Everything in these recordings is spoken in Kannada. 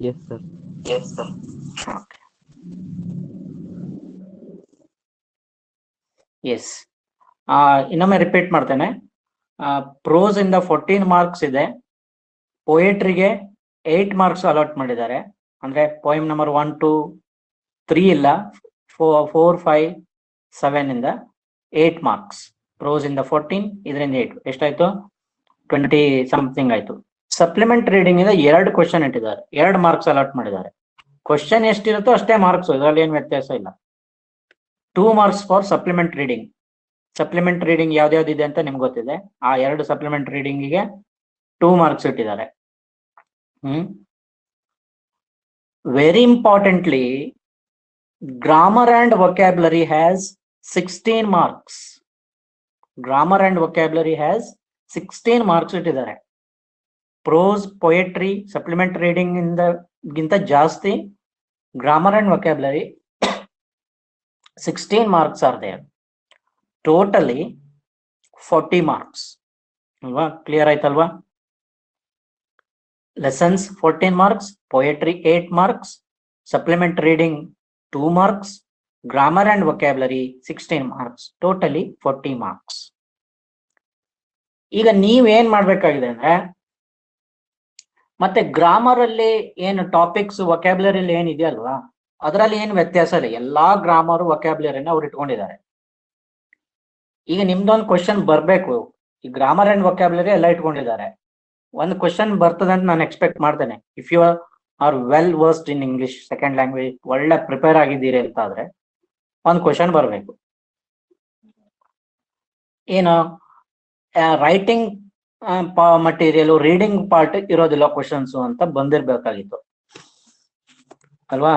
Yes, sir. Yes, sir. Okay. Yes. ಇನ್ನೊಮ್ಮೆ ರಿಪೀಟ್ ಮಾಡ್ತೇನೆ. ಪ್ರೋಸ್ ಇಂದ 14 ಮಾರ್ಕ್ಸ್ ಇದೆ. ಪೊಯೆಟ್ರಿಗೆ 8 ಮಾರ್ಕ್ಸ್ ಅಲಾಟ್ ಮಾಡಿದ್ದಾರೆ. ಅಂದ್ರೆ ಪೋಯಮ್ ನಂಬರ್ 1 2 3 ಇಲ್ಲ, 4 5 7 ಇಂದ 8 ಮಾರ್ಕ್ಸ್. ಪ್ರೋಸ್ ಇಂದ 14, ಇದರಿಂದ 8 ಎಷ್ಟಾಯ್ತು? 20 ಸಮಥಿಂಗ್ ಆಯ್ತು. ಸಪ್ಲಿಮೆಂಟ್ ರೀಡಿಂಗ್ ಇಂದ 2 ಕ್ವಶನ್ ಇಟ್ಟಿದ್ದಾರೆ, 2 ಮಾರ್ಕ್ಸ್ ಅಲಾಟ್ ಮಾಡಿದ್ದಾರೆ. ಕ್ವಶನ್ ಎಷ್ಟಿರುತ್ತೋ ಅಷ್ಟೇ ಮಾರ್ಕ್ಸ್, ಇದರಲ್ಲಿ ಏನು ವ್ಯತ್ಯಾಸ ಇಲ್ಲ. 2 marks for supplement reading. Supplement reading ಯಾವ್ದಾವ್ದಿದೆ ಅಂತ ನಿಮ್ಗೆ ಗೊತ್ತಿದೆ. ಆ 2 ಸಪ್ಲಿಮೆಂಟ್ ರೀಡಿಂಗಿಗೆ 2 ಮಾರ್ಕ್ಸ್ ಇಟ್ಟಿದ್ದಾರೆ. Very importantly, grammar and vocabulary has 16 marks. Grammar and vocabulary has 16 marks ಇಟ್ಟಿದ್ದಾರೆ. ಪ್ರೋಸ್ ಪೊಯೆಟ್ರಿ ಸಪ್ಲಿಮೆಂಟ್ ರೀಡಿಂಗ್ ಗಿಂತ ಜಾಸ್ತಿ grammar and vocabulary 16 marks are there. Totally 40 marks. ಅಲ್ವಾ? ಕ್ಲಿಯರ್ ಆಯ್ತಲ್ವಾ? Lessons 14 marks, poetry 8 marks, supplement reading 2 marks, grammar and vocabulary 16 marks, totally 40 marks. ಈಗ ನೀವೇನ್ ಮಾಡ್ಬೇಕಾಗಿದೆ ಅಂದ್ರೆ, ಮತ್ತೆ ಗ್ರಾಮರ್ ಅಲ್ಲಿ ಏನು ಟಾಪಿಕ್ಸ್ ವೊಕ್ಯಾಬ್ಯುಲರಿ ಏನಿದೆಯಲ್ವಾ, ಅದರಲ್ಲಿ ಏನು ವ್ಯತ್ಯಾಸ ಇಲ್ಲ. ಎಲ್ಲಾ ಗ್ರಾಮರ್ ವೊಕ್ಯಾಬ್ಯುಲರಿನ ಅವ್ರು ಇಟ್ಕೊಂಡಿದ್ದಾರೆ. ಈಗ ನಿಮ್ದೊಂದು ಕ್ವಶನ್ ಬರ್ಬೇಕು. ಈ ಗ್ರಾಮರ್ ಅಂಡ್ ವೊಕ್ಯಾಬ್ಯುಲರಿ ಎಲ್ಲ ಇಟ್ಕೊಂಡಿದ್ದಾರೆ. ಒಂದು ಕ್ವಶನ್ ಬರ್ತದೆ ಅಂತ ನಾನು ಎಕ್ಸ್ಪೆಕ್ಟ್ ಮಾಡ್ತೇನೆ. If you are well versed in English second language, ಒಳ್ಳೆ ಪ್ರಿಪೇರ್ ಆಗಿದ್ದೀರಿ ಅಂತ ಆದ್ರೆ ಒಂದು ಕ್ವಶನ್ ಬರಬೇಕು. ಏನು ರೈಟಿಂಗ್ ಮಟೀರಿಯಲ್, ರೀಡಿಂಗ್ ಪಾರ್ಟ್ ಇರೋದಿಲ್ಲ ಕ್ವಶನ್ಸ್ ಅಂತ ಬಂದಿರ್ಬೇಕಾಗಿತ್ತು ಅಲ್ವಾ?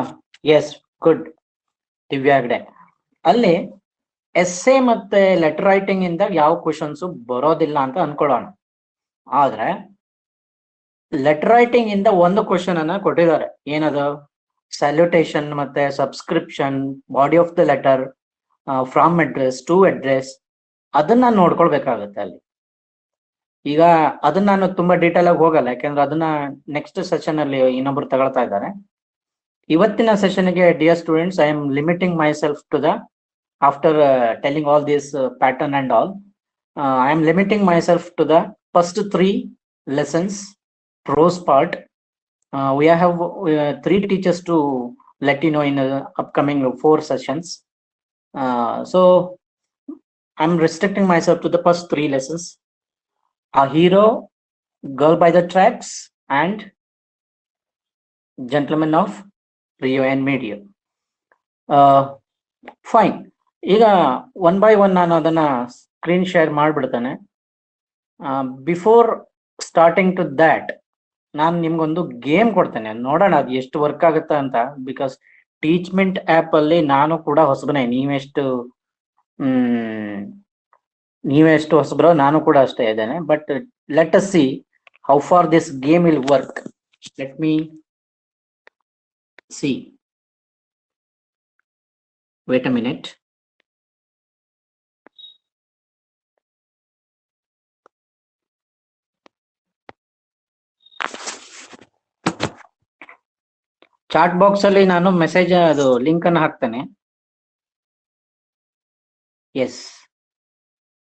Yes, good Divya Hegde. ಅಲ್ಲಿ ಎಸ್ಸೆ ಮತ್ತೆ ಲೆಟರ್ ರೈಟಿಂಗ್ ಇಂದ ಯಾವ ಕ್ವಶನ್ಸ್ ಬರೋದಿಲ್ಲ ಅಂತ ಅನ್ಕೊಳ್ಳೋಣ. ಆದ್ರೆ ಲೆಟರ್ ರೈಟಿಂಗ್ ಇಂದ ಒಂದು ಕ್ವಶನ್ ಅನ್ನ ಕೊಟ್ಟಿದ್ದಾರೆ. ಏನದು? ಸ್ಯಾಲ್ಯುಟೇಷನ್ ಮತ್ತೆ subscription, body of the letter, from address to address, ಅದನ್ನ ನೋಡ್ಕೊಳ್ಬೇಕಾಗತ್ತೆ ಅಲ್ಲಿ. ಈಗ ಅದನ್ನ ನಾನು ತುಂಬಾ ಡೀಟೇಲ್ ಆಗಿ ಹೋಗಲ್ಲ, ಯಾಕಂದ್ರೆ ಅದನ್ನ ನೆಕ್ಸ್ಟ್ ಸೆಷನ್ ಅಲ್ಲಿ ಇನ್ನೊಬ್ರು ತಗೊಳ್ತಾ ಇದ್ದಾರೆ. ಇವತ್ತಿನ ಸೆಷನ್ಗೆ dear students, I am limiting myself to the, after telling all this pattern and all, I am limiting myself to the first 3 lessons, prose part. We have 3 teachers to let you know in upcoming 4 sessions. So I'm restricting myself to the first 3 lessons: A Hero, Girl by the Tracks, and Gentleman of Rio and Medio. Fine. ಈಗ 1 by 1 ನಾನು ಅದನ್ನ ಸ್ಕ್ರೀನ್ ಶೇರ್ ಮಾಡ್ಬಿಡ್ತೇನೆ. ಬಿಫೋರ್ ಸ್ಟಾರ್ಟಿಂಗ್ ಟು ದ್ಯಾಟ್, ನಾನು ನಿಮ್ಗೊಂದು ಗೇಮ್ ಕೊಡ್ತೇನೆ, ನೋಡೋಣ ಅದು ಎಷ್ಟು ವರ್ಕ್ ಆಗುತ್ತಾ ಅಂತ. ಬಿಕಾಸ್ ಟೀಚ್ಮೆಂಟ್ ಆಪ್ ಅಲ್ಲಿ ನಾನು ಕೂಡ ಹೊಸಬನೇ, ನೀವೆಷ್ಟು ಹೊಸಬ್ರೋ ನಾನು ಕೂಡ ಅಷ್ಟೇ ಇದ್ದೇನೆ. But let us see how far this game will work. Let me see, wait a minute. Chat box ಅಲ್ಲಿ ನಾನು ಮೆಸೇಜ್ ಅದು ಲಿಂಕ್ ಅನ್ನು ಹಾಕ್ತೇನೆ. ಎಸ್,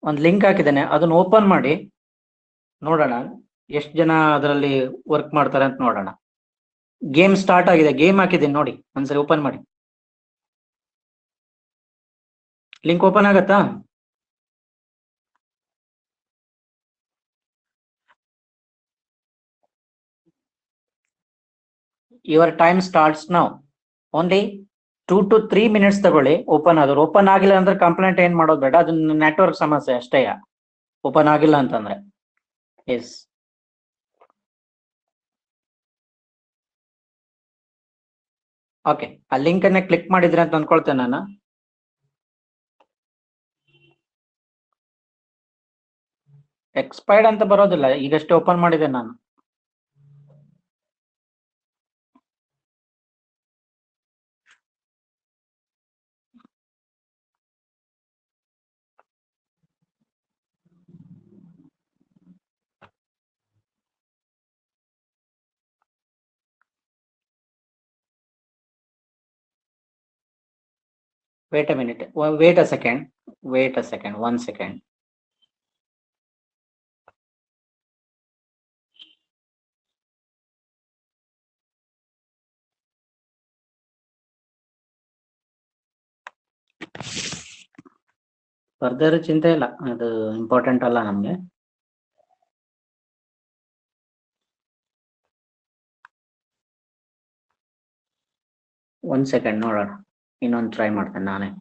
ಒಂದು ಲಿಂಕ್ ಹಾಕಿದ್ದೇನೆ, ಅದನ್ನ ಓಪನ್ ಮಾಡಿ ನೋಡೋಣ ಎಷ್ಟು ಜನ ಅದರಲ್ಲಿ ವರ್ಕ್ ಮಾಡ್ತಾರೆ ಅಂತ ನೋಡೋಣ. ಗೇಮ್ ಸ್ಟಾರ್ಟ್ ಆಗಿದೆ, ಗೇಮ್ ಹಾಕಿದ್ದೀನಿ ನೋಡಿ, ಒಂದ್ಸರಿ ಓಪನ್ ಮಾಡಿ. ಲಿಂಕ್ ಓಪನ್ ಆಗತ್ತಾ? Your time starts now. Only 2 to 3 minutes ತಗೊಳ್ಳಿ. ಓಪನ್ ಆದ್ರೆ ಓಪನ್ ಆಗಿಲ್ಲ ಅಂದ್ರೆ ಕಂಪ್ಲೇಂಟ್ ಏನ್ ಮಾಡೋದು ಬೇಡ, ಅದನ್ನ ನೆಟ್ವರ್ಕ್ ಸಮಸ್ಯೆ ಅಷ್ಟೇ. ಓಪನ್ ಆಗಿಲ್ಲ ಅಂತಂದ್ರೆ ಎಸ್. ಓಕೆ, ಆ ಲಿಂಕ್ ಅನ್ನ ಕ್ಲಿಕ್ ಮಾಡಿದ್ರೆ ಅಂತ ಅನ್ಕೊಳ್ತೇನೆ ನಾನು. ಎಕ್ಸ್ಪೈರ್ಡ್ ಅಂತ ಬರೋದಿಲ್ಲ, ಈಗಷ್ಟೇ ಓಪನ್ ಮಾಡಿದೆ ನಾನು. Wait a minute. Wait a second. Wait a second. 1 second. Further ಚಿಂತೆ ಇಲ್ಲ, ಅದು ಇಂಪಾರ್ಟೆಂಟ್ ಅಲ್ಲ ನಮ್ಗೆ. ಒಂದ್ ಸೆಕೆಂಡ್ ನೋಡೋಣ, ಇನ್ನೊಂದು ಟ್ರೈ ಮಾಡ್ತೇನೆ ನಾನೇ.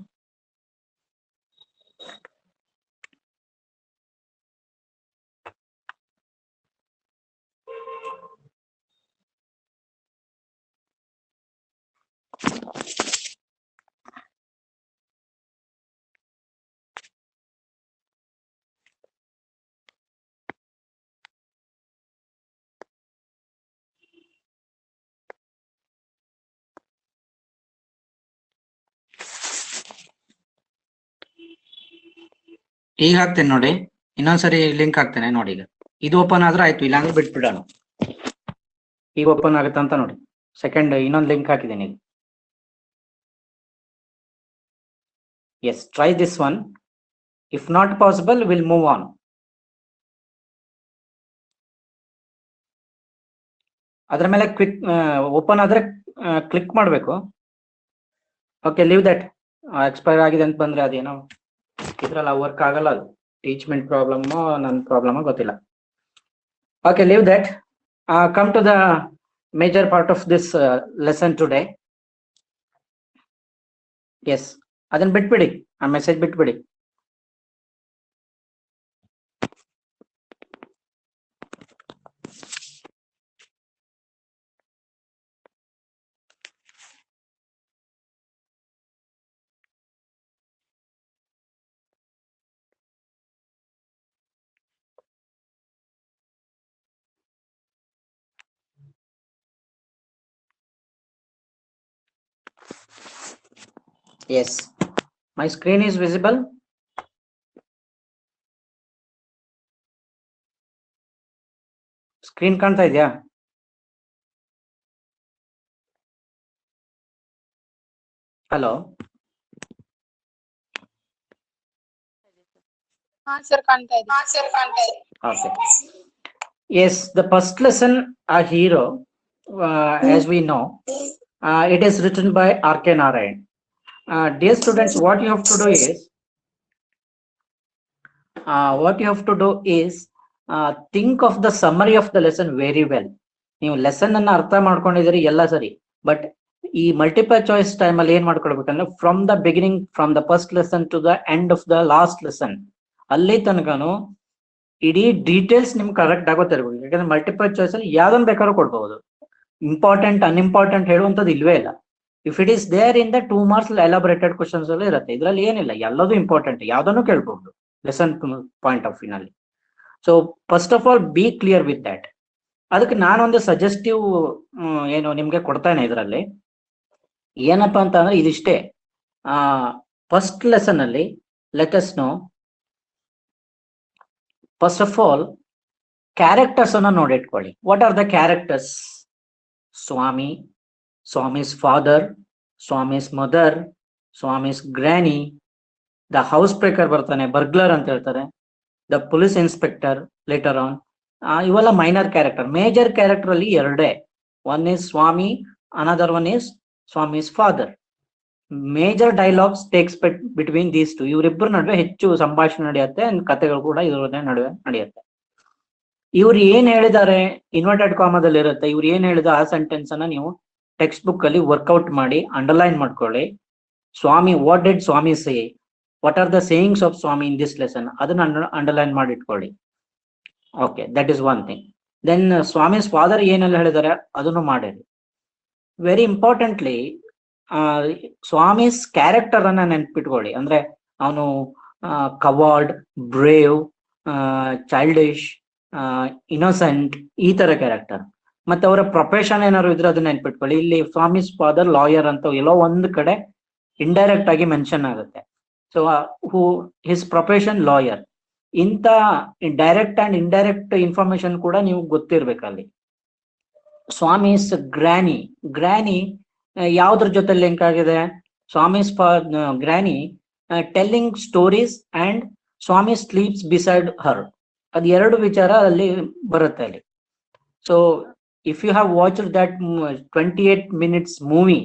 ಈಗ ಹಾಕ್ತೇನೆ ನೋಡಿ, ಇನ್ನೊಂದ್ಸರಿ ಲಿಂಕ್ ಹಾಕ್ತೇನೆ ನೋಡಿ. ಈಗ ಇದು ಓಪನ್ ಆದ್ರೆ ಆಯ್ತು, ಇಲ್ಲಾಂದ್ರೆ ಬಿಟ್ಬಿಡೋಣ. ಈಗ ಓಪನ್ ಆಗುತ್ತೆ ಅಂತ ನೋಡಿ. ಸೆಕೆಂಡ್ ಇನ್ನೊಂದು ಲಿಂಕ್ ಹಾಕಿದ್ದೀನಿ ಈಗ. Yes, try this one. If not possible will move on. ಅದ್ರ ಮೇಲೆ ಕ್ವಿಕ್ ಓಪನ್ ಆದ್ರೆ ಕ್ಲಿಕ್ ಮಾಡಬೇಕು. Okay, leave that. ಎಕ್ಸ್ಪೈರ್ ಆಗಿದೆ ಅಂತ ಬಂದ್ರೆ ಅದೇನೋ ಇದ್ರಲ್ಲ ವರ್ಕ್ ಆಗಲ್ಲ, ಅದು ಟೀಚ್ಮೆಂಟ್ ಪ್ರಾಬ್ಲಮ್ ನನ್ನ ಪ್ರಾಬ್ಲಮ್ ಗೊತ್ತಿಲ್ಲ. Okay, leave that. Come to the major part of this lesson today. Yes, ಅದನ್ನ ಬಿಟ್ಬಿಡಿ, ಆ ಮೆಸೇಜ್ ಬಿಟ್ಬಿಡಿ. Yes, my screen is visible. Screen ಕಾಣ್ತಾ ಇದೆಯಾ? ಹಲೋ. ಸರ್ ಕಾಣ್ತಾ ಇದೆ. Okay. Yes, the first lesson, a hero, as we know, it is written by R.K. Narayan. Dear students, what you have to do is think of the summary of the lesson very well. ನೀವು ಲೆಸನ್ ಅನ್ನ ಅರ್ಥ ಮಾಡ್ಕೊಂಡಿದ್ದೀರಿ ಎಲ್ಲ ಸರಿ, ಬಟ್ ಈ ಮಲ್ಟಿಪಲ್ ಚಾಯ್ಸ್ ಟೈಮ್ ಅಲ್ಲಿ ಏನ್ ಮಾಡ್ಕೊಳ್ಬೇಕಂದ್ರೆ from the beginning, from the first lesson to the end of the last lesson, ಅಲ್ಲಿ ತನಕನು ಇಡೀ ಡೀಟೇಲ್ಸ್ ನಿಮ್ಗೆ ಕರೆಕ್ಟ್ ಆಗೋತಿರ್ಬೇಕು. ಯಾಕಂದ್ರೆ ಮಲ್ಟಿಪಲ್ ಚಾಯ್ಸ್ ಅಲ್ಲಿ ಯಾವ್ದನ್ ಬೇಕಾದ್ರೂ ಕೊಡ್ಬಹುದು, ಇಂಪಾರ್ಟೆಂಟ್ ಅನ್ಇಂಪಾರ್ಟೆಂಟ್ ಹೇಳುವಂಥದ್ದು ಇಲ್ವೇ ಇಲ್ಲ. If it is there in the 2 marks elaborated questions ಅಲ್ಲಿ ಇರುತ್ತೆ, ಇದ್ರಲ್ಲಿ ಏನಿಲ್ಲ, ಎಲ್ಲದೂ ಇಂಪಾರ್ಟೆಂಟ್, ಯಾವ್ದನ್ನು ಕೇಳ್ಬಹುದು ಲೆಸನ್ ಪಾಯಿಂಟ್ ಆಫ್ ವ್ಯೂ ನಲ್ಲಿ. So first of all be clear with that. ಅದಕ್ಕೆ ನಾನೊಂದು ಸಜೆಸ್ಟಿವ್ ಏನು ನಿಮ್ಗೆ ಕೊಡ್ತಾನೆ ಇದರಲ್ಲಿ. ಏನಪ್ಪಾ ಅಂತ ಅಂದ್ರೆ ಇದಿಷ್ಟೇ. ಫಸ್ಟ್ ಲೆಸನ್ ಅಲ್ಲಿ let us know, first of all characters ಅನ್ನ ನೋಡಿಟ್ಕೊಳ್ಳಿ. What are the characters? Swami, Swami's father, Swami's mother, Swami's granny, the house breaker ಬರ್ತಾನೆ, ಬರ್ಗ್ಲರ್ ಅಂತ ಹೇಳ್ತಾರೆ, the police inspector later on. ಇವೆಲ್ಲ ಮೈನರ್ ಕ್ಯಾರೆಕ್ಟರ್. ಮೇಜರ್ ಕ್ಯಾರೆಕ್ಟರ್ ಅಲ್ಲಿ ಎರಡೇ, one is Swami, another one is Swami's father. Major dialogues takes between these two. ಇವರಿಬ್ಬರ ನಡುವೆ ಹೆಚ್ಚು ಸಂಭಾಷಣೆ ನಡೆಯುತ್ತೆ, ಕಥೆಗಳು ಕೂಡ ಇದ್ರ ನಡುವೆ ನಡೆಯುತ್ತೆ. ಇವ್ರು ಏನ್ ಹೇಳಿದ್ದಾರೆ ಇನ್ವರ್ಟೆಡ್ ಕಾಮದಲ್ಲಿ ಇರುತ್ತೆ. ಇವ್ರು ಏನ್ ಹೇಳಿದ ಆ ಸೆಂಟೆನ್ಸ್ ಅನ್ನ ನೀವು ಟೆಕ್ಸ್ಟ್ ಬುಕ್ ಅಲ್ಲಿ ವರ್ಕ್ಔಟ್ ಮಾಡಿ ಅಂಡರ್ಲೈನ್ ಮಾಡ್ಕೊಳ್ಳಿ. Swami, what did Swami say, what are the sayings of Swami in this lesson, ಅದನ್ನ ಅಂಡರ್ಲೈನ್ ಮಾಡಿ ಇಟ್ಕೊಳ್ಳಿ. Okay, that is one thing. Then Swami's father ಏನೆಲ್ಲ ಹೇಳಿದ್ದಾರೆ ಅದನ್ನು ಮಾಡಿರಿ. ವೆರಿ ಇಂಪಾರ್ಟೆಂಟ್ಲಿ ಸ್ವಾಮಿಸ್ ಕ್ಯಾರೆಕ್ಟರ್ ಅನ್ನ ನೆನ್ಪಿಟ್ಕೊಳ್ಳಿ. ಅಂದ್ರೆ ಅವನು ಕವಾರ್ಡ್, ಬ್ರೇವ್, ಚೈಲ್ಡಿಶ್, ಇನ್ನೋಸೆಂಟ್, ಈ ತರ ಕ್ಯಾರೆಕ್ಟರ್. ಮತ್ತೆ ಅವರ ಪ್ರೊಫೆಷನ್ ಏನಾದ್ರು ಇದ್ರೆ ಅದನ್ನ ನೆನ್ಪಿಟ್ಕೊಳ್ಳಿ. ಇಲ್ಲಿ ಸ್ವಾಮಿಸ್ ಫಾದರ್ ಲಾಯರ್ ಅಂತ ಎಲ್ಲೋ ಒಂದು ಕಡೆ ಇಂಡೈರೆಕ್ಟ್ ಆಗಿ ಮೆನ್ಷನ್ ಆಗುತ್ತೆ. So his profession lawyer. ಇಂಥ ಡೈರೆಕ್ಟ್ ಅಂಡ್ ಇಂಡೈರೆಕ್ಟ್ ಇನ್ಫಾರ್ಮೇಶನ್ ಕೂಡ ನೀವು ಗೊತ್ತಿರ್ಬೇಕಲ್ಲಿ. ಸ್ವಾಮಿಸ್ ಗ್ರಾನಿ, ಗ್ರಾನಿ ಯಾವ್ದ್ರ ಜೊತೆ ಲಿಂಕ್ ಆಗಿದೆ? Swami's granny telling stories and Swami sleeps beside her. ಅದು ಎರಡು ವಿಚಾರ ಅಲ್ಲಿ ಬರುತ್ತೆ ಅಲ್ಲಿ. So if you have watched that 28 minutes movie,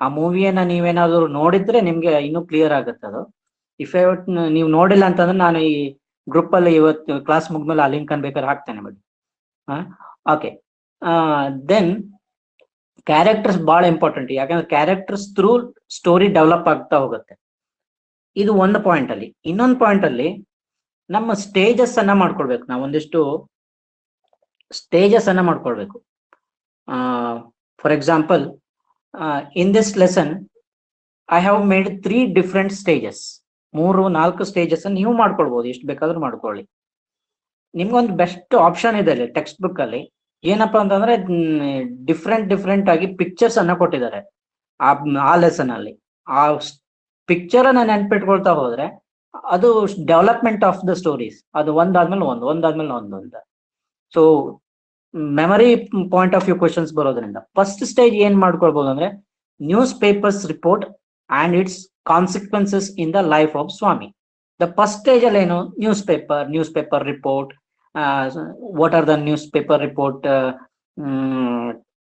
ಆ ಮೂವಿಯನ್ನ ನೀವೇನಾದ್ರು ನೋಡಿದ್ರೆ ನಿಮ್ಗೆ ಇನ್ನೂ ಕ್ಲಿಯರ್ ಆಗುತ್ತೆ ಅದು. ಇಫ್ ನೀವು ನೋಡಿಲ್ಲ ಅಂತಂದ್ರೆ ನಾನು ಈ ಗ್ರೂಪ್ ಅಲ್ಲಿ ಇವತ್ತು ಕ್ಲಾಸ್ ಮುಗ್ದ್ಮೇಲೆ ಆ ಲಿಂಕ್ ಅನ್ನು ಬೇಕಾದ್ರೆ ಹಾಕ್ತೇನೆ ಬಿಡಿ. ಓಕೆ, ದೆನ್ ಕ್ಯಾರೆಕ್ಟರ್ಸ್ ಬಹಳ ಇಂಪಾರ್ಟೆಂಟ್, ಯಾಕಂದ್ರೆ ಕ್ಯಾರೆಕ್ಟರ್ಸ್ ಥ್ರೂ ಸ್ಟೋರಿ ಡೆವಲಪ್ ಆಗ್ತಾ ಹೋಗುತ್ತೆ. ಇದು ಒಂದು ಪಾಯಿಂಟ್ ಅಲ್ಲಿ. ಇನ್ನೊಂದು ಪಾಯಿಂಟ್ ಅಲ್ಲಿ ನಮ್ಮ ಸ್ಟೇಜಸ್ ಅನ್ನ ಮಾಡ್ಕೊಳ್ಬೇಕು. ನಾವು ಒಂದಿಷ್ಟು ಸ್ಟೇಜಸ್ ಅನ್ನ ಮಾಡ್ಕೊಳ್ಬೇಕು. For example, in this lesson I have made 3 different stages. 3-4 stages ನೀವು ಮಾಡ್ಕೊಳ್ಬಹುದು, ಎಷ್ಟು ಬೇಕಾದ್ರೂ ಮಾಡ್ಕೊಳ್ಳಿ. ನಿಮ್ಗೊಂದು ಬೆಸ್ಟ್ ಆಪ್ಷನ್ ಇದೆ ಅಲ್ಲಿ ಟೆಕ್ಸ್ಟ್ ಬುಕ್ ಅಲ್ಲಿ. ಏನಪ್ಪಾ ಅಂತಂದ್ರೆ ಡಿಫ್ರೆಂಟ್ ಆಗಿ ಪಿಕ್ಚರ್ಸ್ ಅನ್ನ ಕೊಟ್ಟಿದ್ದಾರೆ ಆ ಲೆಸನ್ ಅಲ್ಲಿ. ಆ ಪಿಕ್ಚರ್ ಅನ್ನ ನೆನ್ಪಿಟ್ಕೊಳ್ತಾ ಹೋದ್ರೆ ಅದು ಡೆವಲಪ್ಮೆಂಟ್ ಆಫ್ ದ ಸ್ಟೋರೀಸ್, ಅದು ಒಂದಾದ್ಮೇಲೆ ಒಂದು ಅಂತ. So memory point of view questions ಬರೋದ್ರಿಂದ ಫಸ್ಟ್ ಸ್ಟೇಜ್ ಏನ್ ಮಾಡ್ಕೊಳ್ಬಹುದು ಅಂದ್ರೆ newspapers report and its consequences in the life of Swami. The first stage ಅಲ್ಲಿ ಏನು, newspaper report, what are the newspaper report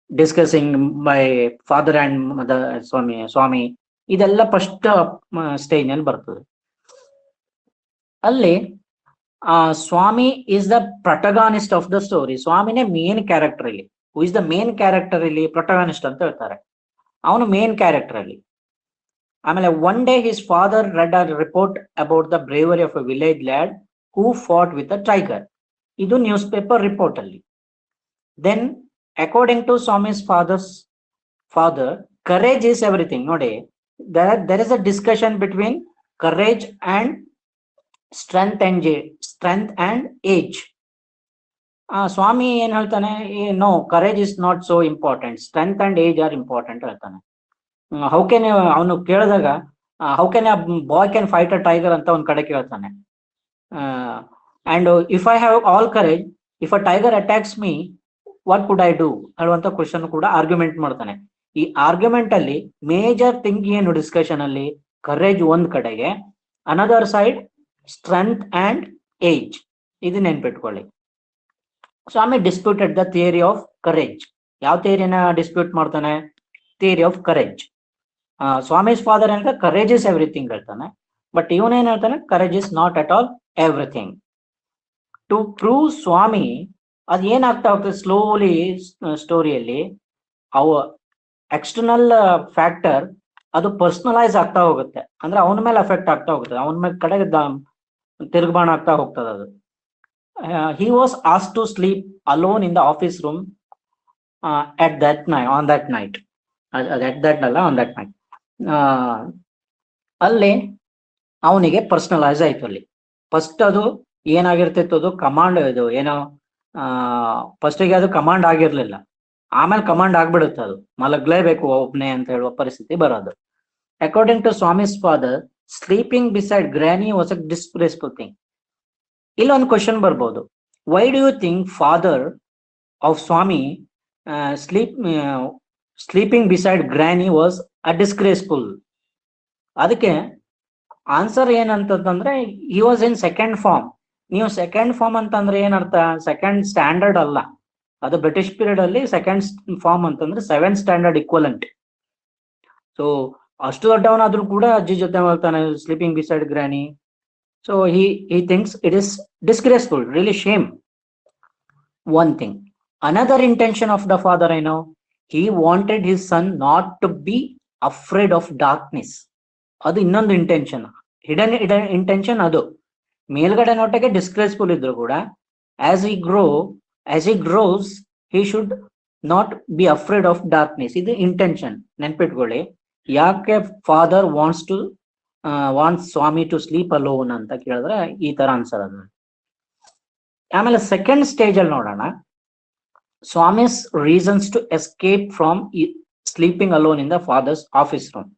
discussing by father and mother Swami, ಇದೆಲ್ಲ ಫಸ್ಟ್ ಸ್ಟೇಜ್ ನಲ್ಲಿ ಬರ್ತದೆ. ಅಲ್ಲಿ Swami is the protagonist of the story. ಸ್ವಾಮಿನೇ ಮೇನ್ ಕ್ಯಾರೆಕ್ಟರ್ ಇಲ್ಲಿ. Who is the main character ಇಲ್ಲಿ, ಪ್ರೊಟಗಾನಿಸ್ಟ್ ಅಂತ ಹೇಳ್ತಾರೆ, ಅವನು ಮೇನ್ ಕ್ಯಾರೆಕ್ಟರ್ ಅಲ್ಲಿ. ಆಮೇಲೆ one day his father read a report about the bravery of a village lad who fought with a tiger. ಇದು ನ್ಯೂಸ್ ಪೇಪರ್ ರಿಪೋರ್ಟ್ ಅಲ್ಲಿ. Then according to Swami's father courage is everything. ನೋಡಿ, there is a discussion between courage and strength and age. Swami ಏನ್ ಹೇಳ್ತಾನೆ, ನೋ, courage is not so important, strength and age are important ಹೇಳ್ತಾನೆ. ಹೌ ಕ್ಯಾನ್, ಅವನು ಕೇಳಿದಾಗ how can a boy can fight a tiger ಅಂತ ಒಂದ್ ಕಡೆ ಕೇಳ್ತಾನೆ. And if I have all courage, if a tiger attacks me what could I do ಹೇಳುವಂತ ಕ್ವಶನ್ ಕೂಡ ಆರ್ಗ್ಯುಮೆಂಟ್ ಮಾಡ್ತಾನೆ. ಈ ಆರ್ಗ್ಯುಮೆಂಟ್ ಅಲ್ಲಿ ಮೇಜರ್ ಥಿಂಗ್ ಏನು ಡಿಸ್ಕಷನ್ ಅಲ್ಲಿ, ಕರೇಜ್ ಒಂದ್ ಕಡೆಗೆ, another side strength and age. ಇದು ನೆನ್ಪಿಟ್ಕೊಳ್ಳಿ. Swami disputed the theory of courage. ಯಾವ ಥಿಯರಿನ ಡಿಸ್ಪ್ಯೂಟ್ ಮಾಡ್ತಾನೆ? Theory of courage. Swami's father ಅಂತ ಕರೇಜ್ ಇಸ್ ಎವ್ರಿಥಿಂಗ್ ಹೇಳ್ತಾನೆ, ಬಟ್ ಇವನೇನ್ ಹೇಳ್ತಾನೆ, courage is not at all everything. To prove Swami, ಅದ್ ಏನಾಗ್ತಾ ಹೋಗ್ತದೆ ಸ್ಲೋಲಿ ಸ್ಟೋರಿಯಲ್ಲಿ, ಅವ ಎಕ್ಸ್ಟರ್ನಲ್ ಫ್ಯಾಕ್ಟರ್ ಅದು ಪರ್ಸನಲೈಸ್ ಆಗ್ತಾ ಹೋಗುತ್ತೆ. ಅಂದ್ರೆ ಅವನ ಮೇಲೆ ಅಫೆಕ್ಟ್ ಆಗ್ತಾ ಹೋಗುತ್ತೆ, ಅವನ ಮೇಲೆ ಕಡೆಗೆ ತಿರುಗ್ಬಾಣ ಆಗ್ತಾ ಹೋಗ್ತದೆ ಅದು. He was asked to sleep alone in the office room on that night. ಅಲ್ಲಿ ಅವನಿಗೆ ಪರ್ಸನಲೈಸ್ ಆಯ್ತು. ಅಲ್ಲಿ ಫಸ್ಟ್ ಅದು ಏನಾಗಿರ್ತಿತ್ತು, ಅದು ಕಮಾಂಡ್, ಇದು ಏನೋ ಫಸ್ಟಿಗೆ ಅದು ಕಮಾಂಡ್ ಆಗಿರ್ಲಿಲ್ಲ, ಆಮೇಲೆ ಕಮಾಂಡ್ ಆಗ್ಬಿಡುತ್ತೆ, ಅದು ಮಲಗ್ಲೇಬೇಕು ಒಬ್ನೇ ಅಂತ ಹೇಳುವ ಪರಿಸ್ಥಿತಿ ಬರೋದು. According to Swami's father, sleeping beside granny was a disgraceful thing. ಇಲ್ಲೊಂದು ಕ್ವಶನ್ ಬರ್ಬೋದು, why do you think father of Swami sleeping beside granny was a disgraceful? ಅದಕ್ಕೆ ಆನ್ಸರ್ ಏನಂತಂದ್ರೆ, he was in second form. ನೀವು ಸೆಕೆಂಡ್ ಫಾರ್ಮ್ ಅಂತಂದ್ರೆ ಏನರ್ಥ? ಸೆಕೆಂಡ್ ಸ್ಟ್ಯಾಂಡರ್ಡ್ ಅಲ್ಲ, ಅದು ಬ್ರಿಟಿಷ್ ಪೀರಿಯಡ್ ಅಲ್ಲಿ ಸೆಕೆಂಡ್ ಫಾರ್ಮ್ ಅಂತಂದ್ರೆ 7th ಸ್ಟ್ಯಾಂಡರ್ಡ್ ಇಕ್ವಲೆಂಟ್. ಸೊ ಅಷ್ಟು ದೊಡ್ಡವನಾದ್ರೂ ಕೂಡ ಅಜ್ಜಿ ಜೊತೆ ಮಾಡ್ತಾನೆ sleeping beside ಗ್ರಾನಿ. So he thinks it is disgraceful, really shame. One thing. Another intention of the father, I know, he wanted his son not to be afraid of darkness. ಅದು ಇನ್ನೊಂದು ಇಂಟೆನ್ಷನ್, ಹಿಡನ್ ಇಂಟೆನ್ಷನ್. ಅದು ಮೇಲ್ಗಡೆ ನೋಟಕ್ಕೆ ಡಿಸ್ಗ್ರೇಸ್ಫುಲ್ ಇದ್ರು ಕೂಡ as he grows he should not be afraid of darkness. ಇದು ಇಂಟೆನ್ಷನ್ ನೆನ್ಪಿಟ್ಕೊಳ್ಳಿ. ಯಾಕೆ father wants Swami to sleep alone ಅಂತ ಕೇಳಿದ್ರೆ ಈ ತರ ಆನ್ಸರ್ ಅದು. ಆಮೇಲೆ ಸೆಕೆಂಡ್ ಸ್ಟೇಜ್ ಅಲ್ಲಿ ನೋಡೋಣ, Swami's reasons to escape from sleeping alone in the father's office room.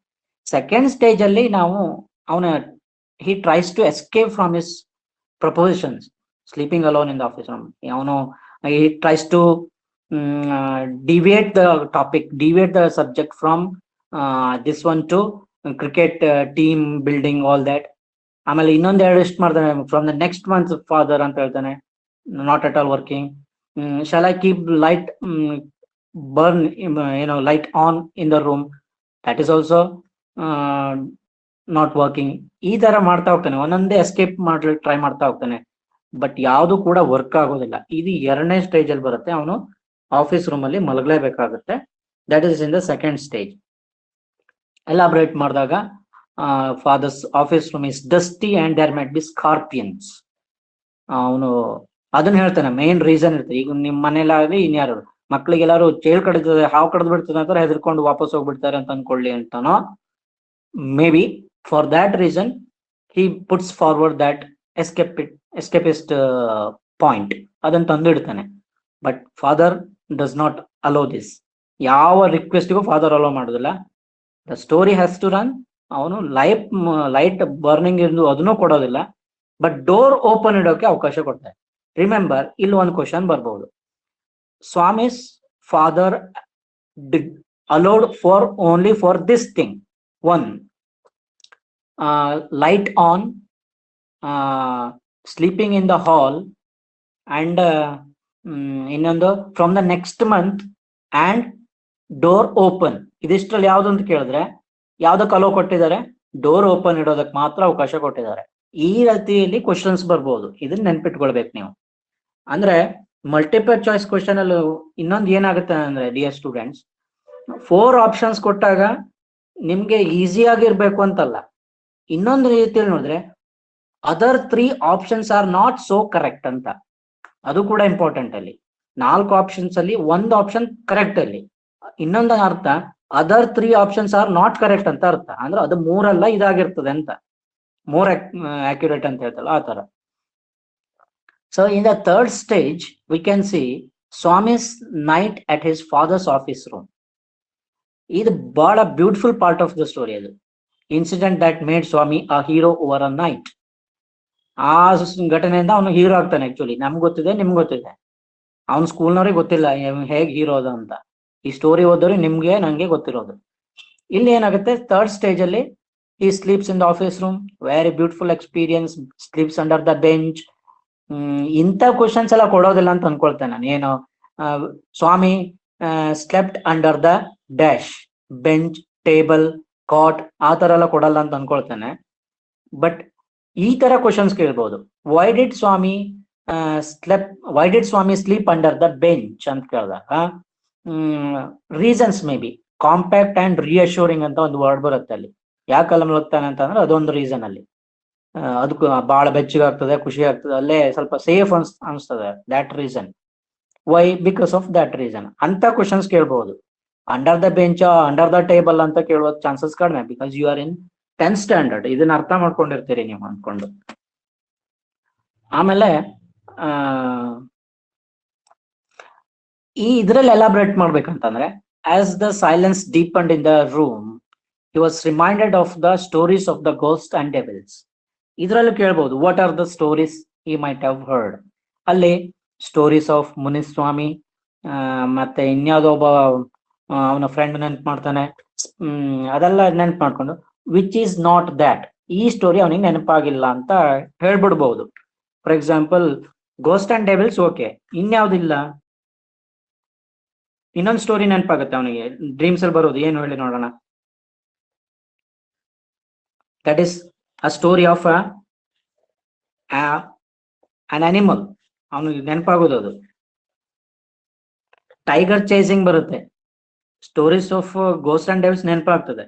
Second stage ಅಲ್ಲಿ ನಾವು he tries to escape from his propositions, sleeping alone in the office room. He tries to deviate the subject from this one to cricket team building all that. ಆಮೇಲೆ ಇನ್ನೊಂದ್ ಎರಡು ಇಷ್ಟ ಮಾಡ್ತಾನೆ, from the next month father ಅಂತ ಹೇಳ್ತಾನೆ, not at all working. Shall I keep light burn light on in the room, that is also not working. ಈ ತರ ಮಾಡ್ತಾ ಹೋಗ್ತಾನೆ, ಒಂದೊಂದೇ ಎಸ್ಕೇಪ್ ಮಾಡ್ಲಿಕ್ಕೆ ಟ್ರೈ ಮಾಡ್ತಾ ಹೋಗ್ತಾನೆ, ಬಟ್ ಯಾವುದು ಕೂಡ ವರ್ಕ್ ಆಗೋದಿಲ್ಲ. ಇದು ಎರಡನೇ ಸ್ಟೇಜ್ ಅಲ್ಲಿ ಬರುತ್ತೆ, ಅವನು ಆಫೀಸ್ ರೂಮ್ ಅಲ್ಲಿ ಮಲಗಲೇಬೇಕಾಗುತ್ತೆ. That is in the second stage. Elaborate ಮಾಡಿದಾಗ father's office room is dusty and there might be scorpions. ಅವನು ಅದನ್ನ ಹೇಳ್ತಾನೆ, ಮೇನ್ ರೀಸನ್ ಇರ್ತದೆ. ಈಗ ನಿಮ್ ಮನೇಲಾಗ್ಲಿ ಇನ್ಯಾರು ಮಕ್ಳಿಗೆಲ್ಲಾರು ಚೇಳು ಕಡಿತದೆ, ಹಾವು ಕಡ್ದು ಬಿಡ್ತದೆ ಅಂತ ಹೆದರ್ಕೊಂಡು ವಾಪಸ್ ಹೋಗ್ಬಿಡ್ತಾರೆ ಅಂತ ಅನ್ಕೊಳ್ಳಿ ಅಂತಾನೋ, may be for that reason he puts forward that escapist point, ಅದನ್ನ ತಂದು ಇಡ್ತಾನೆ. But father does not allow this. ಯಾವ ರಿಕ್ವೆಸ್ಟ್ಗೂ ಫಾದರ್ ಅಲೋ ಮಾಡೋದಿಲ್ಲ. The story has to run. ಅವನು ಲೈಟ್ ಬರ್ನಿಂಗ್ ಇருந்து ಅದನ್ನು ಕೊಡೋದಿಲ್ಲ, ಬಟ್ ಡೋರ್ ಓಪನ್ ಇಡೋಕೆ ಅವಕಾಶ ಕೊಡ್ತಾರೆ. ರಿಮೆಂಬರ್, ಇಲ್ಲಿ ಒಂದು ಕ್ವಶನ್ ಬರ್ಬಹುದು. Swami's father allowed for only for this thing. One, light on, sleeping in the hall, and ಇನ್ನೊಂದು from the next month and door open. ಇದಿಷ್ಟರಲ್ಲಿ ಯಾವ್ದು ಅಂತ ಕೇಳಿದ್ರೆ ಯಾವ್ದಕ್ಕೆ ಅಲೋ ಕೊಟ್ಟಿದ್ದಾರೆ? ಡೋರ್ ಓಪನ್ ಇಡೋದಕ್ಕೆ ಮಾತ್ರ ಅವಕಾಶ ಕೊಟ್ಟಿದ್ದಾರೆ. ಈ ರೀತಿಯಲ್ಲಿ ಕ್ವಶನ್ಸ್ ಬರ್ಬೋದು, ಇದನ್ನ ನೆನ್ಪಿಟ್ಕೊಳ್ಬೇಕು ನೀವು. ಅಂದ್ರೆ ಮಲ್ಟಿಪಲ್ ಚಾಯ್ಸ್ ಕ್ವಶನ್ ಅಲ್ಲಿ ಇನ್ನೊಂದು ಏನಾಗುತ್ತೆ ಅಂದ್ರೆ, ಡಿಯರ್ ಸ್ಟೂಡೆಂಟ್ಸ್, 4 ಆಪ್ಷನ್ಸ್ ಕೊಟ್ಟಾಗ ನಿಮ್ಗೆ ಈಸಿ ಆಗಿರ್ಬೇಕು ಅಂತಲ್ಲ. ಇನ್ನೊಂದು ರೀತಿಯಲ್ಲಿ ನೋಡಿದ್ರೆ other 3 options are not so correct ಅಂತ, ಅದು ಕೂಡ ಇಂಪಾರ್ಟೆಂಟ್. ಅಲ್ಲಿ 4 ಆಪ್ಷನ್ಸ್ ಅಲ್ಲಿ 1 ಆಪ್ಷನ್ ಕರೆಕ್ಟ್. ಅಲ್ಲಿ ಇನ್ನೊಂದು ಅರ್ಥ, other 3 options are not correct ಅಂತ ಅರ್ಥ. ಅಂದ್ರೆ ಅದು 3 ಅಲ್ಲ ಇದಾಗಿರ್ತದೆ ಅಂತ, ಮೋರ್ ಅಕ್ಯುರೇಟ್ ಅಂತ ಹೇಳ್ತಲ್ಲ ಆ ತರ. So in the third stage we can see Swami's night at his father's office room. ಇದು ಬಹಳ beautiful part of the story. ಅದು incident that made Swami a hero over a night. ಆ ಘಟನೆಯಿಂದ ಅವನು ಹೀರೋ ಆಗ್ತಾನೆ. ಆಕ್ಚುಲಿ ನಮ್ಗೆ ಗೊತ್ತಿದೆ, ನಿಮ್ಗೆ ಗೊತ್ತಿದೆ, ಅವ್ನ ಸ್ಕೂಲ್ನವ್ರಿಗೆ ಗೊತ್ತಿಲ್ಲ ಹೇಗ್ ಹೀರೋ ಅದ ಅಂತ. ಈ ಸ್ಟೋರಿ ಓದೋರಿ ನಿಮ್ಗೆ ನಂಗೆ ಗೊತ್ತಿರೋದು. ಇಲ್ಲಿ ಏನಾಗುತ್ತೆ, ಥರ್ಡ್ ಸ್ಟೇಜ್ ಅಲ್ಲಿ he sleeps in the office room, very beautiful experience, sleeps under the bench. ಇಂಥ ಕ್ವಶನ್ಸ್ ಎಲ್ಲ ಕೊಡೋದಿಲ್ಲ ಅಂತ ಅನ್ಕೊಳ್ತೇನೆ ನಾನು. ಏನು Swami slept under the dash, bench, table, cot, ಆ ತರ ಎಲ್ಲ ಕೊಡಲ್ಲ ಅಂತ ಅನ್ಕೊಳ್ತೇನೆ. ಬಟ್ ಈ ತರ ಕ್ವಶನ್ಸ್ ಕೇಳ್ಬೋದು. Why did Swami sleep under the bench ಅಂತ ಕೇಳಿದಾಗ reasons may be compact and reassuring ಅಂತ ಒಂದು ವರ್ಡ್ ಬರುತ್ತೆ ಅಲ್ಲಿ. ಯಾಕಲ್ಲ ಮಲಗ್ತಾನೆ ಅಂತ ಅಂದ್ರೆ ಅದೊಂದು ರೀಸನ್ ಅಲ್ಲಿ. ಅದಕ್ಕೂ ಬಹಳ ಬೆಚ್ಚಗಾಗ್ತದೆ, ಖುಷಿ ಆಗ್ತದೆ, ಅಲ್ಲೇ ಸ್ವಲ್ಪ ಸೇಫ್ ಅನ್ಸ್ತದೆ. That reason. Why? Because of that reason ಅಂತ ಕ್ವಶನ್ಸ್ ಕೇಳ್ಬಹುದು. Under the bench, under the table ಅಂತ ಕೇಳುವ ಚಾನ್ಸಸ್ ಕಡಿಮೆ, because you are in 10th standard. ಇದನ್ನ ಅರ್ಥ ಮಾಡ್ಕೊಂಡಿರ್ತೀರಿ ನೀವು ಅನ್ಕೊಂಡು. ಆಮೇಲೆ ಈ ಇದ್ರಲ್ಲಿ ಎಲಾಬ್ರೇಟ್ ಮಾಡ್ಬೇಕಂತಂದ್ರೆ, as the silence deepened in the room he was reminded of the stories of the ghost and devils. ಇದ್ರಲ್ಲೂ ಕೇಳ್ಬೋದು, what are the stories he might have heard. ಅಲ್ಲಿ ಸ್ಟೋರೀಸ್ ಆಫ್ ಮುನಿಸ್ವಾಮಿ, ಮತ್ತೆ ಇನ್ಯಾವುದೋ ಒಬ್ಬ ಅವನ ಫ್ರೆಂಡ್ ನೆನ್ಪು ಮಾಡ್ತಾನೆ, ಅದೆಲ್ಲ ನೆನ್ಪು ಮಾಡ್ಕೊಂಡು ವಿಚ್ ಈಸ್ ನಾಟ್ ದ್ಯಾಟ್, ಈ ಸ್ಟೋರಿ ಅವನಿಗೆ ನೆನಪಾಗಿಲ್ಲ ಅಂತ ಹೇಳ್ಬಿಡ್ಬಹುದು. For example ghost and devils okay, ಇನ್ಯಾವ್ದಿಲ್ಲ, ಇನ್ನೊಂದು ಸ್ಟೋರಿ ನೆನಪಾಗುತ್ತೆ ಅವನಿಗೆ ಡ್ರೀಮ್ಸ್ ಅಲ್ಲಿ ಬರೋದು. ಏನು ಹೇಳಿ ನೋಡೋಣ. That is a story of an animal. ಅವನಿಗೆ ನೆನಪಾಗೋದು ಅದು. ಟೈಗರ್ ಚೇಸಿಂಗ್ ಬರುತ್ತೆ. Stories of ghost and devils ನೆನಪಾಗ್ತದೆ,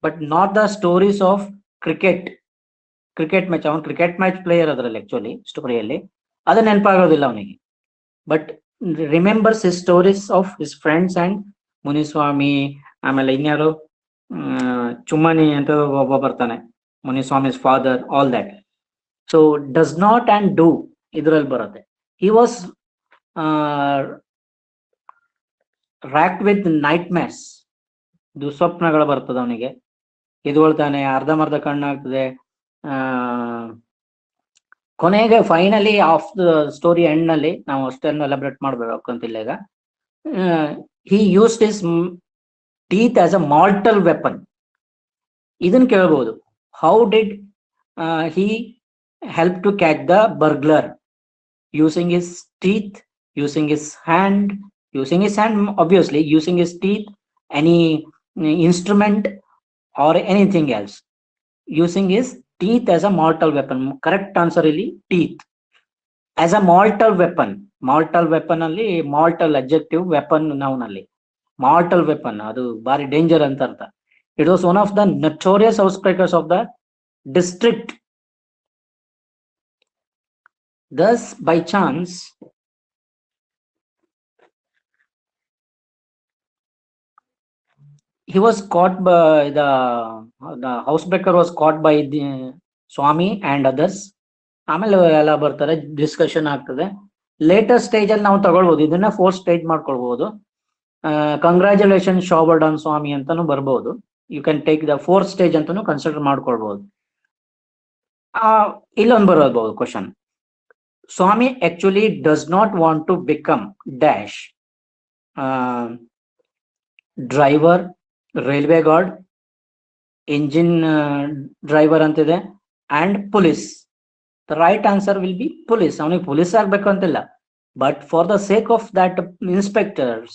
but not the stories of cricket match. ಅವನು ಕ್ರಿಕೆಟ್ ಮ್ಯಾಚ್ ಪ್ಲೇಯರ್ ಅದರಲ್ಲಿ ಆಕ್ಚುಲಿ ಸ್ಟೋರಿಯಲ್ಲಿ, ಅದು ನೆನಪಾಗೋದಿಲ್ಲ ಅವನಿಗೆ. But remembers his stories of his friends and Muniswami. ಆಮೇಲೆ ಇನ್ಯಾರು ಚುಮ್ಮನಿ ಅಂತ ಒಬ್ಬ ಬರ್ತಾನೆ, Muniswami's father, all that. So does not and do ಇದ್ರಲ್ಲಿ ಬರುತ್ತೆ. He was rocked with night ಮ್ಯಾರ್ಸ್, ದುಸ್ವಪ್ನಗಳು ಬರ್ತದೆ ಅವನಿಗೆ. ಎದ್ಕೊಳ್ತಾನೆ, ಅರ್ಧಂಬರ್ಧ ಕಣ್ಣಾಗ್ತದೆ. ಕೊನೆಗೆ finally of the story end ನಲ್ಲಿ ನಾವು ಅಷ್ಟನ್ನು ಎಲಾಬ್ರೇಟ್ ಮಾಡ್ಬೇಕು ಅಂತಿಲ್ಲ ಈಗ. ಹಿ used his teeth as a mortal weapon. ಇದನ್ನ ಕೇಳಬಹುದು. How did he help to catch the burglar? Using his teeth, using his hand, obviously, using his teeth, any instrument or anything else. Using his teeth as a mortal weapon. Correct answer ಇಲ್ಲಿ teeth. As a mortal weapon. Mortal weapon ಅಲ್ಲಿ mortal adjective, weapon noun ಅಲ್ಲಿ. Mortal weapon ಅದು ಬಾರಿ ಡೇಂಜರ್ ಅಂತ ಅರ್ಥ. It was one of the notorious housebreakers of the district. Thus, by chance, he was caught by the housebreaker was caught by the Swami and others. ಆಮೇಲೆ ಎಲ್ಲ ಬರ್ತಾರೆ, ಡಿಸ್ಕಷನ್ ಆಗ್ತದೆ. ಲೇಟರ್ ಸ್ಟೇಜ್ ಅಲ್ಲಿ ನಾವು ತಗೊಳ್ಬಹುದು, ಇದನ್ನ 4th ಸ್ಟೇಜ್ ಮಾಡ್ಕೊಳ್ಬಹುದು. ಕಂಗ್ರಾಚುಲೇಷನ್ ಶಾಬರ್ಡ್ ಆನ್ ಸ್ವಾಮಿ ಅಂತಾನು ಬರ್ಬೋದು. You can take the 4th stage ಅಂತಾನು ಕನ್ಸಿಡರ್ ಮಾಡ್ಕೊಳ್ಬಹುದು. ಇಲ್ಲೊಂದು ಬರಬಹುದು question. Swami actually does not want to become dash driver, railway guard, engine driver antide, and police. The right answer will be police. ಅವನಿಗೆ police ಆಗ್ಬೇಕು ಅಂತಿಲ್ಲ, but for the sake of that inspector's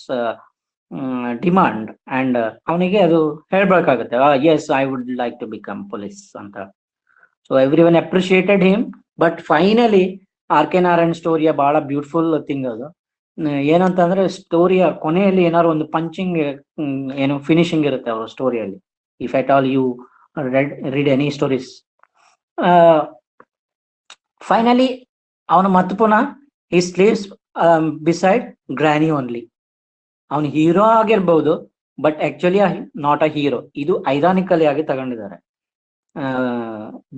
demand and ಅವನಿಗೆ ಅದು ಹೇಳ್ಬೇಕಾಗುತ್ತೆ, yes, I would like to become police ಅಂತ. So everyone appreciated him, but finally R K Narayan ಸ್ಟೋರಿಯ ಬಹಳ ಬ್ಯೂಟಿಫುಲ್ ಥಿಂಗ್ ಅದು. ಏನಂತಂದ್ರೆ ಸ್ಟೋರಿಯ ಕೊನೆಯಲ್ಲಿ ಏನಾದ್ರು ಒಂದು ಪಂಚಿಂಗ್ ಏನು ಫಿನಿಶಿಂಗ್ ಇರುತ್ತೆ ಅವ್ರ ಸ್ಟೋರಿಯಲ್ಲಿ. If at all you read any stories, finally ಅವನು ಮತ್ತೆ ಪುನಃ ಈ ಸ್ಲೀವ್ಸ್ ಬಿಸೈಡ್ ಗ್ರಾನಿ ಓನ್ಲಿ. ಅವನು ಹೀರೋ ಆಗಿರ್ಬಹುದು, but actually not a hero. ಇದು ಐರಾನಿಕಲಿ ಆಗಿ ತಗೊಂಡಿದ್ದಾರೆ.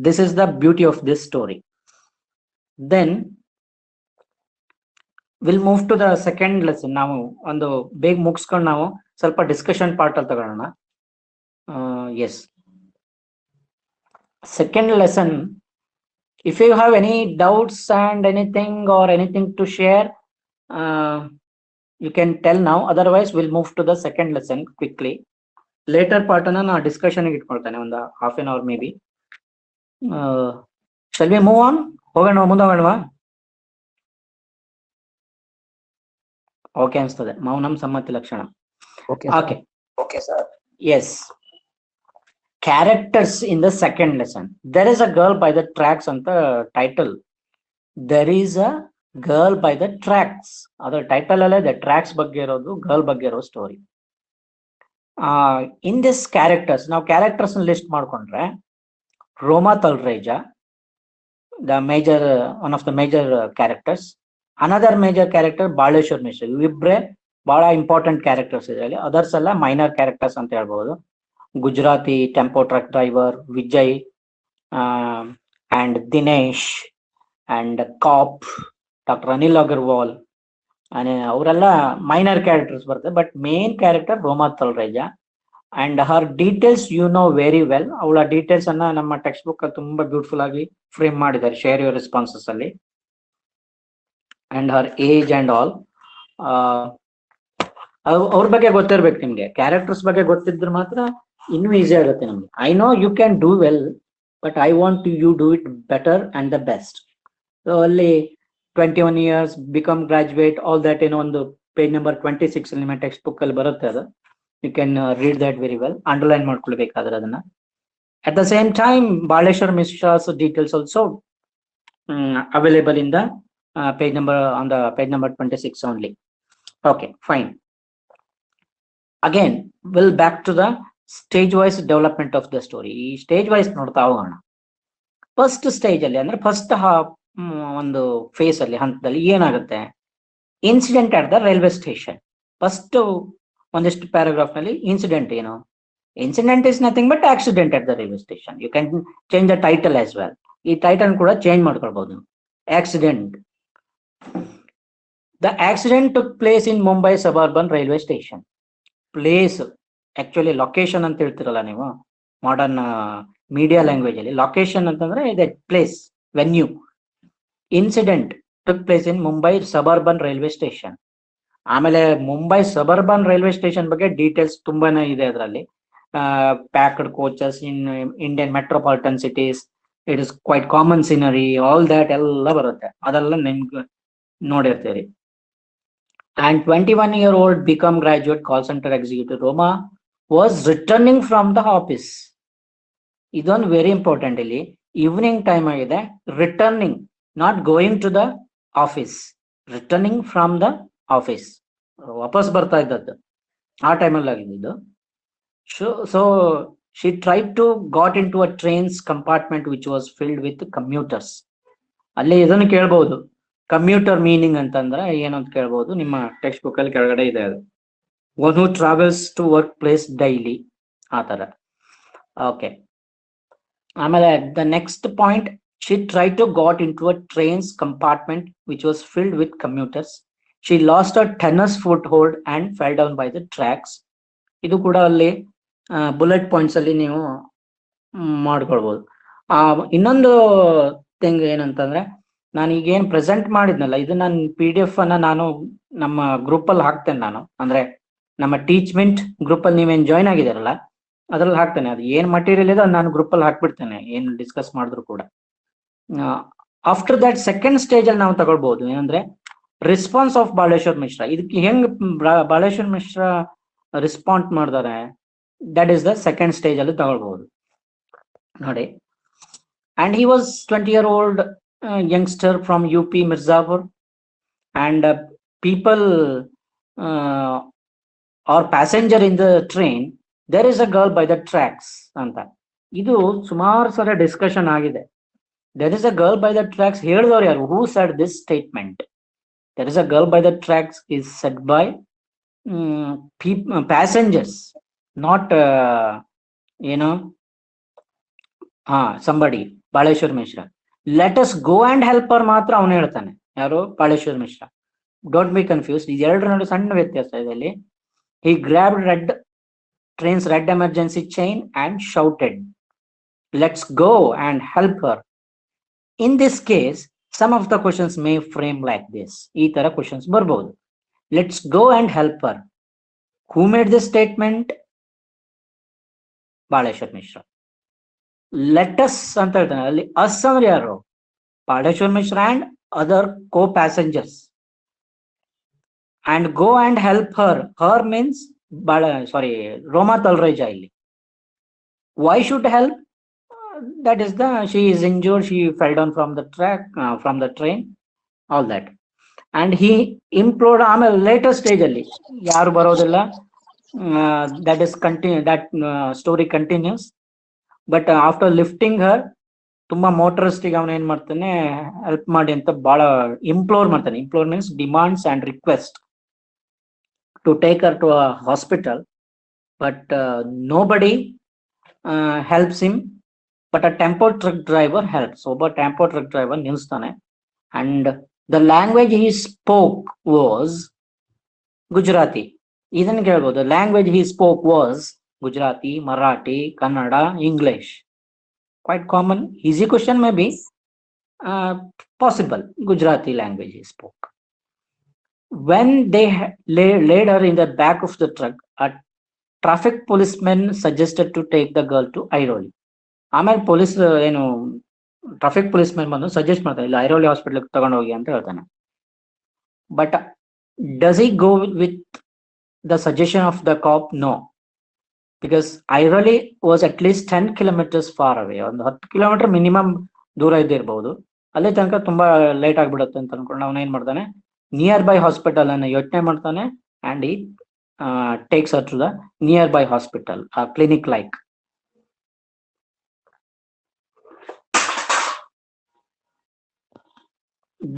This is the beauty of this story. Then we'll move to the second lesson. ನಾವು ಒಂದು ಬೇಗ ಮುಗಿಸ್ಕೊಂಡು ನಾವು ಸ್ವಲ್ಪ ಡಿಸ್ಕಷನ್ ಪಾರ್ಟ್ ಅಲ್ಲಿ ತಗೊಳ್ಳೋಣ. Yes, second lesson. If you have any doubts and anything or anything to share, you can tell now. Otherwise will move to the second lesson quickly. Later part ಅನ್ನ ನಾ ಡಿಸ್ಕಷನ್ಗೆ ಇಟ್ಕೊಳ್ತೇನೆ, ಒಂದು half an hour maybe. Shall we move on? ಹೋಗೋಣ, ಮುಂದೆ ಹೋಗೋಣವಾ? ಓಕೆ ಅನ್ಸ್ತದೆ. ಮೌನಂ ಸಮ್ಮತಿ ಲಕ್ಷಣ. Okay sir. Yes, characters in the second lesson. There is a girl by the tracks ಅಂತ title. There is a girl by the tracks. ಅದರ ಟೈಟಲ್ ಅಲ್ಲೇ ದ ಟ್ರ್ಯಾಕ್ಸ್ ಬಗ್ಗೆ ಇರೋದು, ಗರ್ಲ್ ಬಗ್ಗೆ ಇರೋ ಸ್ಟೋರಿ. ಇನ್ ದಿಸ್ ಕ್ಯಾರೆಕ್ಟರ್ಸ್, ನಾವು ಕ್ಯಾರೆಕ್ಟರ್ಸ್ ಲಿಸ್ಟ್ ಮಾಡ್ಕೊಂಡ್ರೆ, Roma Talreja, the major one of the major characters. Another major character Baleshwar Mishra. ಇವಿಬ್ರೆ ಬಹಳ ಇಂಪಾರ್ಟೆಂಟ್ ಕ್ಯಾರೆಕ್ಟರ್ಸ್ ಇದರಲ್ಲಿ. ಅದರ್ಸ್ ಎಲ್ಲ ಮೈನರ್ ಕ್ಯಾರೆಕ್ಟರ್ಸ್ ಅಂತ ಹೇಳ್ಬಹುದು. Gujarati tempo truck driver Vijay and Dinesh and cop doctor Anil Agarwal, ಅವರೆಲ್ಲ ಮೈನರ್ ಕ್ಯಾರೆಕ್ಟರ್ಸ್ ಬರ್ತದೆ. But main character Roma Talreja. And her details you know very well. ಅವಳ ಡೀಟೇಲ್ಸ್ ಅನ್ನ ನಮ್ಮ ಟೆಕ್ಸ್ಟ್ ಬುಕ್ ಅಲ್ಲಿ ತುಂಬಾ ಬ್ಯೂಟಿಫುಲ್ ಆಗಿ ಫ್ರೇಮ್ ಮಾಡಿದ್ದಾರೆ, ಶೇರ್ ಯುವರ್ ರೆಸ್ಪಾನ್ಸಸ್ ಅಲ್ಲಿ. And Har age and all, ಅವ್ರ ಬಗ್ಗೆ ಗೊತ್ತಿರ್ಬೇಕು ನಿಮ್ಗೆ. ಕ್ಯಾರೆಕ್ಟರ್ಸ್ ಬಗ್ಗೆ ಗೊತ್ತಿದ್ರೆ ಮಾತ್ರ ಇನ್ನೂ ಈಸಿ ಆಗುತ್ತೆ ನಮ್ಗೆ. I know you can do well, but I want you do it better and the best. So ಅಲ್ಲಿ 21 years, become graduate, all that ಏನೋ ಒಂದು ಪೇಜ್ ನಂಬರ್ 26 ನಿಮ್ಮ ಟೆಕ್ಸ್ಟ್ ಬುಕ್ ಅಲ್ಲಿ ಬರುತ್ತೆ. ಅದು you can read that very well. Underline ಮಾಡ್ಕೊಳ್ಬೇಕಾದ್ರೆ ಅದನ್ನ. At the same time, Baleshwar ಮಿಶ್ರಾ's details also available in the page number, on the page number 26 only. Okay, fine. Again, we'll back to the stage wise development of the story. ಈ stage wise ನೋಡ್ತಾ ಹೋಗೋಣ. ಫಸ್ಟ್ ಸ್ಟೇಜ್ ಅಲ್ಲಿ ಅಂದ್ರೆ ಫಸ್ಟ್ ಒಂದು ಫೇಸ್ ಅಲ್ಲಿ, ಹಂತದಲ್ಲಿ ಏನಾಗುತ್ತೆ? Incident at the railway station. First ಒಂದಿಷ್ಟು ಪ್ಯಾರಾಗ್ರಾಫ್ ನಲ್ಲಿ ಇನ್ಸಿಡೆಂಟ್ ಏನು? Incident is nothing but accident at the railway station. You can change the title as well. ಈ ಟೈಟಲ್ ಕೂಡ ಚೇಂಜ್ ಮಾಡ್ಕೊಳ್ಬಹುದು. Accident. The accident took place in Mumbai suburban railway station. Place actually location ಅಂತ ಹೇಳ್ತಿರಲ್ಲ ನೀವು ಮಾಡರ್ನ್ ಮೀಡಿಯಾ ಲ್ಯಾಂಗ್ವೇಜ್ ಅಲ್ಲಿ. ಲೊಕೇಶನ್ ಅಂತಂದ್ರೆ ಇದೆ place, venue. Incident took place in Mumbai suburban railway station. ಆಮೇಲೆ ಮುಂಬೈ ಸಬರ್ಬನ್ ರೈಲ್ವೆ ಸ್ಟೇಷನ್ ಬಗ್ಗೆ ಡೀಟೇಲ್ಸ್ ತುಂಬಾನೇ ಇದೆ ಅದರಲ್ಲಿ. packed coaches in Indian metropolitan cities. It is quite common scenery. All that ಎಲ್ಲ ಬರುತ್ತೆ, ಅದೆಲ್ಲ ನಿಮ್ಗೆ ನೋಡಿರ್ತೀರಿ. And 21-year-old become graduate call center executive Roma was returning from the office. ಇದೊಂದು ವೆರಿ ಇಂಪಾರ್ಟೆಂಟ್. ಇಲ್ಲಿ ಈವ್ನಿಂಗ್ ಟೈಮ್ ಆಗಿದೆ, returning, not going to the office, returning from the office, ವಾಪಸ್ ಬರ್ತಾ ಇದ್ದದ್ದು ಆ ಟೈಮಲ್ಲಿ ಆಗಿದ್ದು. So she try to got in to a trains compartment which was filled with commuters. ಅಲ್ಲಿ ಇದನ್ನು ಕೇಳ್ಬಹುದು, ಕಮ್ಯೂಟರ್ ಮೀನಿಂಗ್ ಅಂತಂದ್ರೆ ಏನು ಅಂತ ಕೇಳ್ಬಹುದು. ನಿಮ್ಮ ಟೆಕ್ಸ್ಟ್ ಬುಕ್ ಅಲ್ಲಿ ಕೆಳಗಡೆ ಇದೆ ಅದು. One who travels to work place daily, ಆ ತರ. ಓಕೆ, ಆಮೇಲೆ the next point, she try to got in to a trains compartment which was filled with commuters. She lost a tenuous foot hold and fell down by the tracks. ಇದು ಕೂಡ ಅಲ್ಲಿ ಬುಲೆಟ್ ಪಾಯಿಂಟ್ಸ್ ಅಲ್ಲಿ ನೀವು ಮಾಡ್ಕೊಳ್ಬಹುದು. ಇನ್ನೊಂದು ಥಿಂಗ್ ಏನಂತಂದ್ರೆ, ನಾನು ಈಗೇನು ಪ್ರೆಸೆಂಟ್ ಮಾಡಿದ್ನಲ್ಲ, ಇದು ನಾನು PDF ಅನ್ನ ನಾನು ನಮ್ಮ ಗ್ರೂಪ್ ಅಲ್ಲಿ ಹಾಕ್ತೇನೆ. ನಾನು ಅಂದ್ರೆ ನಮ್ಮ ಟೀಚ್ಮೆಂಟ್ ಗ್ರೂಪ್ ಅಲ್ಲಿ ನೀವೇನ್ ಜಾಯ್ನ್ ಆಗಿದಾರಲ್ಲ ಅದ್ರಲ್ಲಿ ಹಾಕ್ತೇನೆ. ಅದು ಏನ್ ಮಟೀರಿಯಲ್ ಇದೆ ನಾನು ಗ್ರೂಪ್ ಅಲ್ಲಿ ಹಾಕ್ಬಿಡ್ತೇನೆ, ಏನ್ ಡಿಸ್ಕಸ್ ಮಾಡಿದ್ರು ಕೂಡ. ಆಫ್ಟರ್ ದಟ್ ಸೆಕೆಂಡ್ ಸ್ಟೇಜ್ ಅಲ್ಲಿ ನಾವು ತಗೊಳ್ಬಹುದು, ಏನಂದ್ರೆ ರೆಸ್ಪಾನ್ಸ್ ಆಫ್ ಬಾಳೇಶ್ವರ್ ಮಿಶ್ರಾ. ಇದಕ್ಕೆ ಹೆಂಗ್ ಬಾಳೇಶ್ವರ್ ಮಿಶ್ರಾ ರೆಸ್ಪಾಂಡ್ ಮಾಡಿದಾರೆ, that is the second stage ಅಲ್ಲಿ ತಗೊಳ್ಬಹುದು ನೋಡಿ. And he was 20-year-old youngster from UP Mirzapur, and people or passenger in the train, there is a girl by the tracks ಅಂತ. ಇದು ಸುಮಾರು ಸಲ ಡಿಸ್ಕಷನ್ ಆಗಿದೆ. there is a girl by the tracks ಹೇಳಿದವರು ಯಾರು? who said this statement? there is a girl by the tracks is said by passengers, not somebody. Baleshwar Mishra. Let us go and help ಅವರ್ ಮಾತ್ರ ಅವನು ಹೇಳ್ತಾನೆ, ಯಾರು? Baleshwar Mishra. Don't be confused, ಇದು ಎರಡರ ನಡುವೆ ಸಣ್ಣ ವ್ಯತ್ಯಾಸ ಇದೆ ಇಲ್ಲಿ. He grabbed train's red emergency chain and shouted, let's go and help her. In this case some of the questions may frame like this. ಈ ತರ ಕ್ವಶನ್ಸ್ ಬರ್ಬಹುದು. Let's go and help her. Who made this statement? Baleshwar Mishra. Let us ಅಂತ ಹೇಳ್ತಾನೆ, ಅಲ್ಲಿ ಅಸ್ ಅಂದ್ರೆ ಯಾರು? Baleshwar Mishra and other co passengers. And go and help her, her means Roma Talreja. ಇಲ್ಲಿ why should help? That is the she is injured, she fell down from the track, from the train, all that. And he implored. ಆಮೇಲೆ ಲೇಟೆಸ್ಟ್ ಸ್ಟೇಜ್ ಅಲ್ಲಿ ಯಾರು ಬರೋದಿಲ್ಲ, that is continue, that story continues. But after lifting her, ತುಂಬಾ ಮೋಟರಿಸ್ಟಿಗೆ ಅವನು ಏನ್ ಮಾಡ್ತಾನೆ, ಹೆಲ್ಪ್ ಮಾಡಿ ಅಂತ ಬಹಳ ಇಂಪ್ಲೋರ್ ಮಾಡ್ತಾನೆ. Implore means demands and request to take her to a hospital. But nobody helps him, but a tempo truck driver helps. ಒಬ್ಬ ಟೆಂಪೋ ಟ್ರಕ್ ಡ್ರೈವರ್ ನಿಲ್ಲಿಸ್ತಾನೆ. And the language he spoke was Gujarati. ಇದನ್ನ ಕೇಳ್ಬೋದು. Language he spoke was Gujarati, Marathi, Kannada, English. Quite common. Easy question may be possible. Gujarati language he spoke. When they laid her in the back of the truck, a traffic policeman suggested to take the girl to Airoli. ಆಮೇಲೆ ಪೊಲೀಸ್ ಏನು ಟ್ರಾಫಿಕ್ ಪೊಲೀಸ್ಮನ್ ಬಂದು ಸಜೆಸ್ಟ್ ಮಾಡ್ತಾರೆ, ಇಲ್ಲ ಐರೋಲಿ ಹಾಸ್ಪಿಟಲ್ ತಗೊಂಡು ಹೋಗಿ ಅಂತ ಹೇಳ್ತಾನೆ. But does he go with the suggestion of the cop? No. Because Airoli was at least 10 kilometers far away. ಒಂದು 10 ಕಿಲೋಮೀಟರ್ ಮಿನಿಮಮ್ ದೂರ ಇದ್ದಿರ್ಬಹುದು. ಅಲ್ಲಿ ತನಕ ತುಂಬಾ ಲೇಟ್ ಆಗ್ಬಿಡುತ್ತೆ ಅಂತ ಅನ್ಕೊಂಡು ಅವನ ಏನ್ ಮಾಡ್ತಾನೆ, ನಿಯರ್ ಬೈ ಹಾಸ್ಪಿಟಲ್ ಅನ್ನ ಯೋಚನೆ ಮಾಡ್ತಾನೆ. And he takes her to the nearby hospital, clinic like.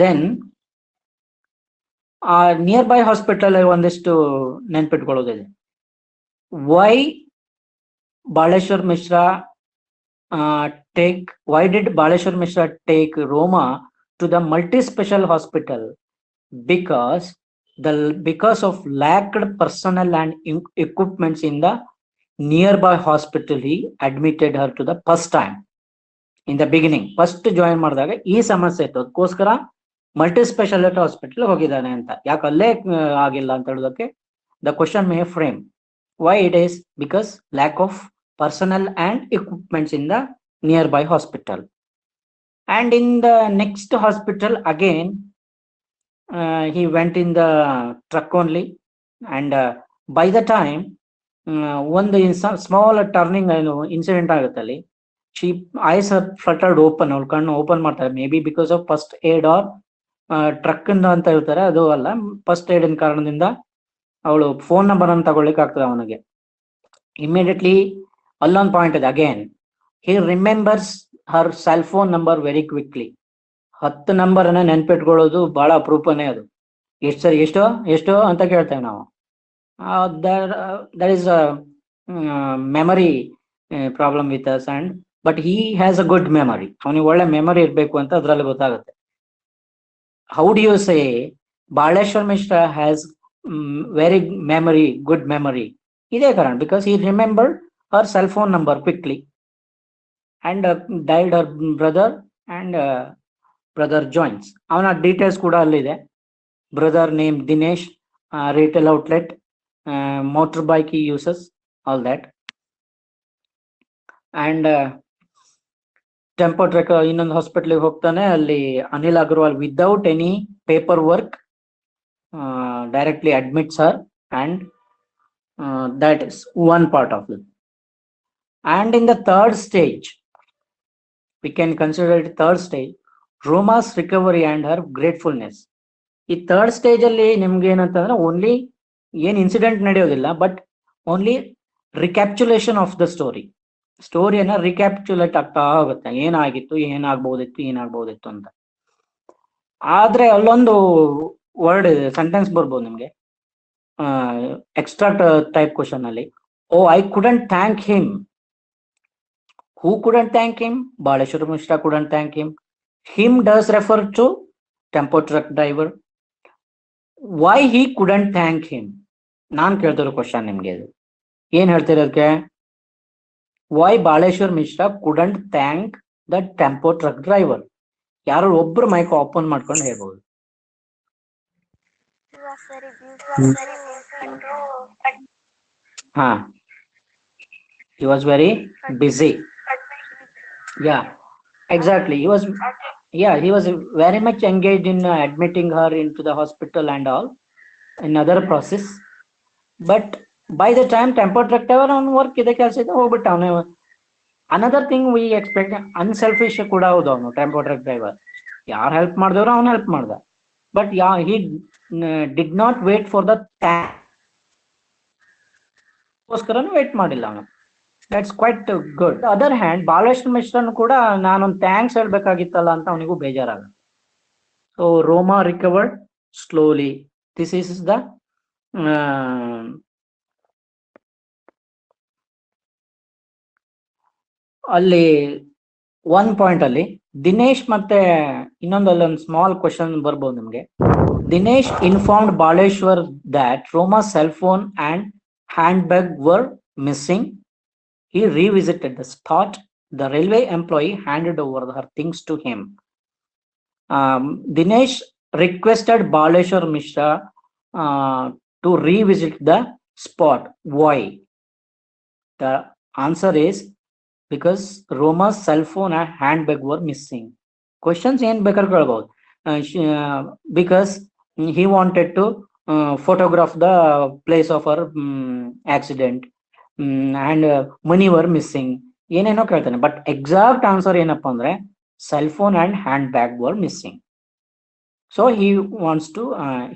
Then nearby hospital ಒಂದಿಷ್ಟು ನೆನ್ಪಿಟ್ಕೊಳ್ಳೋದಿದೆ. ವೈ Baleshwar Mishra why did Baleshwar Mishra take Roma to the multi-special hospital? Because of lacked personnel and equipments in the nearby hospital, he admitted her to the first time. In the beginning, first join ಮಾಡಿದಾಗ ಈ ಸಮಸ್ಯೆ ಇತ್ತು, ಅದಕ್ಕೋಸ್ಕರ ಮಲ್ಟಿ ಸ್ಪೆಷಾಲಿಟಿ ಹಾಸ್ಪಿಟಲ್ ಹೋಗಿದ್ದಾನೆ ಅಂತ. ಯಾಕೆ ಅಲ್ಲೇ ಆಗಿಲ್ಲ ಅಂತ ಹೇಳೋದಕ್ಕೆ the question May frame. Why it is? Because lack of personnel and equipments in the nearby hospital. And in the next hospital again, he went in the truck only. And by the time ಒಂದು ಸ್ಮಾಲ್ ಟರ್ನಿಂಗ್ ಇನ್ಸಿಡೆಂಟ್ ಆಗುತ್ತೆ ಅಲ್ಲಿ, ಶಿ ಐಸ್ ಫ್ಲಟರ್ಡ್ ಓಪನ್, ಅವಳು ಕಣ್ಣು ಓಪನ್ ಮಾಡ್ತಾರೆ. Maybe because of first aid or truck ಅಂತ ಹೇಳ್ತಾರೆ, ಅದು ಅಲ್ಲ, ಫಸ್ಟ್ ಏಡ್ ಇನ್ ಕಾರಣದಿಂದ ಅವಳು ಫೋನ್ ನಂಬರ್ ಅನ್ನು ತಗೊಳ್ಳಿಕ್ಕೆ ಆಗ್ತದೆ ಅವನಿಗೆ. ಇಮಿಡಿಯೇಟ್ಲಿ ಅಲ್ಲೊಂದು ಪಾಯಿಂಟ್ ಇದೆ again, he remembers her cell phone number very quickly. 10 number ಅನ್ನ ನೆನ್ಪಿಟ್ಕೊಳ್ಳೋದು ಬಹಳ ಅಪರೂಪನೇ ಅದು. ಎಷ್ಟು ಸರಿ ಎಷ್ಟೋ ಎಷ್ಟೋ ಅಂತ ಕೇಳ್ತೇವೆ ನಾವು. There is a memory problem with us, and but he has a good memory. ಅವನಿಗೆ ಒಳ್ಳೆ ಮೆಮರಿ ಇರಬೇಕು ಅಂತ ಅದ್ರಲ್ಲಿ ಗೊತ್ತಾಗುತ್ತೆ. How do you say Baleshwar Mishra has very memory, good memory? ಇದೇ ಕಾರಣ, because he remembered her cell phone number quickly and dialled her brother and brother joins. ಅವನ ಡೀಟೇಲ್ಸ್ ಕೂಡ ಅಲ್ಲಿದೆ. Brother name Dinesh, retail outlet, motor bike he uses, all that. And tempo truck ಇನ್ನೊಂದು ಹಾಸ್ಪಿಟ್ಲಿಗೆ ಹೋಗ್ತಾನೆ, ಅಲ್ಲಿ Anil Agarwal without any paper work directly admits her, and that is one part of it. And in the third stage, we can consider it third stage, Roma's recovery and her gratefulness. ಈ ಥರ್ಡ್ ಸ್ಟೇಜ್ ಅಲ್ಲಿ ನಿಮ್ಗೆ ಏನಂತಂದ್ರೆ ಓನ್ಲಿ ಏನ್ ಇನ್ಸಿಡೆಂಟ್ ನಡೆಯೋದಿಲ್ಲ, but only recapitulation of the story. ಸ್ಟೋರಿಯನ್ನ ರಿಕ್ಯಾಪ್ಚುಲೇಟ್ ಆಗ್ತಾ ಹೋಗುತ್ತೆ, ಏನಾಗಿತ್ತು, ಏನಾಗ್ಬೋದಿತ್ತು ಅಂತ. ಆದ್ರೆ ಅಲ್ಲೊಂದು ವರ್ಡ್ ಸೆಂಟೆನ್ಸ್ ಬರ್ಬೋದು ನಿಮ್ಗೆ, ಎಕ್ಸ್ಟ್ರಾಕ್ಟ್ ಟೈಪ್ ಕ್ವಶನ್ ಅಲ್ಲಿ. Oh I couldn't thank him. Who couldn't thank him? Baleshwar Mishra couldn't thank him. Him does refer to tempo truck driver. Why he couldn't thank him? ನಾನ್ ಕೇಳ್ತಿರೋ ಕ್ವಶನ್ ನಿಮ್ಗೆ ಇದು. ಏನ್ ಹೇಳ್ತಿರೋದಕ್ಕೆ? Why Baleshwar Mishra couldn't thank the tempo truck driver? ಯಾರು ಒಬ್ರು ಮೈಕ್ ಓಪನ್ ಮಾಡ್ಕೊಂಡು ಹೇಳ್ಬೋದು. ಹಾ, he was very busy. Yeah, exactly. He was very much engaged in admitting her into the hospital and all, another process. But by the time tempo truck driver on work ide ಕೆಲಸ ಇದೆ ಹೋಗ್ಬಿಟ್ಟ ಅವನು. Another thing we expect, unselfish ಕೂಡ ಹೌದು ಅವನು ಟೆಂಪೋ ಟ್ರಕ್ ಡ್ರೈವರ್. ಯಾರು ಹೆಲ್ಪ್ ಮಾಡಿದವರು ಅವನು ಹೆಲ್ಪ್ ಮಾಡ್ದ, but he did not wait for the ಗೋಸ್ಕರನು ವೇಟ್ ಮಾಡಿಲ್ಲ ಅವನು. That's quite good. Other hand Baleshwar ಮಿಶ್ರನ್ ಕೂಡ ನಾನೊಂದು ಥ್ಯಾಂಕ್ಸ್ ಹೇಳ್ಬೇಕಾಗಿತ್ತಲ್ಲ ಅಂತ ಅವನಿಗೂ ಬೇಜಾರಾಗುತ್ತೆ. So Roma recovered slowly. This is the ಅಲ್ಲಿ ಒನ್ ಪಾಯಿಂಟ್ ಅಲ್ಲಿ ದಿನೇಶ್ ಮತ್ತೆ ಇನ್ನೊಂದಲ್ಲೊಂದು ಸ್ಮಾಲ್ ಕ್ವಶನ್ ಬರ್ಬೋದು ನಿಮ್ಗೆ. Dinesh informed Baleshwar that Roma's cell phone and handbag were missing. He revisited the spot. The railway employee handed over her things to him. Dinesh requested Baleshwar Mishra to revisit the spot. Why? The answer is because Roma's cell phone and handbag were missing. Questions ಏನ್ ಬೇಕಾದ್ರೂ ಕೇಳಬಹುದು. Because he wanted to photograph the place of her accident, and money were missing. ಏನೇನೋ ಕೇಳ್ತಾನೆ, ಬಟ್ ಎಕ್ಸಾಕ್ಟ್ ಆನ್ಸರ್ ಏನಪ್ಪಾ ಅಂದ್ರೆ cell phone and hand bag var missing. So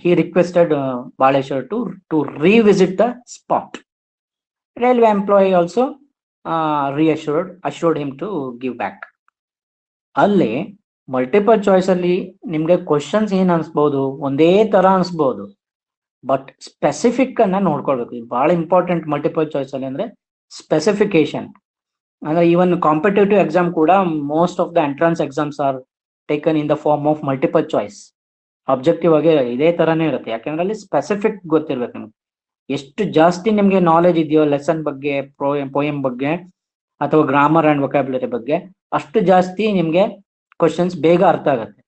he requested Baleshwar to revisit the spot. Railway employee also assured him to give back. ಅಲ್ಲಿ ಮಲ್ಟಿಪಲ್ ಚಾಯ್ಸ್ ಅಲ್ಲಿ ನಿಮ್ಗೆ ಕ್ವಶನ್ಸ್ ಏನ್ ಅನ್ಸ್ಬಹುದು, ಒಂದೇ ತರ ಅನ್ಸ್ಬಹುದು, ಬಟ್ ಸ್ಪೆಸಿಫಿಕ್ ಅನ್ನ ನೋಡ್ಕೊಳ್ಬೇಕು. ಬಹಳ ಇಂಪಾರ್ಟೆಂಟ್ ಮಲ್ಟಿಪಲ್ ಚಾಯ್ಸ್ ಅಲ್ಲಿ ಅಂದ್ರೆ ಸ್ಪೆಸಿಫಿಕೇಶನ್. ಅಂದ್ರೆ ಈವನ್ ಕಾಂಪಿಟೇಟಿವ್ ಎಕ್ಸಾಮ್ ಕೂಡ most of the entrance exams are taken in the form of multiple choice. Objective ಆಗಿ ಇದೇ ತರಾನೇ ಇರುತ್ತೆ, ಯಾಕಂದ್ರೆ ಅಲ್ಲಿ ಸ್ಪೆಸಿಫಿಕ್ ಗೊತ್ತಿರ್ಬೇಕು ನಿಮ್ಗೆ. ಎಷ್ಟು ಜಾಸ್ತಿ ನಿಮ್ಗೆ ನಾಲೆಜ್ ಇದೆಯೋ ಲೆಸನ್ ಬಗ್ಗೆ, ಪೋಯಮ್ ಬಗ್ಗೆ, ಅಥವಾ ಗ್ರಾಮರ್ ಅಂಡ್ ವೊಕ್ಯಾಬ್ಯುಲರಿ ಬಗ್ಗೆ, ಅಷ್ಟು ಜಾಸ್ತಿ ನಿಮ್ಗೆ ಕ್ವಶನ್ಸ್ ಬೇಗ ಅರ್ಥ ಆಗುತ್ತೆ.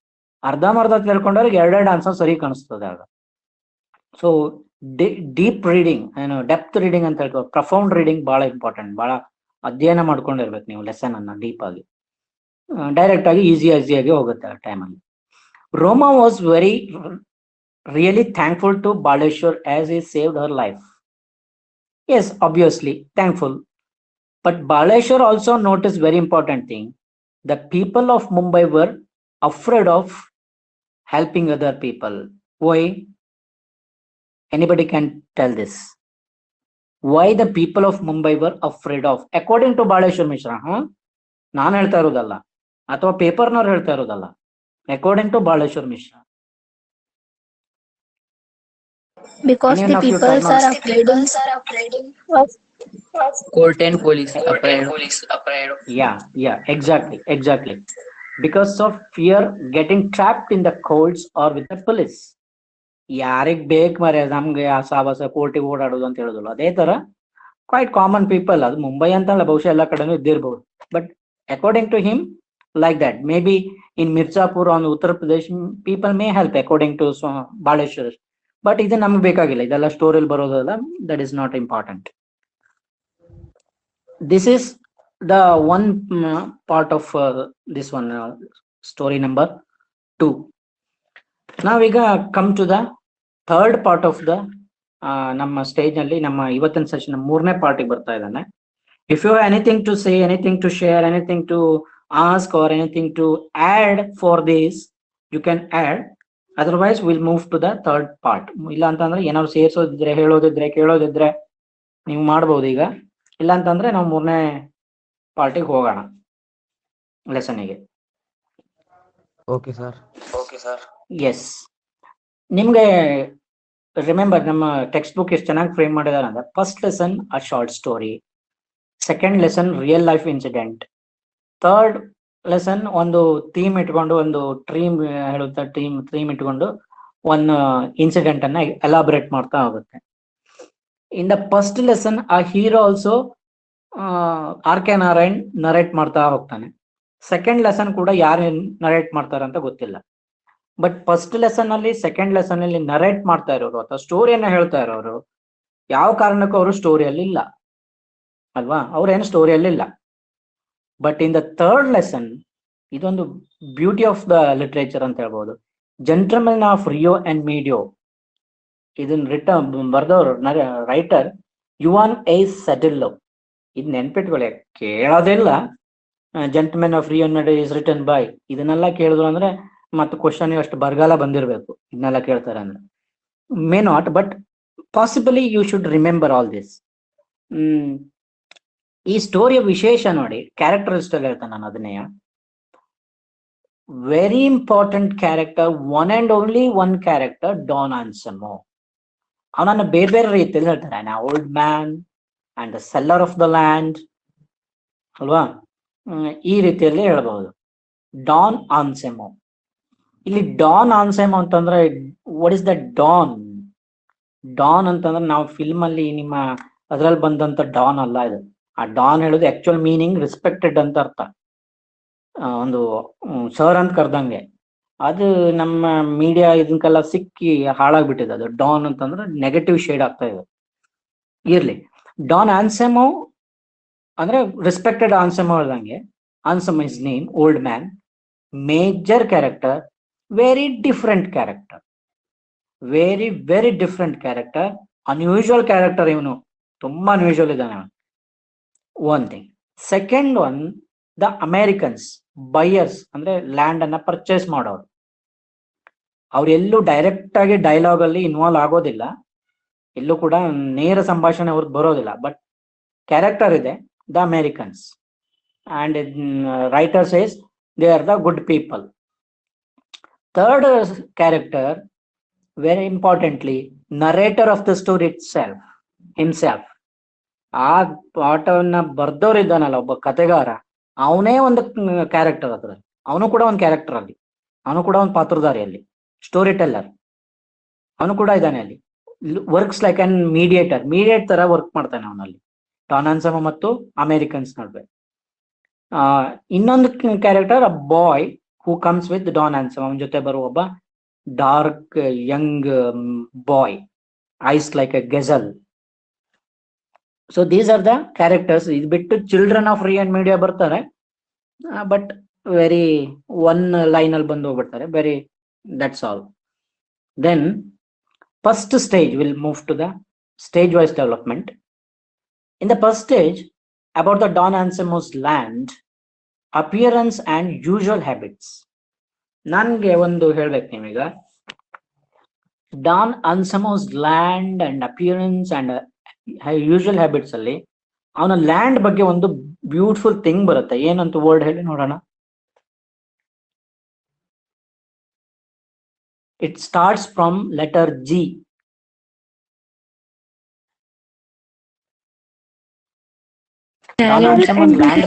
ಅರ್ಧಂಬರ್ಧ ತಿಳ್ಕೊಂಡವ್ರಿಗೆ ಎರಡೆರಡು ಆನ್ಸರ್ ಸರಿ ಕಾಣಿಸ್ತದೆ ಆಗ. ಸೊ ಡೀಪ್ ರೀಡಿಂಗ್ ಏನು ಡೆಪ್ತ್ ರೀಡಿಂಗ್ ಅಂತ ಹೇಳ್ಕೊ, ಪ್ರಫೌಂಡ್ ರೀಡಿಂಗ್ ಬಹಳ ಇಂಪಾರ್ಟೆಂಟ್. ಬಹಳ ಅಧ್ಯಯನ ಮಾಡ್ಕೊಂಡಿರ್ಬೇಕು ನೀವು ಲೆಸನ್ ಅನ್ನ ಡೀಪ್ ಆಗಿ. ಡೈರೆಕ್ಟ್ ಆಗಿ ಈಸಿಯಾಗಿ ಹೋಗುತ್ತೆ ಆ ಟೈಮಲ್ಲಿ. ರೋಮಾ was very really thankful to Baleshwar as he saved her life. Yes, obviously thankful. But Baleshwar also noticed very important thing. The people of Mumbai were afraid of helping other people. Why? Anybody can tell this? Why the people of Mumbai were afraid of? According to Baleshwar Mishra, ನಾನು ಹೇಳ್ತಾ ಇರೋದಲ್ಲ ಅಥವಾ ಪೇಪರ್ನವ್ರು ಹೇಳ್ತಾ ಇರೋದಲ್ಲ. According to Baleshwar Mishra. Because Anyone the of you people cannot- are afraid of Court and police apparel. Yeah, exactly. Because of fear getting trapped in the courts or with the police. ಯಾರಿಗ್ ಬೇಕ್ ಮರೆ ನಮ್ಗೆ ಆ ಸಾವಾಸ ಕೋರ್ಟಿಗೆ ಓಡಾಡೋದು ಅಂತ ಹೇಳೋದಲ್ಲ, ಅದೇ ತರ ಕ್ವೈಟ್ ಕಾಮನ್ ಪೀಪಲ್. ಅದು ಮುಂಬೈ ಅಂತಲ್ಲ, ಬಹುಶಃ ಎಲ್ಲ ಕಡೆನೂ ಇದ್ದಿರ್ಬೋದು. But according to him like that, maybe in Mirzapur on Uttar Pradesh people may help according to Baleshwar. But ಇದು ನಮ್ಗೆ ಬೇಕಾಗಿಲ್ಲ, ಇದೆಲ್ಲ ಸ್ಟೋರಿಯಲ್ಲಿ ಬರೋದಲ್ಲ, that is not important. This is the one part of this one story number 2. Now we come to the third part of the ನಮ್ಮ ಸ್ಟೇಜ್ ನಲ್ಲಿ ನಮ್ಮ ಇವತ್ತಿನ ಸೆಷನ್ ಮೂರನೇ ಪಾರ್ಟಿಗೆ ಬರ್ತಾ ಇದ್ದಾನೆ. If you have anything to say, anything to share, anything to ask or anything to add for this, you can add. Otherwise will move to the third part. ಇಲ್ಲ ಅಂತಂದ್ರೆ ಏನಾದ್ರು ಸೇರ್ಸೋದಿದ್ರೆ, ಹೇಳೋದಿದ್ರೆ, ಕೇಳೋದಿದ್ರೆ ನೀವು ಮಾಡ್ಬೋದು ಈಗ. ಇಲ್ಲ ಅಂತಂದ್ರೆ ನಾವು ಮೂರನೇ ಪಾರ್ಟಿಗೆ ಹೋಗೋಣ ಲೆಸನ್ನಿಗೆ. Okay, sir. ಎಸ್, ನಿಮ್ಗೆ ರಿಮೆಂಬರ್ ನಮ್ಮ ಟೆಕ್ಸ್ಟ್ ಬುಕ್ ಎಷ್ಟು ಚೆನ್ನಾಗಿ ಫ್ರೇಮ್ ಮಾಡಿದಾರೆ ಅಂದ್ರೆ, first lesson a short story, second lesson real life incident, third lesson ಒಂದು ಥೀಮ್ ಇಟ್ಕೊಂಡು, ಒಂದು ಟ್ರೀಮ್ ಹೇಳುತ್ತಾ ಥೀಮ್ ಇಟ್ಕೊಂಡು ಒಂದು ಇನ್ಸಿಡೆಂಟ್ ಅನ್ನ ಎಲಾಬ್ರೇಟ್ ಮಾಡ್ತಾ ಹೋಗುತ್ತೆ. In the first lesson, a hero also R.K. Narayan narrate ಮಾಡ್ತಾ ಹೋಗ್ತಾನೆ. ಸೆಕೆಂಡ್ ಲೆಸನ್ ಕೂಡ ಯಾರು ನರೇಟ್ ಮಾಡ್ತಾರೆ ಅಂತ ಗೊತ್ತಿಲ್ಲ. ಬಟ್ ಫಸ್ಟ್ ಲೆಸನ್ ಅಲ್ಲಿ, ಸೆಕೆಂಡ್ ಲೆಸನ್ ಅಲ್ಲಿ ನರೇಟ್ ಮಾಡ್ತಾ ಇರೋರು ಅಥವಾ ಸ್ಟೋರಿಯನ್ನ ಹೇಳ್ತಾ ಇರೋರು ಯಾವ ಕಾರಣಕ್ಕೂ ಅವರು ಸ್ಟೋರಿಯಲ್ಲಿ ಇಲ್ಲ ಅಲ್ವಾ, ಅವ್ರೇನು ಸ್ಟೋರಿಯಲ್ಲಿ ಇಲ್ಲ. But in the third lesson, ಇದೊಂದು ಬ್ಯೂಟಿ ಆಫ್ ದ ಲಿಟ್ರೇಚರ್ ಅಂತ ಹೇಳ್ಬೋದು. ಜೆಂಟಲ್ಮನ್ ಆಫ್ ರಿಯೋ ಅಂಡ್ ಮೀಡಿಯೋ, ಇದನ್ನ ಬರ್ದವ್ರು ರೈಟರ್ ಯುವಾನ್ ಎ ಸೆಟಿಲ್ಲೋ. ಇದು ನೆನ್ಪಿಟ್ಕೊಳ್ಳಿ, ಕೇಳೋದಿಲ್ಲ. Gentleman of Rio is written by, ಇದನ್ನೆಲ್ಲ ಕೇಳಿದ್ರು ಅಂದ್ರೆ ಮತ್ತೆ ಕ್ವಶನ್ ಅಷ್ಟು ಬರಗಾಲ ಬಂದಿರ್ಬೇಕು ಇದನ್ನೆಲ್ಲ ಕೇಳ್ತಾರೆ ಅಂದ್ರೆ. May not, but possibly you should remember all this. ಈ ಸ್ಟೋರಿಯ ವಿಶೇಷ ನೋಡಿ, ಕ್ಯಾರೆಕ್ಟರಿಸ್ಟ್ ಅಲ್ಲಿ ಹೇಳ್ತಾನೆ ನಾನು ಅದನ್ನೇ. Very important character, one and only one character, Don Anselmo. ಅವನನ್ನ ಬೇರೆ ಬೇರೆ ರೀತಿಯಲ್ಲಿ ಹೇಳ್ತಾರೆ. Old man and the seller of the land ಅಲ್ವಾ, ಈ ರೀತಿಯಲ್ಲಿ ಹೇಳ್ಬಹುದು. Don Anselmo. ಇಲ್ಲಿ ಡಾನ್ ಆನ್ಸೆಮೋ ಅಂತಂದ್ರೆ what is the Don? Don ಅಂತಂದ್ರೆ ನಾವು ಫಿಲ್ಮ್ ಅಲ್ಲಿ ನಿಮ್ಮ ಅದ್ರಲ್ಲಿ ಬಂದಂತ ಡಾನ್ ಅಲ್ಲ ಇದು. ಆ ಡಾನ್ ಹೇಳೋದು ಆಕ್ಚುಯಲ್ ಮೀನಿಂಗ್ ರೆಸ್ಪೆಕ್ಟೆಡ್ ಅಂತ ಅರ್ಥ, ಒಂದು ಸರ್ ಅಂತ ಕರ್ದಂಗೆ. ಅದು ನಮ್ಮ ಮೀಡಿಯಾ ಇದಕ್ಕೆಲ್ಲ ಸಿಕ್ಕಿ ಹಾಳಾಗ್ಬಿಟ್ಟಿದೆ. ಅದು ಡಾನ್ ಅಂತಂದ್ರೆ ನೆಗೆಟಿವ್ ಶೇಡ್ ಆಗ್ತಾ ಇದೆ. ಇರ್ಲಿ, ಡಾನ್ ಆನ್ಸೆಮೋ ಅಂದ್ರೆ ರೆಸ್ಪೆಕ್ಟೆಡ್ ಆನ್ಸೆಮೋ ಹೇಳ್ದಂಗೆ. Anselmo is name, old man, major character, very different character, very different character, unusual character. ಇವನು ತುಂಬಾ ಅನ್ಯೂಶುವಲ್ ಇದ್ದಾನೆ. One thing. Second one, the Americans buyers ಅಂದ್ರೆ ಲ್ಯಾಂಡ್ ಅನ್ನ ಪರ್ಚೇಸ್ ಮಾಡೋರು. ಅವ್ರೆಲ್ಲೂ ಡೈರೆಕ್ಟ್ ಆಗಿ ಡೈಲಾಗ್ ಅಲ್ಲಿ ಇನ್ವಾಲ್ವ್ ಆಗೋದಿಲ್ಲ, ಎಲ್ಲೂ ಕೂಡ ನೇರ ಸಂಭಾಷಣೆ ಅವ್ರಿಗೆ ಬರೋದಿಲ್ಲ. ಬಟ್ ಕ್ಯಾರೆಕ್ಟರ್ ಇದೆ, the Americans. And writer says they are the good people. Third character, very importantly, narrator of the story himself. ಆ ಪಾಠವನ್ನ ಬರ್ದವ್ರಿದ್ದಾನಲ್ಲ ಒಬ್ಬ ಕತೆಗಾರ, ಅವನೇ ಒಂದು ಕ್ಯಾರೆಕ್ಟರ್ ಅದ್ರಲ್ಲಿ. ಅವನು ಕೂಡ ಒಂದು ಕ್ಯಾರೆಕ್ಟರ್ ಅಲ್ಲಿ, ಅವನು ಕೂಡ ಒಂದು ಪಾತ್ರಧಾರಿಯಲ್ಲಿ, ಸ್ಟೋರಿ ಟೆಲ್ಲರ್ ಅವನು ಕೂಡ ಇದ್ದಾನೆ ಅಲ್ಲಿ. ವರ್ಕ್ಸ್ ಲೈಕ್ ಅನ್ ಮೀಡಿಯೇಟ್ ತರ ವರ್ಕ್ ಮಾಡ್ತಾನೆ ಅವನಲ್ಲಿ, ಡಾನ್ ಆನ್ಸೆಮೋ ಮತ್ತು ಅಮೇರಿಕನ್ಸ್ ನಡುವೆ. ಇನ್ನೊಂದು character, a boy who comes with Don Anselmo. ಅವನ ಜೊತೆ ಬರುವ ಒಬ್ಬ dark young boy, eyes like a gazelle. So these are the characters. ಇದು ಬಿಟ್ಟು ಚಿಲ್ಡ್ರನ್ ಆಫ್ ರೀ ಅಂಡ್ ಮೀಡಿಯಾ ಬರ್ತಾರೆ, ಬಟ್ ವೆರಿ ಒನ್ ಲೈನ್ ಅಲ್ಲಿ ಬಂದು ಹೋಗ್ಬಿಡ್ತಾರೆ. Very that's all. Then first stage will move to the stage wise development. In the first stage, about the Don Anselmo's land, appearance and usual habits. ನನಗೆ ಒಂದು ಹೇಳ್ಬೇಕು ನಿಮೀಗ, Don Anselmo's land and appearance and usual habits ಅಲ್ಲಿ ಅವನ ಲ್ಯಾಂಡ್ ಬಗ್ಗೆ ಒಂದು ಬ್ಯೂಟಿಫುಲ್ ಥಿಂಗ್ ಬರುತ್ತೆ. ಏನಂತ ವರ್ಡ್ ಹೇಳಿ ನೋಡೋಣ. It starts from letter G. Don Anselmo's land.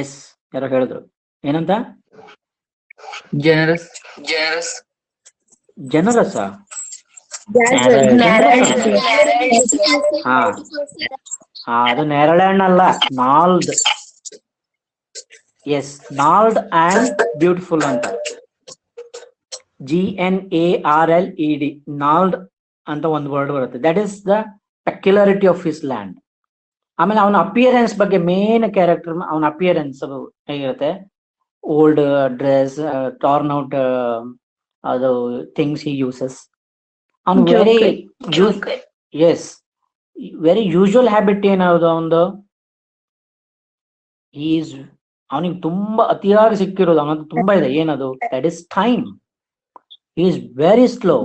S, ಯಾರೋ ಹೇಳಿದ್ರು ಏನಂತ? Generous. ಜನರಸ. ಅದು ನೇರಳೆ ಹಣ್ಣಲ್ಲ, ನಾಲ್ಡ್. ಎಸ್, ನಾಲ್ಡ್ ಅಂಡ್ ಬ್ಯೂಟಿಫುಲ್ ಅಂತ. GNARLED, ನಾಲ್ಡ್ ಅಂತ ಒಂದು ವರ್ಡ್ ಬರುತ್ತೆ. That is the ಪೆಕ್ಯುಲಾರಿಟಿ of his land. ಆಮೇಲೆ ಅವನ ಅಪಿಯರೆನ್ಸ್ ಬಗ್ಗೆ ಮೇನ್ ಕ್ಯಾರೆಕ್ಟರ್, ಅವನ ಅಪಿಯರೆನ್ಸ್ ಹೇಗಿರುತ್ತೆ? ಓಲ್ಡ್ ಡ್ರೆಸ್, ಟಾರ್ನ್ ಔಟ್ ಅದು ಥಿಂಗ್ಸ್ ಹಿ ಯೂಸಸ್. ಅವನು ವೆರಿ ಯೂಶುವಲ್ ಹ್ಯಾಬಿಟ್ ಏನಾದ್ರು ಒಂದು, ಅವನಿಗೆ ತುಂಬಾ ಅತಿಯಾಗಿ ಸಿಕ್ಕಿರೋದು, ಅವನದು ತುಂಬಾ ಇದೆ. ಏನದು? That is time. He is very slow,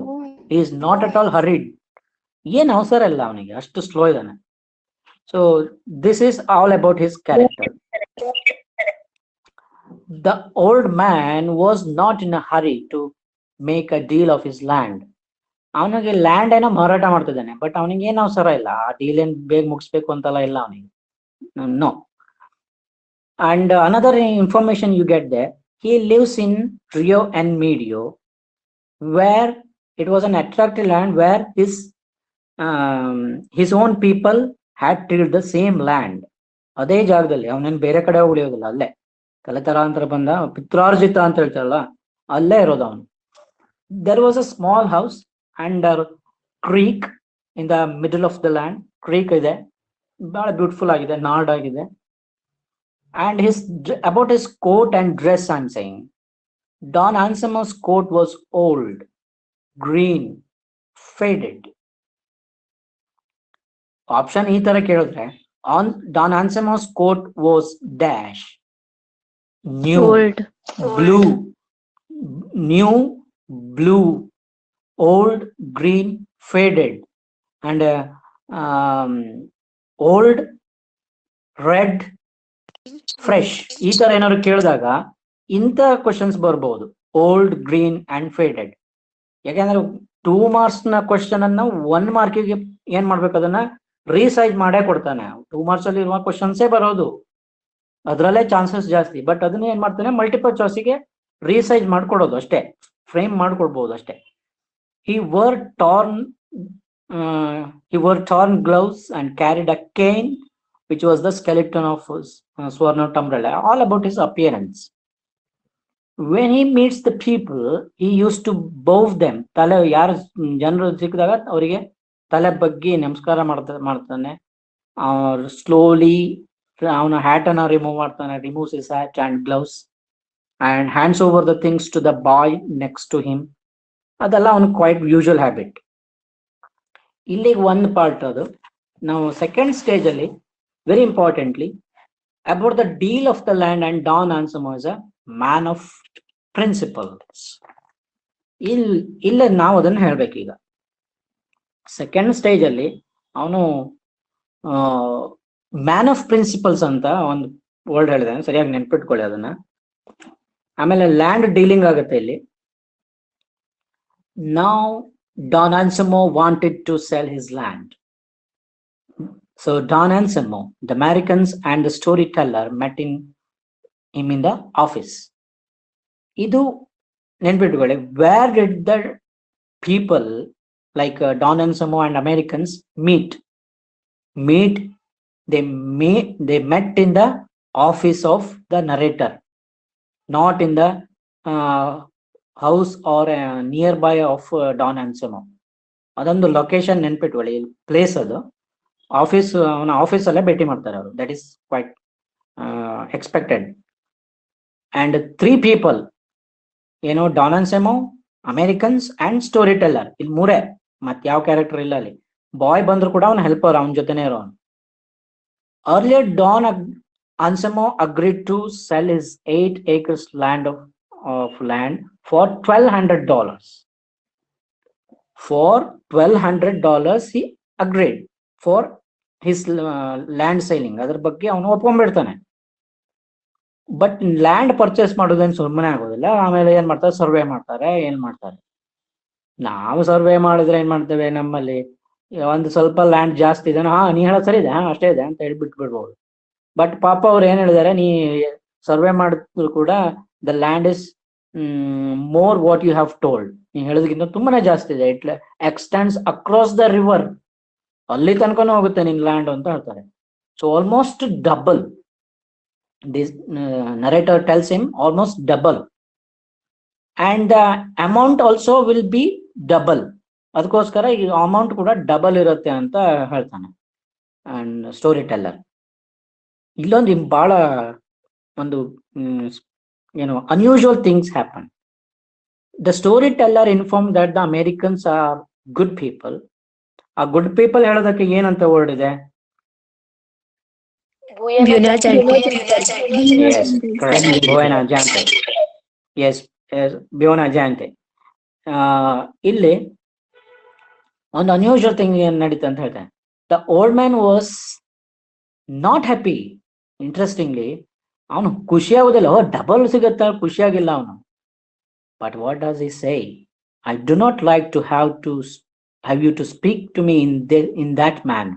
he is not at all ಹರಿಡ್. ಏನ್ ಅವಸರ ಇಲ್ಲ ಅವನಿಗೆ, ಅಷ್ಟು ಸ್ಲೋ ಇದ್ದಾನೆ. So this is all about his character. The old man was not in a hurry to make a deal of his land. ಅವನಿಗೆ ಲ್ಯಾಂಡ್ ಏನೋ ಮಾರಾಟ ಮಾಡ್ತಿದ್ದಾನೆ, ಬಟ್ ಅವನಿಗೆ ಏನ್ ಅವಸರ ಇಲ್ಲ, ಆ ಡೀಲ್ ಏನ್ ಬೇಗ ಮುಗಿಸ್ಬೇಕು ಅಂತೆಲ್ಲ ಇಲ್ಲ ಅವನಿಗೆ. No. And another information you get there, he lives in Rio and Medio, where it was an attractive land where his own people had tilled the same land. ಅದೇ ಜಾಗದಲ್ಲಿ, ಅವನೇನ್ ಬೇರೆ ಕಡೆ ಉಳಿಯೋದಿಲ್ಲ, ಅಲ್ಲೇ ತಲೆತಲಾಂತರ ಬಂದ ಪಿತ್ರಾರ್ಜಿತ ಅಂತ ಹೇಳ್ತಾರಲ್ಲ, ಅಲ್ಲೇ ಇರೋದು ಅವನು. There was a small house and a creek in the middle of the land. Creek ಇದೆ, ಬಹಳ ಬ್ಯೂಟಿಫುಲ್ ಆಗಿದೆ, ನಾಡ್ ಆಗಿದೆ. And about his coat and dress, I'm saying, Don Anselmo's coat was old, green, faded. Option ಈ ತರ ಕೇಳಿದ್ರೆ, Don Anselmo's coat was dash, new, blue, old, green, faded, and old, red, fresh. ಈ ತರ ಏನಾದ್ರು ಕೇಳಿದಾಗ ಇಂಥ ಕ್ವಶನ್ಸ್ ಬರ್ಬೋದು, ಓಲ್ಡ್, ಗ್ರೀನ್ ಅಂಡ್ ಫೇಡೆಡ್. ಯಾಕೆಂದ್ರೆ 2 marks ನ ಕ್ವಶನ್ ಅನ್ನ 1 ಮಾರ್ಕಿಗೆ ಏನ್ ಮಾಡ್ಬೇಕು, ಅದನ್ನ ರೀಸೈಜ್ ಮಾಡೇ ಕೊಡ್ತಾನೆ. 2 marks ಅಲ್ಲಿ ಇರುವ ಕ್ವಶನ್ಸೇ ಬರೋದು, ಅದ್ರಲ್ಲೇ ಚಾನ್ಸಸ್ ಜಾಸ್ತಿ. ಬಟ್ ಅದನ್ನ ಏನ್ ಮಾಡ್ತಾನೆ, ಮಲ್ಟಿಪಲ್ ಚಾಯ್ಸಿಗೆ ರೀಸೈಜ್ ಮಾಡ್ಕೊಡೋದು ಅಷ್ಟೇ, ಫ್ರೇಮ್ ಮಾಡ್ಕೊಡ್ಬೋದು ಅಷ್ಟೇ. He wore torn gloves and carried a cane, which was the skeleton of Swarnot umbrella. All about his appearance. When he meets the people, he used to bow them. ತಲೆ ಯಾರು ಜನರು ಸಿಕ್ಕಿದಾಗ ಅವರಿಗೆ ತಲೆ ಬಗ್ಗೆ ನಮಸ್ಕಾರ ಮಾಡ್ತಾನೆ. ಸ್ಲೋಲಿ ಅವನ ಹ್ಯಾಟ್ ಅನ್ನ ರಿಮೂವ್ ಮಾಡ್ತಾನೆ, removes his hat and gloves and hands over the things to the boy next to him. ಅದೆಲ್ಲ ಅವನ ಕ್ವೈಟ್ ಯೂಶುವಲ್ ಹ್ಯಾಬಿಟ್. ಇಲ್ಲಿಗೆ ಒಂದು ಪಾರ್ಟ್ ಅದು. ನಾವು ಸೆಕೆಂಡ್ ಸ್ಟೇಜ್ ಅಲ್ಲಿ very importantly about the deal of the land and Don Anselmo is a man of principles. ಇಲ್ಲ ನಾವು ಅದನ್ನ ಹೇಳ್ಬೇಕೀಗ. ಸೆಕೆಂಡ್ ಸ್ಟೇಜ್ ಅಲ್ಲಿ ಅವನು ಮ್ಯಾನ್ ಆಫ್ ಪ್ರಿನ್ಸಿಪಲ್ಸ್ ಅಂತ ಒಂದು ವರ್ಡ್ ಹೇಳಿದಾನೆ, ಸರಿಯಾಗಿ ನೆನ್ಪಿಟ್ಕೊಳ್ಳಿ ಅದನ್ನ. ಆಮೇಲೆ ಲ್ಯಾಂಡ್ ಡೀಲಿಂಗ್ ಆಗುತ್ತೆ ಇಲ್ಲಿ. Now Don Anselmo wanted to sell his land. So Don Anselmo, the Americans and the storyteller met him in the office. Idu ನೆನ್ಪಿಟ್ಕೊಳ್ಳಿ, where did the people like Don Anselmo and Americans meet? They met in the office of the narrator, not in the house or nearby of Don Anselmo. ಅದೊಂದು ಲೊಕೇಶನ್ ನೆನ್ಪಿಟ್ಕೊಳ್ಳಿ, ಪ್ಲೇಸ್ ಅದು. ಆಫೀಸ್, ಅವನ ಆಫೀಸ್ ಅಲ್ಲೇ ಭೇಟಿ ಮಾಡ್ತಾರೆ ಅವರು. That is quite expected. And 3 people, ಏನು, Don Anselmo, Americans and storyteller. ಇಲ್ಲಿ 3. ಮತ್ತೆ ಯಾವ ಕ್ಯಾರೆಕ್ಟರ್ ಇಲ್ಲ ಅಲ್ಲಿ. ಬಾಯ್ ಬಂದ್ರು ಕೂಡ ಅವನ ಹೆಲ್ಪರ್, ಅವನ ಜೊತೆನೇ ಇರೋನು. Earlier, Don Anselmo agreed to sell his 8 acres of land for $1,200. For $1,200, he agreed for his land selling. ಅದರ ಬಗ್ಗೆ ಅವನು ಒಪ್ಕೊಂಡ್ಬಿಡ್ತಾನೆ. ಬಟ್ ಲ್ಯಾಂಡ್ ಪರ್ಚೇಸ್ ಮಾಡೋದೇನು ಸುಮ್ಮನೆ ಆಗೋದಿಲ್ಲ. ಆಮೇಲೆ ಏನ್ ಮಾಡ್ತಾರೆ, ಸರ್ವೆ ಮಾಡ್ತಾರೆ, ಏನ್ ಮಾಡ್ತಾರೆ. ನಾವು ಸರ್ವೆ ಮಾಡಿದ್ರೆ ಏನ್ ಮಾಡ್ತೇವೆ, ನಮ್ಮಲ್ಲಿ ಒಂದು ಸ್ವಲ್ಪ ಲ್ಯಾಂಡ್ ಜಾಸ್ತಿ ಇದೆ, ನೀ ಹೇಳೋದು ಸರಿ ಇದೆ, ಅಷ್ಟೇ ಇದೆ ಅಂತ ಹೇಳಿ ಬಿಟ್ಬಿಡ್ಬೋದು. ಬಟ್ ಪಾಪ ಅವ್ರು ಏನ್ ಹೇಳಿದಾರೆ, ನೀ ಸರ್ವೆ ಮಾಡಿದ್ರು ಕೂಡ the land is more what you have told. ನೀ ಹೇಳೋದಕ್ಕಿಂತ ತುಂಬಾನೇ ಜಾಸ್ತಿ ಇದೆ. It extends across the river, ಅಲ್ಲಿ ತನಕನೂ ಹೋಗುತ್ತೆ ನಿನ್ ಲ್ಯಾಂಡ್ ಅಂತ ಹೇಳ್ತಾರೆ. So almost double. This narrator tells him almost double, and the amount also will be double. ಅದಕ್ಕೋಸ್ಕರ ಈ ಅಮೌಂಟ್ ಕೂಡ ಡಬಲ್ ಇರುತ್ತೆ ಅಂತ ಹೇಳ್ತಾನೆ ಅಂಡ್ ಸ್ಟೋರಿ ಟೆಲ್ಲರ್. ಇಲ್ಲೊಂದು ಬಹಳ ಒಂದು ಏನು unusual things happen. The story teller inform that the Americans are good people. ಆ ಗುಡ್ ಪೀಪಲ್ ಹೇಳೋದಕ್ಕೆ ಏನಂತ ವರ್ಡ್ ಇದೆ? Buena Buena gente. Yes, buona gente. ಇಲ್ಲಿ ಒಂದು ಅನ್ಯೂಶುವಲ್ ಥಿಂಗ್ ಏನ್ ನಡೀತು ಅಂತ ಹೇಳ್ತಾನೆ. The old man was not happy. Interestingly ಅವನು ಖುಷಿ ಆಗುದಿಲ್ಲ, ಡಬಲ್ ಸಿಗುತ್ತ, ಖುಷಿಯಾಗಿಲ್ಲ ಅವನು. But what does he say? I do not like to have you to speak to me in that man.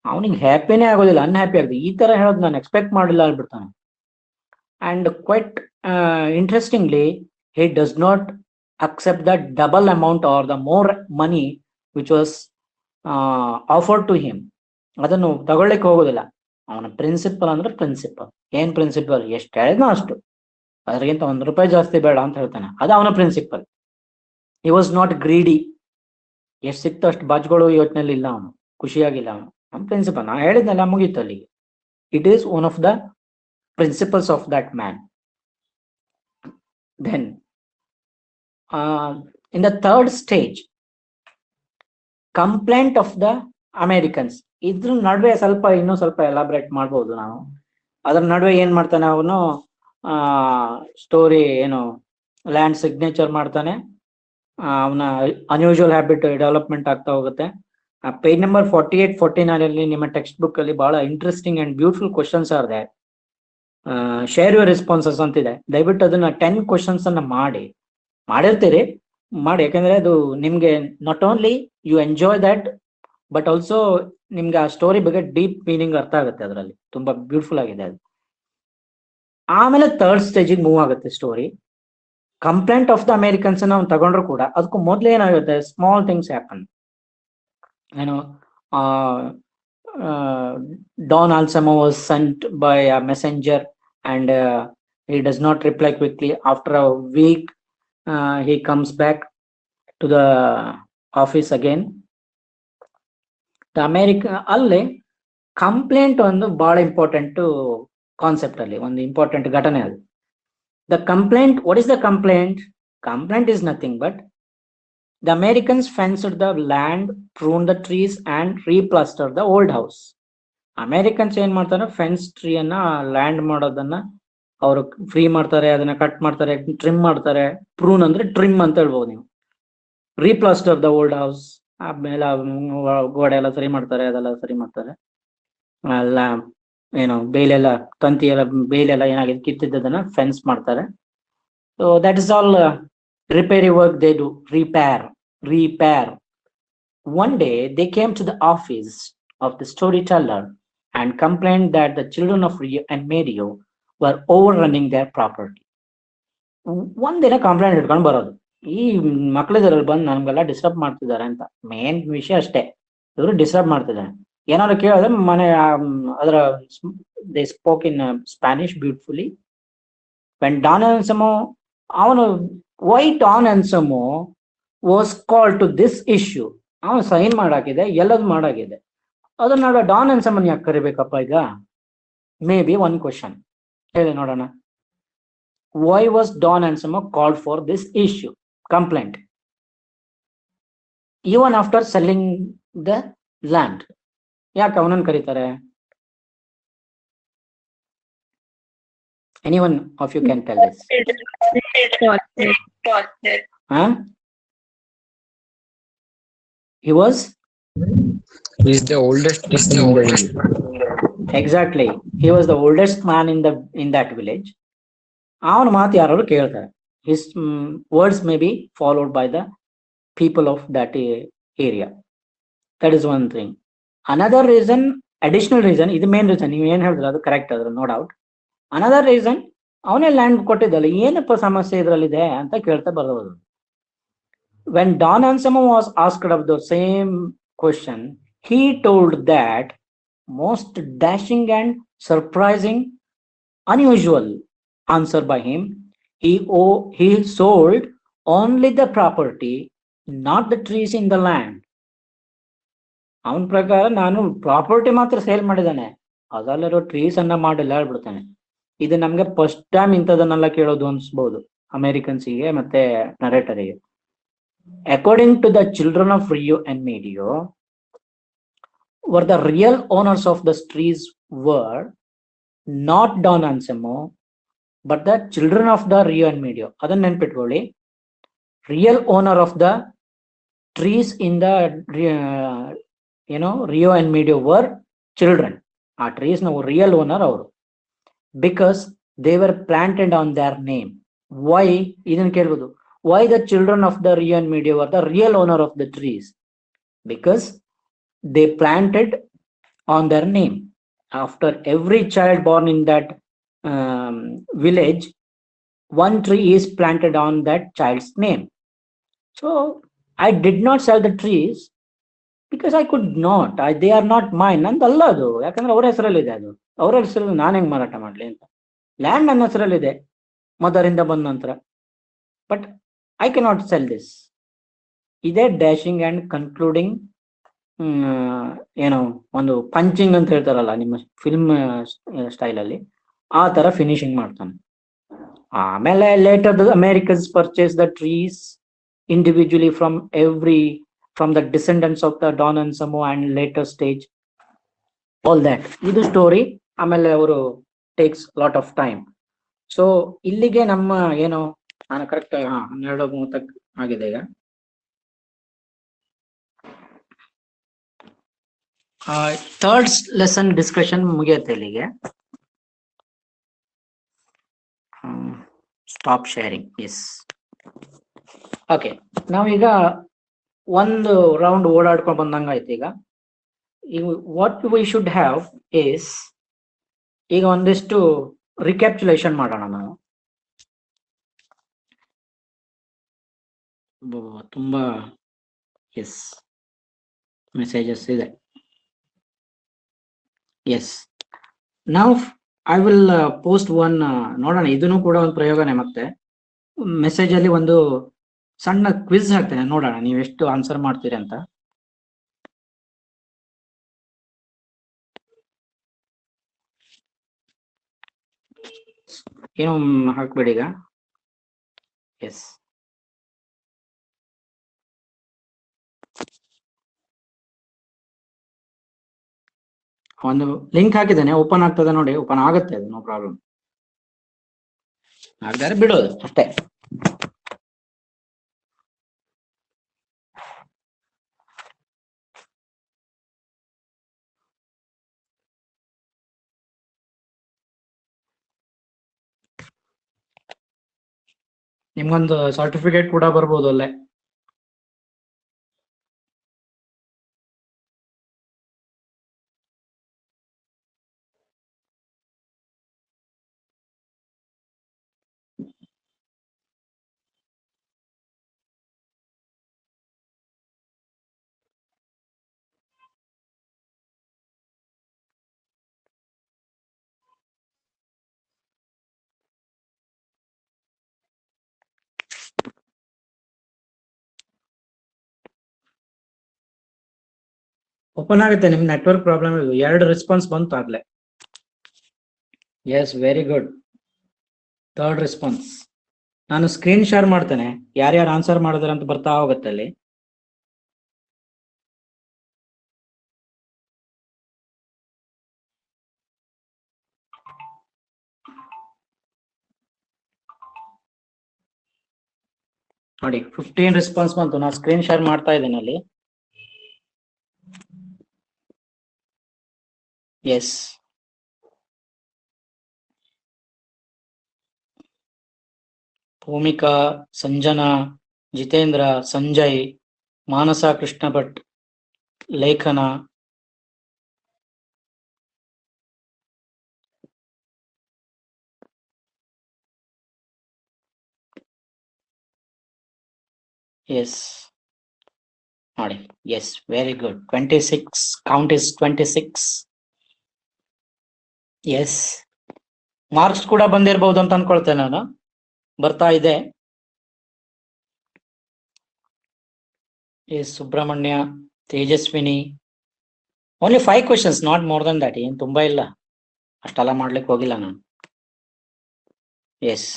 ಅವನಿಗೆ ಹ್ಯಾಪಿನೇ ಆಗೋದಿಲ್ಲ, ಅನ್ಹ್ಯಾಪಿ ಆಗಿದೆ. ಈ ತರ ಹೇಳೋದು ನಾನು ಎಕ್ಸ್ಪೆಕ್ಟ್ ಮಾಡಿಲ್ಲ ಅನ್ಬಿಡ್ತಾನೆ. And quite interestingly, he does not accept the double amount or the more money which was offered to him. ಅದನ್ನು ತಗೊಳ್ಳಿಕ್ಕೆ ಹೋಗೋದಿಲ್ಲ. ಅವನ ಪ್ರಿನ್ಸಿಪಲ್ ಅಂದ್ರೆ ಪ್ರಿನ್ಸಿಪಲ್. ಏನ್ ಪ್ರಿನ್ಸಿಪಲ್? ಎಷ್ಟು ಹೇಳಿದ್ನೋ ಅಷ್ಟು, ಅದರಿಗಿಂತ $1 ಜಾಸ್ತಿ ಬೇಡ ಅಂತ ಹೇಳ್ತಾನೆ. ಅದು ಅವನ principal. He was not greedy. ಎಷ್ಟು ಸಿಕ್ತೋ ಅಷ್ಟು ಬಾಚ್ಗಳು ಯೋಚನೆಯಲ್ಲಿ ಇಲ್ಲ ಅವನು, ಖುಷಿಯಾಗಿಲ್ಲ ಅವನು. ಅವನ ಪ್ರಿನ್ಸಿಪಲ್, ನಾ ಹೇಳಿದ್ನೆಲ್ಲ ಮುಗೀತು ಅಲ್ಲಿಗೆ. It is one of the principles of that man. Then in the third stage, complaint of the Americans. ಇದ್ರ ನಡುವೆ ಇನ್ನೂ ಸ್ವಲ್ಪ ಎಲಾಬ್ರೇಟ್ ಮಾಡ್ಬೋದು ನಾವು. ಅದ್ರ ನಡುವೆ ಏನ್ ಮಾಡ್ತಾನೆ ಅವನು, ಸ್ಟೋರಿ ಏನು, ಲ್ಯಾಂಡ್ ಸಿಗ್ನೇಚರ್ ಮಾಡ್ತಾನೆ. ಅವನ ಅನ್ಯೂಶುವಲ್ ಹ್ಯಾಬಿಟ್ ಡೆವಲಪ್ಮೆಂಟ್ ಆಗ್ತಾ ಹೋಗುತ್ತೆ. ಪೇಜ್ ನಂಬರ್ 48, 49 ಅಲ್ಲಿ ನಿಮ್ಮ ಟೆಕ್ಸ್ಟ್ ಬುಕ್ ಅಲ್ಲಿ ಬಹಳ interesting and beautiful questions are they. Share your responses ಅಂತಿದೆ. ದಯವಿಟ್ಟು ಅದನ್ನ 10 ಕ್ವಶನ್ಸ್ ಅನ್ನ ಮಾಡಿರ್ತೀರಿ, ಯಾಕಂದ್ರೆ ಅದು ನಿಮ್ಗೆ not only you enjoy that, but also ನಿಮ್ಗೆ ಆ ಸ್ಟೋರಿ ಬಗ್ಗೆ ಡೀಪ್ ಮೀನಿಂಗ್ ಅರ್ಥ ಆಗುತ್ತೆ. ಅದರಲ್ಲಿ ತುಂಬಾ ಬ್ಯೂಟಿಫುಲ್ ಆಗಿದೆ ಅದು. ಆಮೇಲೆ ಥರ್ಡ್ ಸ್ಟೇಜಿಗೆ ಮೂವ್ ಆಗುತ್ತೆ story. Complaint of the Americans ನಾವು ತಗೊಂಡ್ರು ಕೂಡ ಅದಕ್ಕೂ ಮೊದ್ಲು ಏನಾಗುತ್ತೆ, ಸ್ಮಾಲ್ ಥಿಂಗ್ಸ್ ಹ್ಯಾಪನ್. ಏನು, Don Anselmo was sent by a messenger and he does not reply quickly. After a week, he comes back to the office again. The American ಅಲ್ಲಿ ಕಂಪ್ಲೇಂಟ್ ಒಂದು ಬಹಳ ಇಂಪಾರ್ಟೆಂಟ್ ಕಾನ್ಸೆಪ್ಟ್, ಅಲ್ಲಿ ಒಂದು ಇಂಪಾರ್ಟೆಂಟ್ ಘಟನೆ ಅದು. The complaint, what is the complaint? Complaint is nothing but the Americans fenced the land, pruned the trees and replastered the old house. Americans ಏನ್ ಮಾಡ್ತಾರೆ, ಫೆನ್ಸ್ ಟ್ರೀಯನ್ನ ಲ್ಯಾಂಡ್ ಮಾಡೋದನ್ನ ಅವರು ಫ್ರೀ ಮಾಡ್ತಾರೆ, ಅದನ್ನ ಕಟ್ ಮಾಡ್ತಾರೆ, ಟ್ರಿಮ್ ಮಾಡ್ತಾರೆ. ಪ್ರೂನ್ ಅಂದ್ರೆ ಟ್ರಿಮ್ ಅಂತ ಹೇಳ್ಬೋದು ನೀವು. ರೀಪ್ಲಾಸ್ಟರ್ ದ ಓಲ್ಡ್ ಹೌಸ್, ಆಮೇಲೆ ಗೋಡೆ ಎಲ್ಲ ಸರಿ ಮಾಡ್ತಾರೆ, ಅದೆಲ್ಲ ಸರಿ ಮಾಡ್ತಾರೆ. ಎಲ್ಲ ಏನು ಬೇಲೆಲ್ಲ, ತಂತಿ ಎಲ್ಲ, ಬೇಲೆಲ್ಲ ಏನಾಗಿದೆ ಕಿತ್ತಿದ್ದದನ್ನ ಫೆನ್ಸ್ ಮಾಡ್ತಾರೆ. So that is all repairy work they do. Repair. One day they came to the office of the storyteller and complained that the children of Rio and Mario were overrunning their property. ಒಂದಿನ ಕಂಪ್ಲೇಂಟ್ ಇಟ್ಕೊಂಡು ಬರೋದು, ಈ ಮಕ್ಳಿದ್ರಲ್ಲಿ ಬಂದು ನಮ್ಗೆಲ್ಲ ಡಿಸ್ಟರ್ಬ್ ಮಾಡ್ತಿದ್ದಾರೆ ಅಂತ. ಮೇನ್ ವಿಷಯ ಅಷ್ಟೇ, ಇವರು ಡಿಸ್ಟರ್ಬ್ ಮಾಡ್ತಿದ್ದಾರೆ. ಏನಾದ್ರು ಕೇಳಿದ್ರೆ ಮನೆ ಅದರ they spoke in Spanish beautifully. When Don Anselmo ಅವನು why Don Anselmo was call to this issue. ಅವನು ಸೈನ್ ಮಾಡಾಕಿದೆ, ಎಲ್ಲದು ಮಾಡಾಗಿದೆ, ಅದನ್ನ ಡಾನ್ ಅನ್ಸಮನ್ ಯಾಕೆ ಕರಿಬೇಕಪ್ಪ ಈಗ? ಮೇ ಬಿ ಒನ್ ಕ್ವಶನ್ ಹೇಳಿ ನೋಡೋಣ. Why was Don Anselmo called for this issue complaint even after selling the land? ಯಾಕೆ ಅವನನ್ನು ಕರೀತಾರೆ? Anyone of you can tell this? He was He's the oldest person in the village. exactly, he was the oldest man in that village. ಅವನ ಮಾತು ಯಾರು ಕೇಳ್ತಾರೆ. His words may be followed by the people of that area. That is one thing. Another reason, additional reason, ಇದು ಮೇನ್ ರೀಸನ್, ನೀವು ಏನ್ ಹೇಳಿದ್ರೆ ಅದು ಕರೆಕ್ಟ್ ಅದ್ರ ನೋ ಡೌಟ್. ಅನದರ್ ರೀಸನ್, ಅವನೇ ಲ್ಯಾಂಡ್ ಕೊಟ್ಟಿದ್ದಲ್ಲ, ಏನಪ್ಪ ಸಮಸ್ಯೆ ಇದ್ರಲ್ಲಿದೆ ಅಂತ ಕೇಳ್ತಾ ಬರೋದು. When Don Ansamo was asked of the same question, he told that most dashing and surprising, unusual answer by him. He sold only the property, not the trees in the land. ಅವನ ಪ್ರಕಾರ ನಾನು ಪ್ರಾಪರ್ಟಿ ಮಾತ್ರ ಸೇಲ್ ಮಾಡಿದ್ದಾನೆ, ಅದರಲ್ಲಿರೋ ಟ್ರೀಸ್ ಅನ್ನ ಮಾಡಿಲ್ಲ ಹೇಳ್ಬಿಡ್ತಾನೆ. ಇದು ನಮ್ಗೆ ಫಸ್ಟ್ ಟೈಮ್ ಇಂಥದನ್ನೆಲ್ಲ ಕೇಳೋದು ಅನ್ಸ್ಬೋದು ಅಮೆರಿಕನ್ಸಿಗೆ ಮತ್ತೆ ನರೇಟರಿಗೆ. According to the children of Rio and Medio, were the real owners of the trees were not Don Ansemo, but the children of the Rio and Medio. ಅದನ್ನ ನೆನ್ಪಿಟ್ಕೊಳ್ಳಿ. Real owner of the trees in the Rio and Medio were children. ಆ ಟ್ರೀಸ್ ನ ರಿಯಲ್ ಓನರ್ ಅವರು. Because they were planted on their name. Why? ಇದನ್ನ ಕೇಳ್ಬೋದು. Why the children of the Rio and Medio were the real owner of the trees? Because they planted on their name. After every child born in that village, one tree is planted on that child's name. So I did not sell the trees because I could not. They are not mine. ನಂದಲ್ಲ ಅದು, ಯಾಕಂದ್ರೆ ಅವ್ರ ಹೆಸರಲ್ಲಿದೆ. ಅದು ಅವ್ರ ಹೆಸರಲ್ಲಿ ನಾನು ಹೆಂಗ್ ಮಾರಾಟ ಮಾಡ್ಲಿ ಅಂತ. ಲ್ಯಾಂಡ್ ನನ್ನ ಹೆಸರಲ್ಲಿದೆ ಮದರಿಂದ ಬಂದ ನಂತರ, but I cannot sell this. ಇದೇ ಡ್ಯಾಶಿಂಗ್ ಅಂಡ್ ಕನ್ಕ್ಲೂಡಿಂಗ್, ಒಂದು ಪಂಚಿಂಗ್ ಅಂತ ಹೇಳ್ತಾರಲ್ಲ ನಿಮ್ಮ ಫಿಲ್ಮ್ ಸ್ಟೈಲ್ ಅಲ್ಲಿ, ಆ ತರ ಫಿನಿಶಿಂಗ್ ಮಾಡ್ತಾನೆ. ಆಮೇಲೆ later the Americans purchase the trees individually from the descendants of the Don Ansamo and later stage, all that. ಇದು ಸ್ಟೋರಿ. ಆಮೇಲೆ ಅವರು takes lot of time. So ಇಲ್ಲಿಗೆ ನಮ್ಮ ನಾನು ಕರೆಕ್ಟ್ 12:30 ಆಗಿದೆ ಈಗ. ಥರ್ಡ್ ಲೆಸನ್ ಡಿಸ್ಕಷನ್ ಮುಗಿಯುತ್ತೆ ಇಲ್ಲಿಗೆ. Stop sharing. Yes, okay. ನಾವೀಗ ಒಂದು ರೌಂಡ್ ಓಡಾಡ್ಕೊಂಡು ಬಂದಂಗ ಆಯ್ತು. ಈಗ what we should have is, ಈಗ ಒಂದಿಷ್ಟು ರಿಕ್ಯಾಪ್ಚುಲೇಷನ್ ಮಾಡೋಣ ನಾವು. ತುಂಬಾ ಎಸ್ ಮೆಸೇಜಸ್ ಇದೆ. ಎಸ್, ನಾವು ಐ ವಿಲ್ ಪೋಸ್ಟ್ ಒನ್. ನೋಡೋಣ, ಇದನ್ನು ಕೂಡ ಒಂದು ಪ್ರಯೋಗನೇ. ಮತ್ತೆ ಮೆಸೇಜ್ ಅಲ್ಲಿ ಒಂದು ಸಣ್ಣ ಕ್ವಿಜ್ ಹಾಕ್ತೇನೆ, ನೋಡೋಣ ನೀವು ಎಷ್ಟು ಆನ್ಸರ್ ಮಾಡ್ತೀರಿ ಅಂತ. ಏನು ಹಾಕ್ಬೇಡಿ ಈಗ. ಎಸ್, ಒಂದು ಲಿಂಕ್ ಹಾಕಿದ್ದೇನೆ, ಓಪನ್ ಆಗ್ತದೆ ನೋಡಿ. ಓಪನ್ ಆಗುತ್ತೆ, ಅದು ನೋ ಪ್ರಾಬ್ಲಮ್. ಹಾಗಾದ್ರೆ ಬಿಡೋದು ಅಷ್ಟೇ. ನಿಮ್ಗೊಂದು ಸರ್ಟಿಫಿಕೇಟ್ ಕೂಡ ಬರ್ಬೋದು ಅಲ್ಲೇ. ಓಪನ್ ಆಗುತ್ತೆ. ನಿಮ್ ನೆಟ್ವರ್ಕ್ ಪ್ರಾಬ್ಲಮ್ ಇದು. 2 ರೆಸ್ಪಾನ್ಸ್ ಬಂತು ಆಗ್ಲೇ. Yes, very good. 3rd response. ನಾನು ಸ್ಕ್ರೀನ್ ಶೇರ್ ಮಾಡ್ತೇನೆ, ಯಾರ್ಯಾರು ಆನ್ಸರ್ ಮಾಡಿದಾರೆ ಅಂತ ಬರ್ತಾ ಹೋಗುತ್ತೆ ಅಲ್ಲಿ. ನೋಡಿ 15 ರೆಸ್ಪಾನ್ಸ್ ಬಂತು. ನಾನು ಸ್ಕ್ರೀನ್ ಶೇರ್ ಮಾಡ್ತಾ ಇದ್ದೇನೆ ಅಲ್ಲಿ. ಎಸ್, ಭೂಮಿಕಾ, ಸಂಜನಾ, ಜಿತೇಂದ್ರ, ಸಂಜಯ್, ಮಾನಸ, ಕೃಷ್ಣ ಭಟ್, ಲೇಖನ, ಎಸ್ ನೋಡಿ. Yes, very good. 26 count is 26. Yes, marks ಕೂಡ ಬಂದಿರಬಹುದು ಅಂತ ಅನ್ಕೊಳ್ತೇನೆ ನಾನು. ಬರ್ತಾ ಇದೆ. Yes, Subrahmanya, Tejaswini. Only 5 questions, not more than that. ಏನ್ ತುಂಬಾ ಇಲ್ಲ, ಅಷ್ಟೆಲ್ಲ ಮಾಡ್ಲಿಕ್ಕೆ ಹೋಗಿಲ್ಲ ನಾನು. ಎಸ್,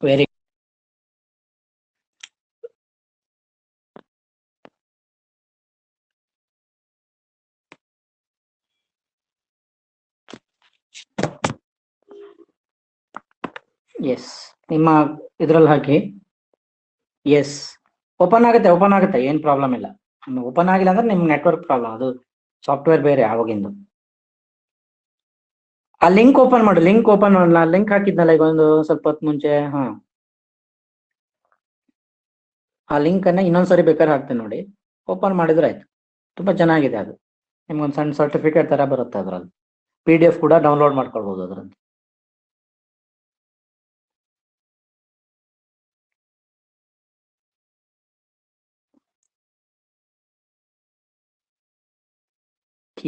ವೆರಿ ಎಸ್, ನಿಮ್ಮ ಇದ್ರಲ್ಲಿ ಹಾಕಿ. ಎಸ್, ಓಪನ್ ಆಗುತ್ತೆ, ಏನ್ ಪ್ರಾಬ್ಲಮ್ ಇಲ್ಲ. ಓಪನ್ ಆಗಿಲ್ಲ ಅಂದ್ರೆ ನಿಮ್ ನೆಟ್ವರ್ಕ್ ಪ್ರಾಬ್ಲಮ್, ಅದು ಸಾಫ್ಟ್ವೇರ್ ಬೇರೆ ಆವಾಗಿಂದು. ಆ ಲಿಂಕ್ ಓಪನ್ ಮಾಡಿ. ಲಿಂಕ್ ಹಾಕಿದ್ನಲ್ಲ ಈಗ ಒಂದು ಸ್ವಲ್ಪ ಹೊತ್ತು ಮುಂಚೆ. ಹಾ, ಆ ಲಿಂಕ್ ಅನ್ನ ಇನ್ನೊಂದ್ಸರಿ ಬೇಕಾದ್ರೆ ಹಾಕ್ತೇನೆ ನೋಡಿ. ಓಪನ್ ಮಾಡಿದ್ರೆ ಆಯ್ತು. ತುಂಬಾ ಚೆನ್ನಾಗಿದೆ ಅದು. ನಿಮ್ಗೊಂದು ಸಣ್ಣ ಸರ್ಟಿಫಿಕೇಟ್ ತರ ಬರುತ್ತೆ ಅದ್ರಲ್ಲಿ. PDF ಕೂಡ ಡೌನ್ಲೋಡ್ ಮಾಡ್ಕೊಳ್ಬಹುದು ಅದ್ರಲ್ಲಿ.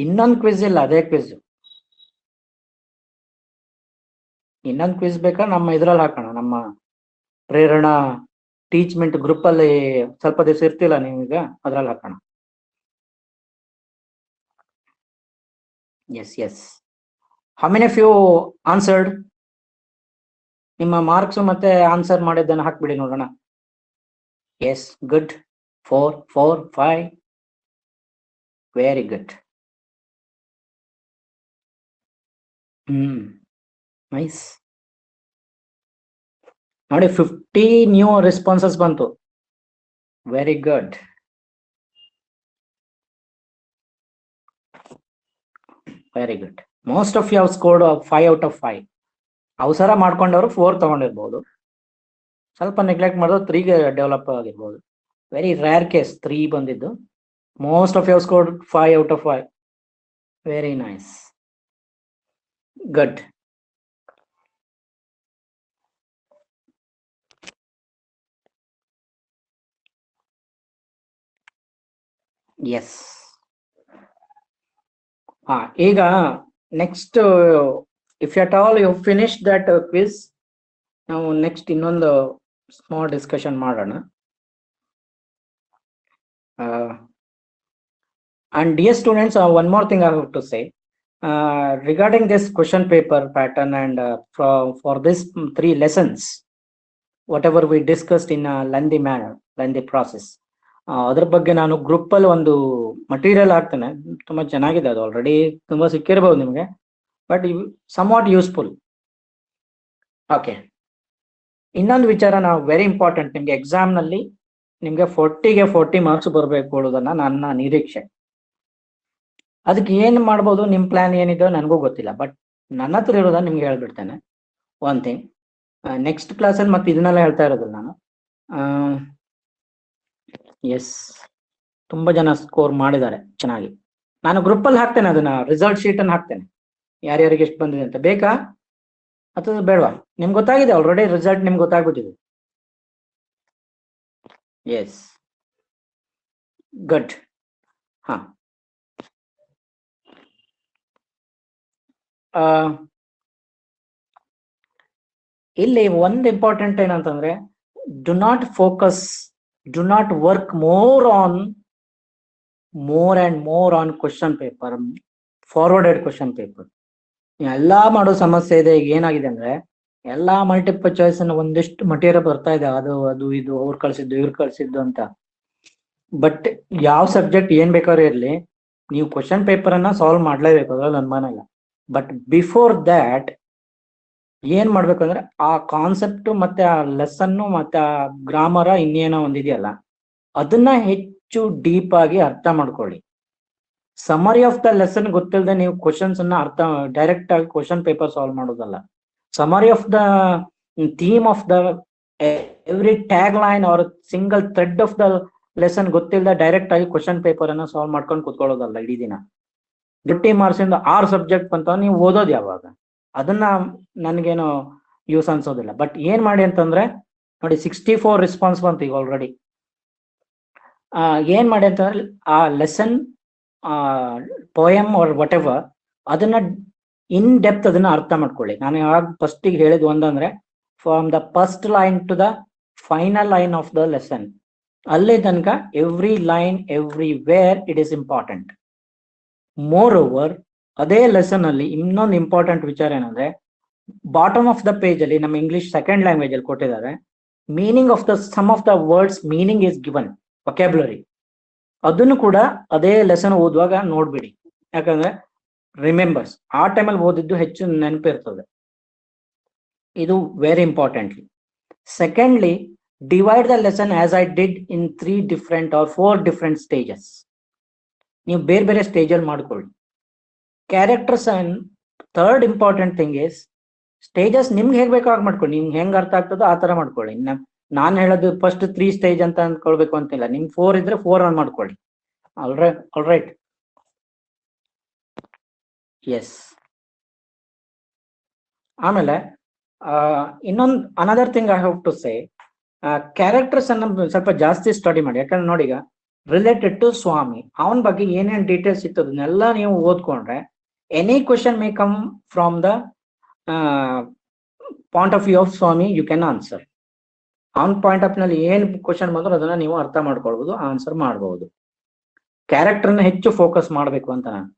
ಇನ್ನೊಂದು ಕ್ವಿಜ್ ಇಲ್ಲ, ಅದೇ ಕ್ವಿಜ್. ಇನ್ನೊಂದು ಕ್ವಿಜ್ ಬೇಕಾ ನಮ್ಮ ಇದ್ರಲ್ಲಿ ಹಾಕೋಣ. ನಮ್ಮ ಪ್ರೇರಣಾ ಟೀಚ್ಮೆಂಟ್ ಗ್ರೂಪ್ ಅಲ್ಲಿ ಸ್ವಲ್ಪ ದಿವಸ ಇರ್ತಿಲ್ಲ ನೀವೀಗ, ಅದ್ರಲ್ಲಿ ಹಾಕೋಣ. Yes. How many of you answered? ನಿಮ್ಮ ಮಾರ್ಕ್ಸ್ ಮತ್ತೆ ಆನ್ಸರ್ ಮಾಡಿದ್ದನ್ನು ಹಾಕ್ಬಿಡಿ ನೋಡೋಣ. Yes, good. 4, 4, 5. Very good. Nice. ನೋಡಿ 50 ನ್ಯೂ ರೆಸ್ಪಾನ್ಸಸ್ ಬಂತು. Very good. Very good. Most of you have scored 5 out of 5. ಅವಸರ ಮಾಡ್ಕೊಂಡವರು 4 ತಗೊಂಡಿರ್ಬೋದು. ಸ್ವಲ್ಪ ನೆಗ್ಲೆಕ್ಟ್ ಮಾಡಿದ್ರು 3ಗೆ ಡೆವಲಪ್ ಆಗಿರ್ಬೋದು. ವೆರಿ ರೇರ್ ಕೇಸ್ 3 ಬಂದಿದ್ದು. Most of you have scored 5 out of 5. Very nice. Good. Yes. ಈಗ next, if at all you finish that quiz, ನಾವು ನೆಕ್ಸ್ಟ್ ಇನ್ನೊಂದು ಸ್ಮಾಲ್ ಡಿಸ್ಕಷನ್ ಮಾಡೋಣ. And dear students, one more thing I have to say regarding this question paper pattern, and for this 3 lessons, whatever we discussed in a lengthy manner, lengthy process, ಅದ್ರ ಬಗ್ಗೆ ನಾನು ಗ್ರೂಪ್ ಅಲ್ಲಿ ಒಂದು ಮಟೀರಿಯಲ್ ಹಾಕ್ತೇನೆ. ತುಂಬಾ ಚೆನ್ನಾಗಿದೆ ಅದು. ಆಲ್ರೆಡಿ ತುಂಬಾ ಸಿಕ್ಕಿರಬಹುದು ನಿಮ್ಗೆ, but somewhat useful. Okay, ಇನ್ನೊಂದು ವಿಚಾರ, ನಾವು ವೆರಿ ಇಂಪಾರ್ಟೆಂಟ್, ನಿಮ್ಗೆ ಎಕ್ಸಾಮ್ ನಲ್ಲಿ ನಿಮ್ಗೆ 40ಗೆ 40 ಮಾರ್ಕ್ಸ್ ಬರಬೇಕು ಅನ್ನೋದನ್ನ ನನ್ನ ನಿರೀಕ್ಷೆ. ಅದಕ್ಕೆ ಏನ್ ಮಾಡ್ಬೋದು, ನಿಮ್ ಪ್ಲಾನ್ ಏನಿದೆ ನನಗೂ ಗೊತ್ತಿಲ್ಲ, ಬಟ್ ನನ್ನ ಹತ್ರ ಇರೋದನ್ನ ನಿಮ್ಗೆ ಹೇಳ್ಬಿಡ್ತೇನೆ. ಒನ್ ಥಿಂಗ್, ನೆಕ್ಸ್ಟ್ ಕ್ಲಾಸಲ್ಲಿ ಮತ್ತೆ ಇದನ್ನೆಲ್ಲ ಹೇಳ್ತಾ ಇರೋದಿಲ್ಲ ನಾನು. ಎಸ್, ತುಂಬಾ ಜನ ಸ್ಕೋರ್ ಮಾಡಿದ್ದಾರೆ ಚೆನ್ನಾಗಿ. ನಾನು ಗ್ರೂಪ್ ಅಲ್ಲಿ ಹಾಕ್ತೇನೆ, ಅದನ್ನ ರಿಸಲ್ಟ್ ಶೀಟ್ ಅನ್ನು ಹಾಕ್ತೇನೆ, ಯಾರ್ಯಾರಿಗೆ ಎಷ್ಟು ಬಂದಿದೆ ಅಂತ. ಬೇಕಾ ಅಥವಾ ಬೇಡವಾ? ನಿಮ್ಗೆ ಗೊತ್ತಾಗಿದೆ ಆಲ್ರೆಡಿ, ರಿಸಲ್ಟ್ ನಿಮ್ಗೆ ಗೊತ್ತಾಗ್ಬಿಟ್ಟಿದೆ. S, good. ಹಾ, ಇಲ್ಲಿ ಒಂದು ಇಂಪಾರ್ಟೆಂಟ್ ಏನಂತಂದ್ರೆ, do not focus do not work more and more on question paper, forwarded question paper. ಎಲ್ಲಾ ಮಾಡೋ ಸಮಸ್ಯೆ ಇದೆ. ಈಗ ಏನಾಗಿದೆ ಅಂದ್ರೆ ಎಲ್ಲಾ ಮಲ್ಟಿಪಲ್ ಚಾಯ್ಸ್ ಅನ್ನ ಒಂದಿಷ್ಟು ಮಟೀರಿಯಲ್ ಬರ್ತಾ ಇದೆ, ಅದು ಇದು ಅವ್ರು ಕಳ್ಸಿದ್ದು ಇವ್ರು ಕಳ್ಸಿದ್ದು ಅಂತ. ಬಟ್ ಯಾವ ಸಬ್ಜೆಕ್ಟ್ ಏನ್ ಬೇಕಾದ್ರೂ ಇರ್ಲಿ, ನೀವು ಕ್ವಶನ್ ಪೇಪರ್ ಅನ್ನ ಸಾಲ್ವ್ ಮಾಡ್ಲೇಬೇಕು, ಅದ್ರಲ್ಲಿ ಅನುಮಾನ ಇಲ್ಲ. ಬಟ್ ಬಿಫೋರ್ ದ್ಯಾಟ್ ಏನ್ ಮಾಡ್ಬೇಕಂದ್ರೆ ಆ ಕಾನ್ಸೆಪ್ಟ್ ಮತ್ತೆ ಆ ಲೆಸನ್ ಮತ್ತೆ ಆ ಗ್ರಾಮರ ಇನ್ನೇನೋ ಒಂದಿದೆಯಲ್ಲ, ಅದನ್ನ ಹೆಚ್ಚು ಡೀಪ್ ಆಗಿ ಅರ್ಥ ಮಾಡ್ಕೊಳ್ಳಿ. ಸಮರಿ ಆಫ್ ದ ಲೆಸನ್ ಗೊತ್ತಿಲ್ಲದೆ ನೀವು ಕ್ವಶನ್ಸ್ ಅನ್ನ ಡೈರೆಕ್ಟ್ ಆಗಿ ಕ್ವಶನ್ ಪೇಪರ್ ಸಾಲ್ವ್ ಮಾಡೋದಲ್ಲ. Summary of the theme of the every tag line or single thread of the lesson ಗೊತ್ತಿಲ್ಲದೆ ಡೈರೆಕ್ಟ್ ಆಗಿ ಕ್ವಶನ್ ಪೇಪರ್ ಅನ್ನ ಸಾಲ್ವ್ ಮಾಡ್ಕೊಂಡು ಕುತ್ಕೊಳ್ಳೋದಲ್ಲ ಇಡೀ ದಿನ. 50 ಮಾರ್ಕ್ಸ್ ಇಂದ 6 ಸಬ್ಜೆಕ್ಟ್ ಬಂತ, ನೀವು ಓದೋದು ಯಾವಾಗ? ಅದನ್ನ ನನ್ಗೇನು ಯೂಸ್ ಅನ್ಸೋದಿಲ್ಲ. ಬಟ್ ಏನ್ ಮಾಡಿ ಅಂತಂದ್ರೆ ನೋಡಿ, 64 ರೆಸ್ಪಾನ್ಸ್ ಬಂತು ಈಗ ಆಲ್ರೆಡಿ. ಏನ್ ಮಾಡಿ ಅಂತಂದ್ರೆ ಆ lesson poem or whatever ಅದನ್ನ ಇನ್ ಡೆಪ್ತ್ ಅದನ್ನ ಅರ್ಥ ಮಾಡ್ಕೊಳ್ಳಿ. ನಾನು ಯಾವಾಗ ಫಸ್ಟಿಗೆ ಹೇಳಿದ್ ಒಂದಂದ್ರೆ from the first line to the final line of the lesson, ಅಲ್ಲಿ ತನಕ every line everywhere it is important. Moreover ಅದೇ ಲೆಸನ್ ಅಲ್ಲಿ ಇನ್ನೊಂದು ಇಂಪಾರ್ಟೆಂಟ್ ವಿಚಾರ ಏನಂದ್ರೆ, ಬಾಟಮ್ ಆಫ್ ದ ಪೇಜ್ ಅಲ್ಲಿ ನಮ್ಮ ಇಂಗ್ಲಿಷ್ ಸೆಕೆಂಡ್ ಲ್ಯಾಂಗ್ವೇಜ್ ಅಲ್ಲಿ ಕೊಟ್ಟಿದ್ದಾರೆ, meaning of the some of the words meaning is given, vocabulary. ಅದನ್ನು ಕೂಡ ಅದೇ ಲೆಸನ್ ಓದುವಾಗ ನೋಡ್ಬಿಡಿ, ಯಾಕಂದ್ರೆ ರಿಮೆಂಬರ್ಸ್ ಆ ಟೈಮಲ್ಲಿ ಓದಿದ್ದು ಹೆಚ್ಚು ನೆನಪಿರ್ತದೆ. ಇದು very importantly. Secondly, divide the lesson as I did in 3 different or 4 different stages. ನೀವು ಬೇರೆ ಬೇರೆ ಸ್ಟೇಜ್ ಅಲ್ಲಿ ಮಾಡ್ಕೊಳ್ಳಿ. Characters and third important thing is stages ನಿಮ್ಗೆ ಹೇಗ್ ಬೇಕಾಗ ಮಾಡ್ಕೊಳ್ಳಿ, ನಿಮ್ಗೆ ಹೆಂಗ್ ಅರ್ಥ ಆಗ್ತದೋ ಆ ತರ ಮಾಡ್ಕೊಳ್ಳಿ. ನಾನು ಹೇಳೋದು ಫಸ್ಟ್ 3 ಸ್ಟೇಜ್ ಅಂತ ಅಂದ್ಕೊಳ್ಬೇಕು ಅಂತಿಲ್ಲ, ನಿಮ್ 4 ಇದ್ರೆ 4 ಅನ್ ಮಾಡ್ಕೊಳ್ಳಿ. All right, yes. ಆಮೇಲೆ ಇನ್ನೊಂದು another thing I have to say, characters ಅನ್ನ ಸ್ವಲ್ಪ ಜಾಸ್ತಿ ಸ್ಟಡಿ ಮಾಡಿ. ಯಾಕಂದ್ರೆ ನೋಡಿ, ಈಗ ರಿಲೇಟೆಡ್ ಟು ಸ್ವಾಮಿ, ಅವನ ಬಗ್ಗೆ ಏನೇನ್ ಡೀಟೇಲ್ಸ್ ಇತ್ತು ಅದನ್ನೆಲ್ಲ ನೀವು ಓದ್ಕೊಂಡ್ರೆ any question may come from the point of view of Swami, you can answer. ಅವನ್ ಪಾಯಿಂಟ್ ಆಫ್ ನಲ್ಲಿ ಏನ್ ಕ್ವಶನ್ ಬಂದ್ರು ಅದನ್ನ ನೀವು ಅರ್ಥ ಮಾಡ್ಕೊಳ್ಬಹುದು, ಆನ್ಸರ್ ಮಾಡಬಹುದು. ಕ್ಯಾರೆಕ್ಟರ್ನ ಹೆಚ್ಚು ಫೋಕಸ್ ಮಾಡ್ಬೇಕು ಅಂತ ನಾನು.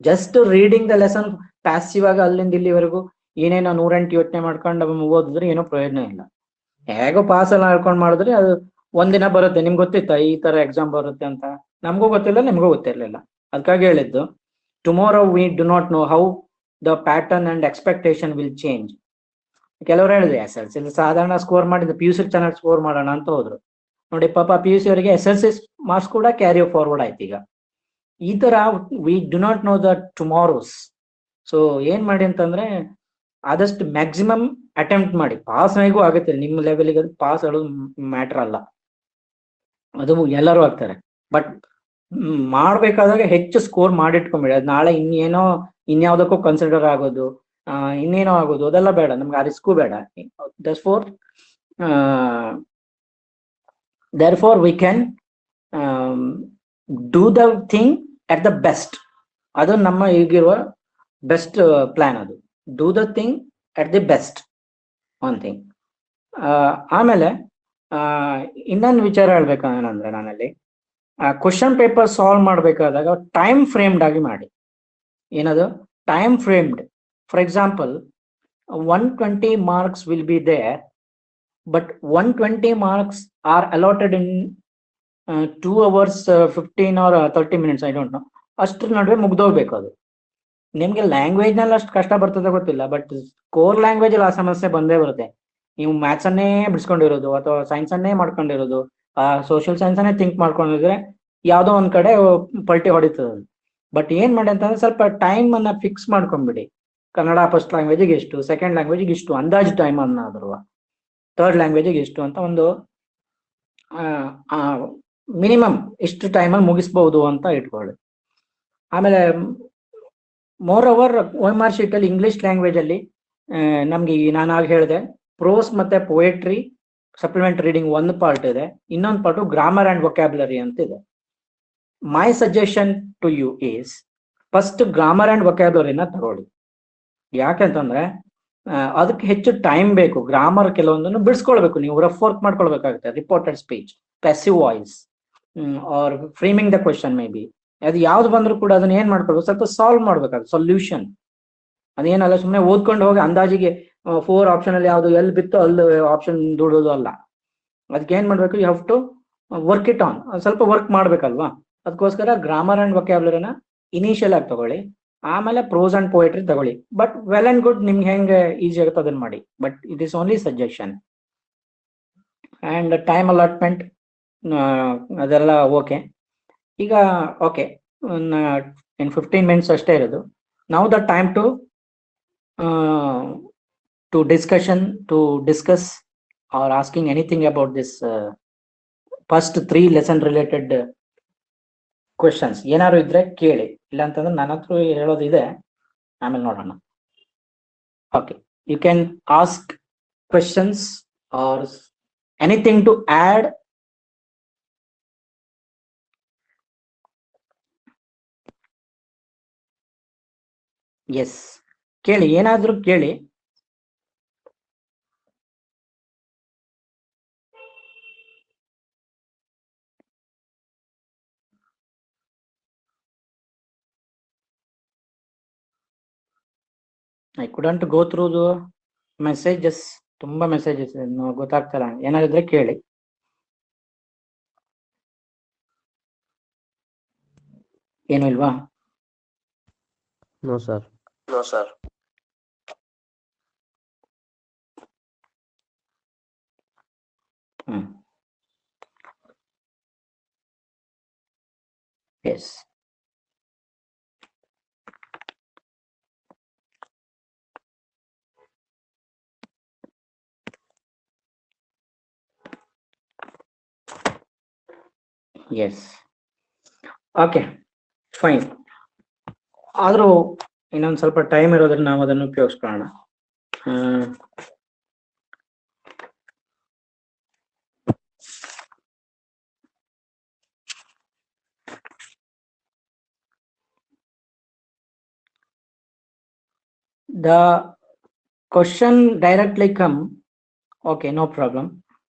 Just reading the lesson passive ಆಗಿ ಅಲ್ಲಿಂದ ಇಲ್ಲಿವರೆಗೂ ಏನೇನೋ 108 ಯೋಚನೆ ಮಾಡ್ಕೊಂಡು ಓದಿದ್ರೆ ಏನೋ ಪ್ರಯೋಜನ ಇಲ್ಲ. ಹೇಗೋ ಪಾಸ್ ಎಲ್ಲ ಹೇಳ್ಕೊಂಡು ಮಾಡಿದ್ರೆ ಅದು ಒಂದಿನ ಬರುತ್ತೆ. ನಿಮ್ಗೆ ಗೊತ್ತಿತ್ತ ಈ ತರ ಎಕ್ಸಾಮ್ ಬರುತ್ತೆ ಅಂತ? ನಮಗೂ ಗೊತ್ತಿಲ್ಲ, ನಿಮ್ಗೂ ಗೊತ್ತಿರ್ಲಿಲ್ಲ. ಅದಕ್ಕಾಗಿ ಹೇಳಿದ್ದು, tomorrow we do not know how the pattern and expectation will change. ಕೆಲವರು ಹೇಳಿದ್ರು SLC ಸಾಧಾರಣ ಸ್ಕೋರ್ ಮಾಡಿದ್ದು PUC ಚೆನ್ನಾಗಿ ಸ್ಕೋರ್ ಮಾಡೋಣ ಅಂತ ಹೋದ್ರು. ನೋಡಿ ಪಾಪ PUC ಅವರಿಗೆ SLC ಮಾರ್ಕ್ಸ್ ಕೂಡ ಕ್ಯಾರಿ ಫಾರ್ವರ್ಡ್ ಆಯ್ತು. ಈಗ ಈ ತರ we do not know the tomorrow's. So ಏನ್ ಮಾಡಿ ಅಂತಂದ್ರೆ ಆದಷ್ಟು ಮ್ಯಾಕ್ಸಿಮಮ್ ಅಟೆಂಪ್ಟ್ ಮಾಡಿ. ಪಾಸ್ ಹೇಗೂ ಆಗುತ್ತೆ, ನಿಮ್ಮ ಲೆವೆಲ್ಗೆ ಪಾಸ್ ಹೇಳೋದು ಮ್ಯಾಟರ್ ಅಲ್ಲ, ಅದು ಎಲ್ಲರೂ ಆಗ್ತಾರೆ. ಬಟ್ ಮಾಡ್ಬೇಕಾದಾಗ ಹೆಚ್ಚು ಸ್ಕೋರ್ ಮಾಡಿಟ್ಕೊಂಬೇಡಿ. ಅದು ನಾಳೆ ಇನ್ಯಾವುದಕ್ಕೂ ಕನ್ಸಿಡರ್ ಆಗೋದು, ಇನ್ನೇನೋ ಆಗೋದು ಅದೆಲ್ಲ ಬೇಡ, ನಮ್ಗೆ ಆ ರಿಸ್ಕು ಬೇಡ. therefore we can do the thing at the best. ಅದು ನಮ್ಮ ಈಗಿರುವ ಬೆಸ್ಟ್ ಪ್ಲಾನ್. ಅದು do the thing at the best one thing. ಆಮೇಲೆ ಇನ್ನೊಂದು ವಿಚಾರ ಹೇಳ್ಬೇಕಂದ್ರೆ, ನಾನಲ್ಲಿ ಕ್ವಶನ್ ಪೇಪರ್ ಸಾಲ್ವ್ ಮಾಡ್ಬೇಕಾದಾಗ ಟೈಮ್ ಫ್ರೇಮ್ಡ್ ಆಗಿ ಮಾಡಿ. ಏನದು time framed? For example, 120 marks will be there, but 120 marks are allotted in 2 hours 15 or 30 minutes, I don't know. ಅಷ್ಟ್ರ ನಡುವೆ ಮುಗ್ದೋಗ್ಬೇಕು. ಅದು ನಿಮ್ಗೆ ಲ್ಯಾಂಗ್ವೇಜ್ ನಲ್ಲಿ ಅಷ್ಟು ಕಷ್ಟ ಬರ್ತದೆ ಗೊತ್ತಿಲ್ಲ, ಬಟ್ ಕೋರ್ ಲ್ಯಾಂಗ್ವೇಜ್ ಅಲ್ಲಿ ಆ ಸಮಸ್ಯೆ ಬಂದೇ ಬರುತ್ತೆ. ನೀವು ಮ್ಯಾಥ್ಸ್ ಅನ್ನೇ ಬಿಡಿಸ್ಕೊಂಡಿರೋದು ಅಥವಾ ಸೈನ್ಸ್ ಅನ್ನೇ ಮಾಡ್ಕೊಂಡಿರೋದು, ಸೋಷಿಯಲ್ ಸೈನ್ಸ್ ಅನ್ನೇ ಥಿಂಕ್ ಮಾಡ್ಕೊಂಡಿದ್ರೆ ಯಾವ್ದೋ ಒಂದ್ ಕಡೆ ಪಲ್ಟಿ ಹೊಡಿತದ. ಬಟ್ ಏನ್ ಮಾಡಿ ಅಂತಂದ್ರೆ ಸ್ವಲ್ಪ ಟೈಮ್ ಅನ್ನ ಫಿಕ್ಸ್ ಮಾಡ್ಕೊಂಡ್ಬಿಡಿ. ಕನ್ನಡ ಫಸ್ಟ್ ಲ್ಯಾಂಗ್ವೇಜಿಗೆ ಎಷ್ಟು, ಸೆಕೆಂಡ್ ಲ್ಯಾಂಗ್ವೇಜಿಗೆ ಇಷ್ಟು ಅಂದಾಜು ಟೈಮ್ ಅನ್ನಾದ್ರು, ಥರ್ಡ್ ಲ್ಯಾಂಗ್ವೇಜಿಗೆ ಎಷ್ಟು ಅಂತ ಒಂದು ಮಿನಿಮಮ್ ಇಷ್ಟು ಟೈಮಲ್ಲಿ ಮುಗಿಸ್ಬಹುದು ಅಂತ ಇಟ್ಕೊಳ್ಳಿ. ಆಮೇಲೆ ಮೋರ್ ಓವರ್ OMR ಶೀಟ್ ಅಲ್ಲಿ ಇಂಗ್ಲಿಷ್ ಲ್ಯಾಂಗ್ವೇಜ್ ಅಲ್ಲಿ ನಮ್ಗೆ ನಾನು ಆಗ ಹೇಳಿದೆ ಪ್ರೋಸ್ ಮತ್ತೆ ಪೊಯೆಟ್ರಿ ಸಪ್ಲಿಮೆಂಟ್ ರೀಡಿಂಗ್ ಒಂದು ಪಾರ್ಟ್ ಇದೆ, ಇನ್ನೊಂದು ಪಾರ್ಟ್ ಗ್ರಾಮರ್ ಅಂಡ್ ವೊಕ್ಯಾಬ್ಯುಲರಿ ಅಂತ ಇದೆ. My suggestion to you is first grammar and ವೊಕ್ಯಾಬ್ಯುಲರಿನ ತಗೊಳ್ಳಿ. ಯಾಕಂತಂದ್ರೆ ಅದಕ್ಕೆ ಹೆಚ್ಚು ಟೈಮ್ ಬೇಕು. ಗ್ರಾಮರ್ ಕೆಲವೊಂದನ್ನು ಬಿಡಿಸ್ಕೊಳ್ಬೇಕು, ನೀವು ರಫ್ ವರ್ಕ್ ಮಾಡ್ಕೊಳ್ಬೇಕಾಗುತ್ತೆ. Reported speech, passive voice, or framing the question maybe. ಅದು ಯಾವ್ದು ಬಂದ್ರು ಕೂಡ ಅದನ್ನ ಏನ್ ಮಾಡ್ಕೊಳ್ಬೇಕು, ಸ್ವಲ್ಪ ಸಾಲ್ವ್ ಮಾಡ್ಬೇಕಾಗುತ್ತೆ, ಸೊಲ್ಯೂಷನ್. ಅದೇನಲ್ಲ ಸುಮ್ಮನೆ ಓದ್ಕೊಂಡು ಹೋಗಿ ಅಂದಾಜಿಗೆ 4 ಆಪ್ಷನ್ ಅಲ್ಲಿ ಯಾವ್ದು ಎಲ್ಲಿ ಬಿತ್ತು ಅಲ್ಲಿ ಆಪ್ಷನ್ ದುಡೋದು ಅಲ್ಲ. ಅದಕ್ಕೆ ಏನ್ ಮಾಡ್ಬೇಕು, you have to work it on, ಸ್ವಲ್ಪ ವರ್ಕ್ ಮಾಡ್ಬೇಕಲ್ವಾ. ಅದಕ್ಕೋಸ್ಕರ ಗ್ರಾಮರ್ ಅಂಡ್ ವೊಕ್ಯಾಬ್ಯುಲರಿನ ಇನಿಷಿಯಲ್ ಆಗಿ ತಗೊಳ್ಳಿ, ಆಮೇಲೆ ಪ್ರೋಸ್ ಅಂಡ್ ಪೋಯಟ್ರಿ ತಗೊಳ್ಳಿ. ಬಟ್ ವೆಲ್ ಅಂಡ್ ಗುಡ್, ನಿಮ್ಗೆ ಹೆಂಗೆ ಈಸಿ ಆಗುತ್ತೆ ಅದನ್ನ ಮಾಡಿ. But it is only suggestion. And time allotment ಅದೆಲ್ಲ ಓಕೆ. ಈಗ ಓಕೆ, ಇನ್ 15 ಮಿನಿಟ್ಸ್ ಅಷ್ಟೇ ಇರೋದು. ನಾವು the time to discuss or asking anything about this first 3 lesson related questions ಏನಾದ್ರು ಇದ್ರೆ ಕೇಳಿ, ಇಲ್ಲ ಅಂತಂದ್ರೆ ನನ್ನ ಹತ್ರ ಹೇಳೋದಿದೆ, ಆಮೇಲೆ ನೋಡೋಣ. Okay, you can ask questions or anything to add. Yes, ಕೇಳಿ, ಏನಾದ್ರೂ ಕೇಳಿ. I couldn't go through the messages, ತುಂಬಾ ಮೆಸೇಜಸ್ ಗೊತ್ತಾಗ್ತಲ್ಲ. ಏನಾದ್ರೆ ಕೇಳಿ. ಏನು ಇಲ್ವಾ? No, sir. No, sir. Yes. Yes. Okay, fine. ಆದ್ರೂ ಇನ್ನೊಂದು ಸ್ವಲ್ಪ ಟೈಮ್ ಇರೋದ್ರಿಂದ ನಾವು ಅದನ್ನು ಉಪಯೋಗಿಸ್ಕೊಳ್ಳೋಣ. The question directly come, okay, no problem.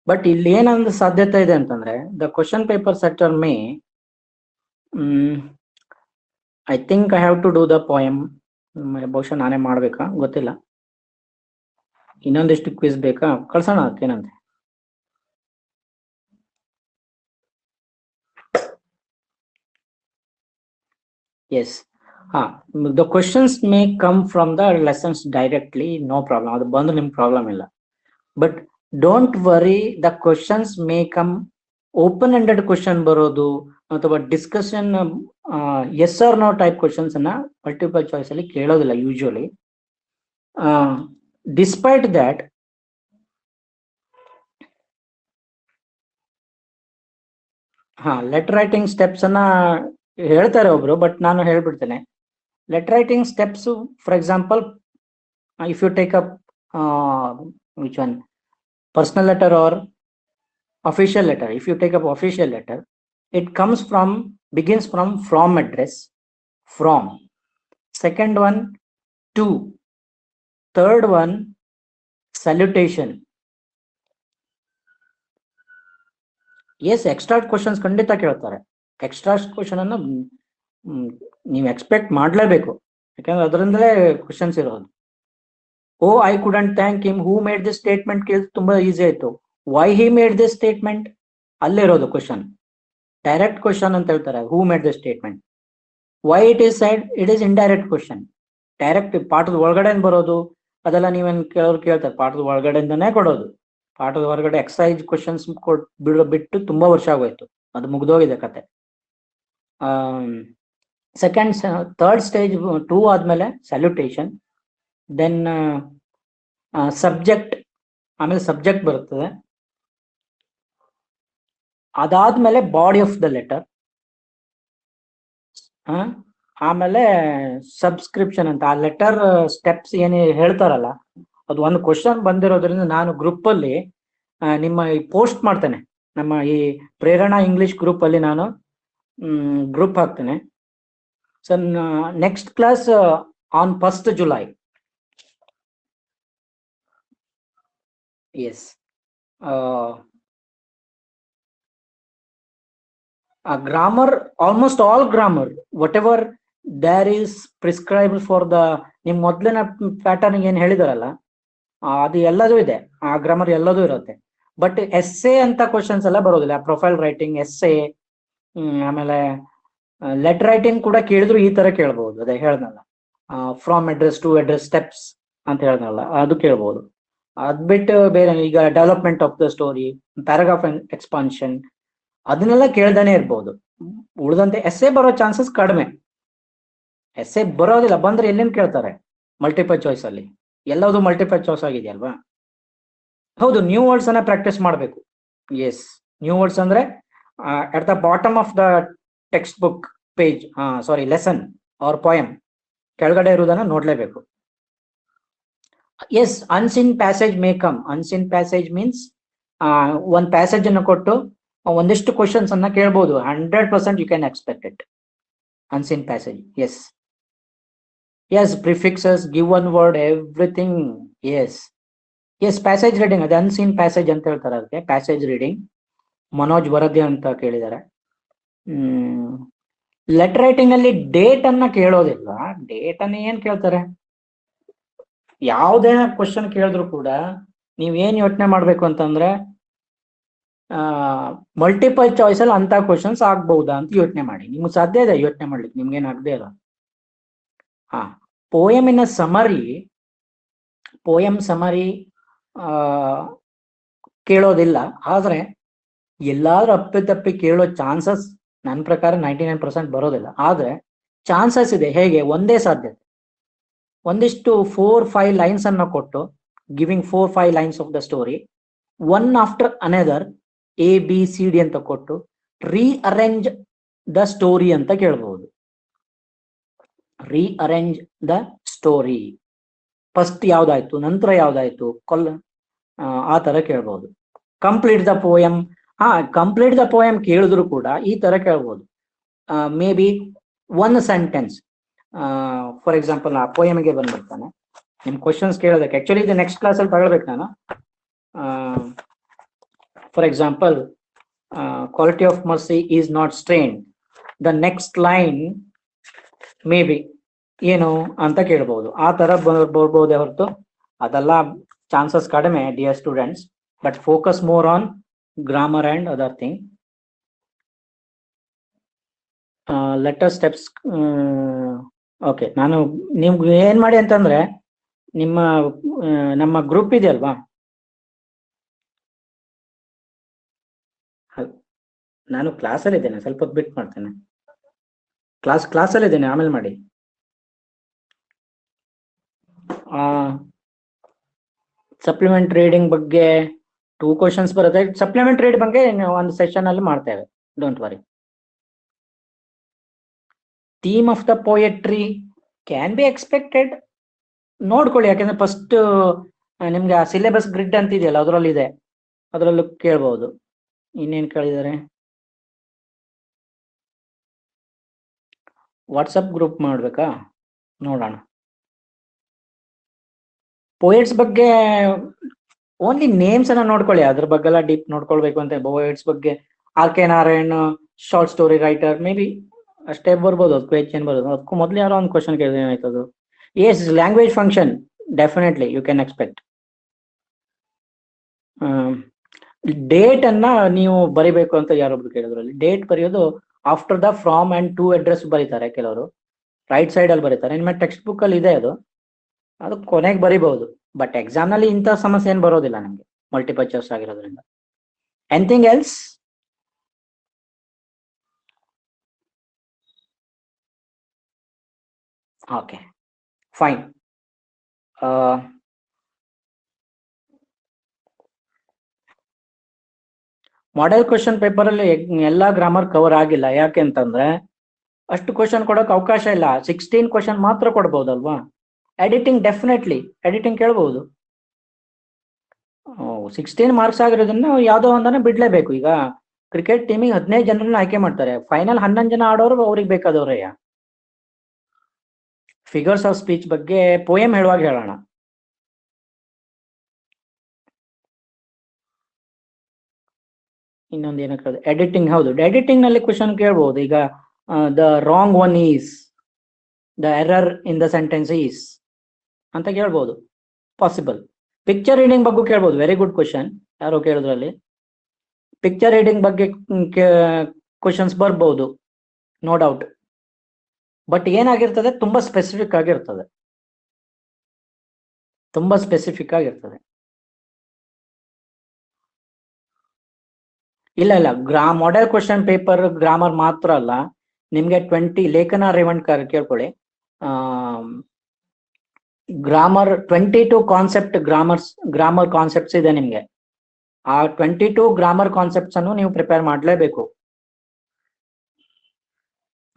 But ಇಲ್ಲಿ ಏನೊಂದು ಸಾಧ್ಯತೆ ಇದೆ ಅಂತಂದ್ರೆ, the question paper setter may, I think I have to do the poem. ಬಹುಶಃ ನಾನೇ ಮಾಡ್ಬೇಕಾ ಗೊತ್ತಿಲ್ಲ. ಇನ್ನೊಂದಿಷ್ಟು ಕ್ವಿಸ್ ಬೇಕಾ, ಕಳ್ಸೋಣ ಅದಕ್ಕೇನಂತೆ. Yes, the questions may come from the lessons directly, no problem. ಅದು ಬಂದು ನಿಮ್ಗೆ ಪ್ರಾಬ್ಲಮ್ ಇಲ್ಲ. But don't worry, the questions may come open ended question ಬರೋದು, ಅಥವಾ discussion S R no type questions ಅನ್ನ ಮಲ್ಟಿಪಲ್ ಚಾಯ್ಸ್ ಅಲ್ಲಿ ಕೇಳೋದಿಲ್ಲ usually. Despite that, letter writing steps ಅನ್ನ ಹೇಳ್ತಾರೆ ಒಬ್ರು, ಬಟ್ ನಾನು ಹೇಳ್ಬಿಡ್ತೇನೆ. Letter writing steps, for example, if you take up which one, personal letter or official letter. If you take up official letter, it begins from address, from. Second one, to. Third one, salutation. Yes, extra questions ಖಂಡಿತ ಕೇಳ್ತಾರೆ. ಎಕ್ಸ್ಟ್ರಾ ಕ್ವಶನ್ ಅನ್ನ ನೀವು ಎಕ್ಸ್ಪೆಕ್ಟ್ ಮಾಡ್ಲೇಬೇಕು, ಯಾಕಂದ್ರೆ ಅದರಿಂದಲೇ ಕ್ವಶನ್ಸ್ ಇರೋದು. Oh, I couldn't thank him, who made this statement ಕೇಳಿದ್ರೆ ತುಂಬಾ ಈಸಿ ಆಯ್ತು. Why he made this statement, ಅಲ್ಲೇ ಇರೋದು ಕ್ವಶನ್. ಡೈರೆಕ್ಟ್ ಕ್ವಶನ್ ಅಂತ ಹೇಳ್ತಾರೆ, who made this statement. Why it is said, it is indirect question. Direct ಪಾಠದ ಒಳಗಡೆ ಬರೋದು ಅದೆಲ್ಲ ನೀವೇನ್ ಕೇಳೋರು ಕೇಳ್ತಾರೆ, ಪಾಠದ ಒಳಗಡೆಯಿಂದನೇ ಕೊಡೋದು. ಪಾಠದ ಹೊರಗಡೆ ಎಕ್ಸೈಸ್ ಕ್ವಶನ್ಸ್ ಬಿಟ್ಟು ತುಂಬಾ ವರ್ಷ ಆಗೋಯ್ತು, ಅದು ಮುಗ್ದೋಗಿದೆ ಕತೆ. ಥರ್ಡ್ ಸ್ಟೇಜ್ 2 ಆದ್ಮೇಲೆ ಸ್ಯಾಲ್ಯುಟೇಷನ್, ದೆನ್ ಸಬ್ಜೆಕ್ಟ್, ಆಮೇಲೆ ಸಬ್ಜೆಕ್ಟ್ ಬರುತ್ತದೆ. ಅದಾದ್ಮೇಲೆ ಬಾಡಿ ಆಫ್ ದ ಲೆಟರ್, ಆಮೇಲೆ ಸಬ್ಸ್ಕ್ರಿಪ್ಷನ್ ಅಂತ. ಆ ಲೆಟರ್ ಸ್ಟೆಪ್ಸ್ ಏನು ಹೇಳ್ತಾರಲ್ಲ, ಅದು ಒಂದು ಕ್ವಶನ್ ಬಂದಿರೋದ್ರಿಂದ ನಾನು ಗ್ರೂಪ್ ಅಲ್ಲಿ ನಿಮ್ಮ ಪೋಸ್ಟ್ ಮಾಡ್ತೇನೆ. ನಮ್ಮ ಈ ಪ್ರೇರಣಾ ಇಂಗ್ಲಿಷ್ ಗ್ರೂಪ್ ಅಲ್ಲಿ ನಾನು ಗ್ರೂಪ್ ಹಾಕ್ತೇನೆ. So next class on 1st July. Yes. Grammar, almost all grammar, whatever there is prescribe for the, ನಿಮ್ ಮೊದ್ಲಿನ ಪ್ಯಾಟರ್ನ್ ಏನ್ ಹೇಳಿದಾರಲ್ಲ, ಅದು ಎಲ್ಲದೂ ಇದೆ, ಆ ಗ್ರಾಮರ್ ಎಲ್ಲದೂ ಇರುತ್ತೆ. ಬಟ್ ಎಸ್ಸೆ ಅಂತ ಕ್ವಶನ್ಸ್ ಎಲ್ಲ ಬರೋದಿಲ್ಲ. ಪ್ರೊಫೈಲ್ ರೈಟಿಂಗ್, ಎಸ್ಸೆ, ಆಮೇಲೆ ಲೆಟರ್ ರೈಟಿಂಗ್ ಕೂಡ ಕೇಳಿದ್ರು ಈ ತರ ಕೇಳ್ಬಹುದು. ಅದೇ ಹೇಳ್ದಲ್ಲ, from address to address steps ಅಂತ ಹೇಳ್ದಲ್ಲ, ಅದು ಕೇಳ್ಬಹುದು. ಅದ್ ಬಿಟ್ಟು ಬೇರೆ ಈಗ development of the story, paragraph expansion, ಅದನ್ನೆಲ್ಲ ಕೇಳ್ದಾನೆ ಇರ್ಬೋದು. ಉಳಿದಂತೆ ಎಸ್ಸೆ ಬರೋ ಚಾನ್ಸಸ್ ಕಡಿಮೆ. ಎಸ್ಸೆ ಬರೋದಿಲ್ಲ, ಬಂದ್ರೆ ಎಲ್ಲಿಂದ ಕೇಳ್ತಾರೆ? ಮಲ್ಟಿಪಲ್ ಚಾಯ್ಸ್ ಅಲ್ಲಿ ಎಲ್ಲದು ಮಲ್ಟಿಪಲ್ ಚಾಯ್ಸ್ ಆಗಿದೆಯಲ್ವಾ. ಹೌದು, ನ್ಯೂ ವರ್ಡ್ಸ್ ಅನ್ನ ಪ್ರಾಕ್ಟೀಸ್ ಮಾಡಬೇಕು. ಎಸ್, ನ್ಯೂ ವರ್ಡ್ಸ್ ಅಂದ್ರೆ at the bottom of the textbook page, sorry lesson or poem ಕೆಳಗಡೆ ಇರುವುದನ್ನ ನೋಡ್ಲೇಬೇಕು. Yes, unseen passage may come. Unseen passage means ಒಂದ್ ಪ್ಯಾಸೇಜ್ ಅನ್ನು ಕೊಟ್ಟು ಒಂದಿಷ್ಟು ಕ್ವಶನ್ಸ್ ಅನ್ನ ಕೇಳ್ಬೋದು. 100% you can expect it. Unseen passage, yes yes, prefixes, give one word, everything. Yes yes, passage reading, ಅದೇ ಅನ್ಸೀನ್ ಪ್ಯಾಸೇಜ್ ಅಂತ ಹೇಳ್ತಾರೆ ಅದಕ್ಕೆ, ಪ್ಯಾಸೇಜ್ ರೀಡಿಂಗ್. ಮನೋಜ್ ವರದಿ ಅಂತ ಕೇಳಿದ್ದಾರೆ. ಲೆಟರ್ ರೈಟಿಂಗ್ ಅಲ್ಲಿ ಡೇಟ್ ಅನ್ನ ಕೇಳೋದಿಲ್ಲ. ಡೇಟ್ ಅನ್ನ ಏನ್ ಕೇಳ್ತಾರೆ? ಯಾವುದೇ ಕ್ವಶನ್ ಕೇಳಿದ್ರು ಕೂಡ ನೀವ್ ಏನ್ ಯೋಚನೆ ಮಾಡ್ಬೇಕು ಅಂತಂದ್ರೆ, ಮಲ್ಟಿಪಲ್ ಚಾಯ್ಸ್ ಅಲ್ಲಿ ಅಂತ ಕ್ವಶನ್ಸ್ ಆಗ್ಬಹುದಾ ಅಂತ ಯೋಚನೆ ಮಾಡಿ. ನಿಮ್ಗೆ ಸಾಧ್ಯ ಇದೆ ಯೋಚನೆ ಮಾಡ್ಲಿಕ್ಕೆ, ನಿಮ್ಗೇನು ಆಗದೆ ಇಲ್ಲ. ಪೋಯಮಿನ ಸಮರಿ, ಪೋಯಮ್ ಸಮರಿ ಕೇಳೋದಿಲ್ಲ. ಆದ್ರೆ ಎಲ್ಲಾದ್ರೂ ಅಪ್ಪಿತಪ್ಪಿ ಕೇಳೋ ಚಾನ್ಸಸ್ ನನ್ನ ಪ್ರಕಾರ 99% ಬರೋದಿಲ್ಲ. ಆದ್ರೆ ಚಾನ್ಸಸ್ ಇದೆ. ಹೇಗೆ? ಒಂದೇ ಸಾಧ್ಯತೆ, ಒಂದಿಷ್ಟು 4-5 ಲೈನ್ಸ್ ಅನ್ನ ಕೊಟ್ಟು, giving 4-5 lines of the story, one after another ABCD ಅಂತ ಕೊಟ್ಟು ರೀಅರೇಂಜ್ ದ ಸ್ಟೋರಿ ಅಂತ ಕೇಳಬಹುದು. ರೀಅರೇಂಜ್ ದ ಸ್ಟೋರಿ, ಫಸ್ಟ್ ಯಾವ್ದಾಯ್ತು, ನಂತರ ಯಾವ್ದಾಯ್ತು, ಆ ತರ ಕೇಳ್ಬಹುದು. Complete the poem, complete the poem ಕೇಳಿದ್ರು ಕೂಡ ಈ ತರ ಕೇಳ್ಬೋದು. Maybe one sentence, for example ಆ ಪೋಯಮ್ಗೆ ಬಂದ್ಬಿಡ್ತಾನೆ. ನಿಮ್ ಕ್ವಶನ್ಸ್ ಕೇಳೋದಕ್ಕೆ ಆಕ್ಚುಲಿ ಇದು ನೆಕ್ಸ್ಟ್ ಕ್ಲಾಸಲ್ಲಿ ತಗೊಳ್ಬೇಕು ನಾನು. For example, quality of mercy is not strain, the next line may be ಏನು ಅಂತ ಕೇಳ್ಬಹುದು. ಆ ತರ ಬರ್ಬೋದೇ ಹೊರತು ಅದೆಲ್ಲ ಚಾನ್ಸಸ್ ಕಡಿಮೆ, dear students. But focus more on grammar and other thing. Letter steps, okay. ನಾನು ನಿಮ್ಗೆ ಏನ್ ಮಾಡಿ ಅಂತಂದ್ರೆ, ನಮ್ಮ ಗ್ರೂಪ್ ಇದೆಯಲ್ವಾ, ನಾನು ಕ್ಲಾಸಲ್ಲಿ ಇದ್ದೇನೆ, ಸ್ವಲ್ಪ ಹೊತ್ತು ಬಿಟ್ಟು ಮಾಡ್ತೇನೆ. ಕ್ಲಾಸಲ್ಲಿ ಇದ್ದೇನೆ, ಆಮೇಲೆ ಮಾಡಿ. ಸಪ್ಲಿಮೆಂಟ್ ರೀಡಿಂಗ್ ಬಗ್ಗೆ 2 ಕ್ವಶನ್ಸ್ ಬರುತ್ತೆ. ಸಪ್ಲಿಮೆಂಟ್ ರೀಡ್ ಬಗ್ಗೆ ಒಂದು ಸೆಷನ್ ಅಲ್ಲಿ ಮಾಡ್ತೇವೆ, don't worry. Theme of the poetry can be expected. ನೋಡ್ಕೊಳ್ಳಿ, ಯಾಕಂದ್ರೆ ಫಸ್ಟ್ ನಿಮ್ಗೆ ಆ ಸಿಲೆಬಸ್ ಗ್ರಿಡ್ ಅಂತ ಇದೆಯಲ್ಲ, ಅದರಲ್ಲಿ ಇದೆ, ಅದರಲ್ಲೂ ಕೇಳ್ಬಹುದು. ಇನ್ನೇನು ಕೇಳಿದ್ದಾರೆ? ವಾಟ್ಸಪ್ ಗ್ರೂಪ್ ಮಾಡ್ಬೇಕಾ? ನೋಡೋಣ. ಪೋಯೆಟ್ಸ್ ಬಗ್ಗೆ ಓನ್ಲಿ ನೇಮ್ಸ್ ಅನ್ನ ನೋಡ್ಕೊಳ್ಳಿ, ಅದ್ರ ಬಗ್ಗೆ ಎಲ್ಲ ಡೀಪ್ ನೋಡ್ಕೊಳ್ಬೇಕು ಅಂತ. ಪೋಯೆಟ್ಸ್ ಬಗ್ಗೆ RK Narayan, short story writer, may be ಅಷ್ಟೇ ಬರ್ಬೋದು. ಅದು ಕ್ವೆಶ್ಚನ್ ಬರೋದು. ಅದಕ್ಕೂ ಮೊದಲು ಯಾರೋ ಒಂದು ಕ್ವಶನ್ ಕೇಳಿದ್ರೆ ಏನಾಯ್ತದು? Yes, language function definitely you can expect. Date ಅನ್ನ ನೀವು ಬರಿಬೇಕು ಅಂತ ಯಾರೊಬ್ರು ಕೇಳಿದ್ರಲ್ಲಿ. ಡೇಟ್ ಬರೆಯೋದು after the from and to address ಬರೀತಾರೆ ಕೆಲವರು, ರೈಟ್ ಸೈಡ್ ಅಲ್ಲಿ ಬರೀತಾರೆ. ನಿಮ್ಮ ಟೆಕ್ಸ್ಟ್ ಬುಕ್ ಅಲ್ಲಿ ಇದೆ ಅದು ಕೊನೆಗೆ ಬರಿಬಹುದು. ಬಟ್ ಎಕ್ಸಾಮ್ ನಲ್ಲಿ ಇಂಥ ಸಮಸ್ಯೆ ಏನು ಬರೋದಿಲ್ಲ ನಮಗೆ, ಮಲ್ಟಿಪಲ್ ಚಾಯ್ಸ್ ಆಗಿರೋದ್ರಿಂದ. Anything else? Okay, fine. Model question paper ಅಲ್ಲಿ ಎಲ್ಲಾ ಗ್ರಾಮರ್ ಕವರ್ ಆಗಿಲ್ಲ. ಯಾಕೆ ಅಂತಂದ್ರೆ ಅಷ್ಟು ಕ್ವಶನ್ ಕೊಡೋಕೆ ಅವಕಾಶ ಇಲ್ಲ. 16 ಕ್ವಶನ್ ಮಾತ್ರ ಕೊಡ್ಬೋದಲ್ವಾ. ಎಡಿಟಿಂಗ್ ಡೆಫಿನೆಟ್ಲಿ ಎಡಿಟಿಂಗ್ ಕೇಳ್ಬಹುದು. 16 ಮಾರ್ಕ್ಸ್ ಆಗಿರೋದನ್ನ ಯಾವ್ದೋ ಒಂದನ್ನ ಬಿಡ್ಲೇಬೇಕು. ಈಗ ಕ್ರಿಕೆಟ್ ಟೀಮಿಗೆ 15 ಜನರನ್ನ ಆಯ್ಕೆ ಮಾಡ್ತಾರೆ, ಫೈನಲ್ 11 ಜನ ಆಡೋರು ಅವ್ರಿಗೆ ಬೇಕಾದವ್ರಯ್ಯ. ಫಿಗರ್ಸ್ ಆಫ್ ಸ್ಪೀಚ್ ಬಗ್ಗೆ ಪೋಯಮ್ ಹೇಳುವಾಗ ಹೇಳೋಣ. ಇನ್ನೊಂದು ಏನಕ್ಕೆ ಎಡಿಟಿಂಗ್, ಹೌದು ಎಡಿಟಿಂಗ್ ನಲ್ಲಿ ಕ್ವಶನ್ ಕೇಳ್ಬಹುದು. ಈಗ the wrong one is, the error in the sentence is ಅಂತ ಕೇಳ್ಬೋದು, ಪಾಸಿಬಲ್. ಪಿಕ್ಚರ್ ರೀಡಿಂಗ್ ಬಗ್ಗೆ ಕೇಳ್ಬೋದು, ವೆರಿ ಗುಡ್ ಕ್ವಶನ್. ಯಾರೋ ಕೇಳಿದ್ರಲ್ಲಿ ಪಿಕ್ಚರ್ ರೀಡಿಂಗ್ ಬಗ್ಗೆ ಕ್ವಶನ್ಸ್ ಬರ್ಬೋದು, ನೋ ಡೌಟ್. ಬಟ್ ಏನಾಗಿರ್ತದೆ, ತುಂಬಾ ಸ್ಪೆಸಿಫಿಕ್ ಆಗಿರ್ತದೆ, ತುಂಬಾ ಸ್ಪೆಸಿಫಿಕ್ ಆಗಿರ್ತದೆ. ಇಲ್ಲ ಮಾಡೆಲ್ ಕ್ವಶನ್ ಪೇಪರ್ ಗ್ರಾಮರ್ ಮಾತ್ರ ಅಲ್ಲ, ನಿಮ್ಗೆ 20 ಲೇಖನ ರೇವಣ್ಕರ್ ಕೇಳ್ಕೊಳ್ಳಿ, ಗ್ರಾಮರ್ 22 ಕಾನ್ಸೆಪ್ಟ್ ಗ್ರಾಮರ್ ಕಾನ್ಸೆಪ್ಟ್ಸ್ ಇದೆ ನಿಮ್ಗೆ. ಆ 22 ಗ್ರಾಮರ್ ಕಾನ್ಸೆಪ್ಟ್ಸ್ ಅನ್ನು ನೀವು ಪ್ರಿಪೇರ್ ಮಾಡಲೇಬೇಕು.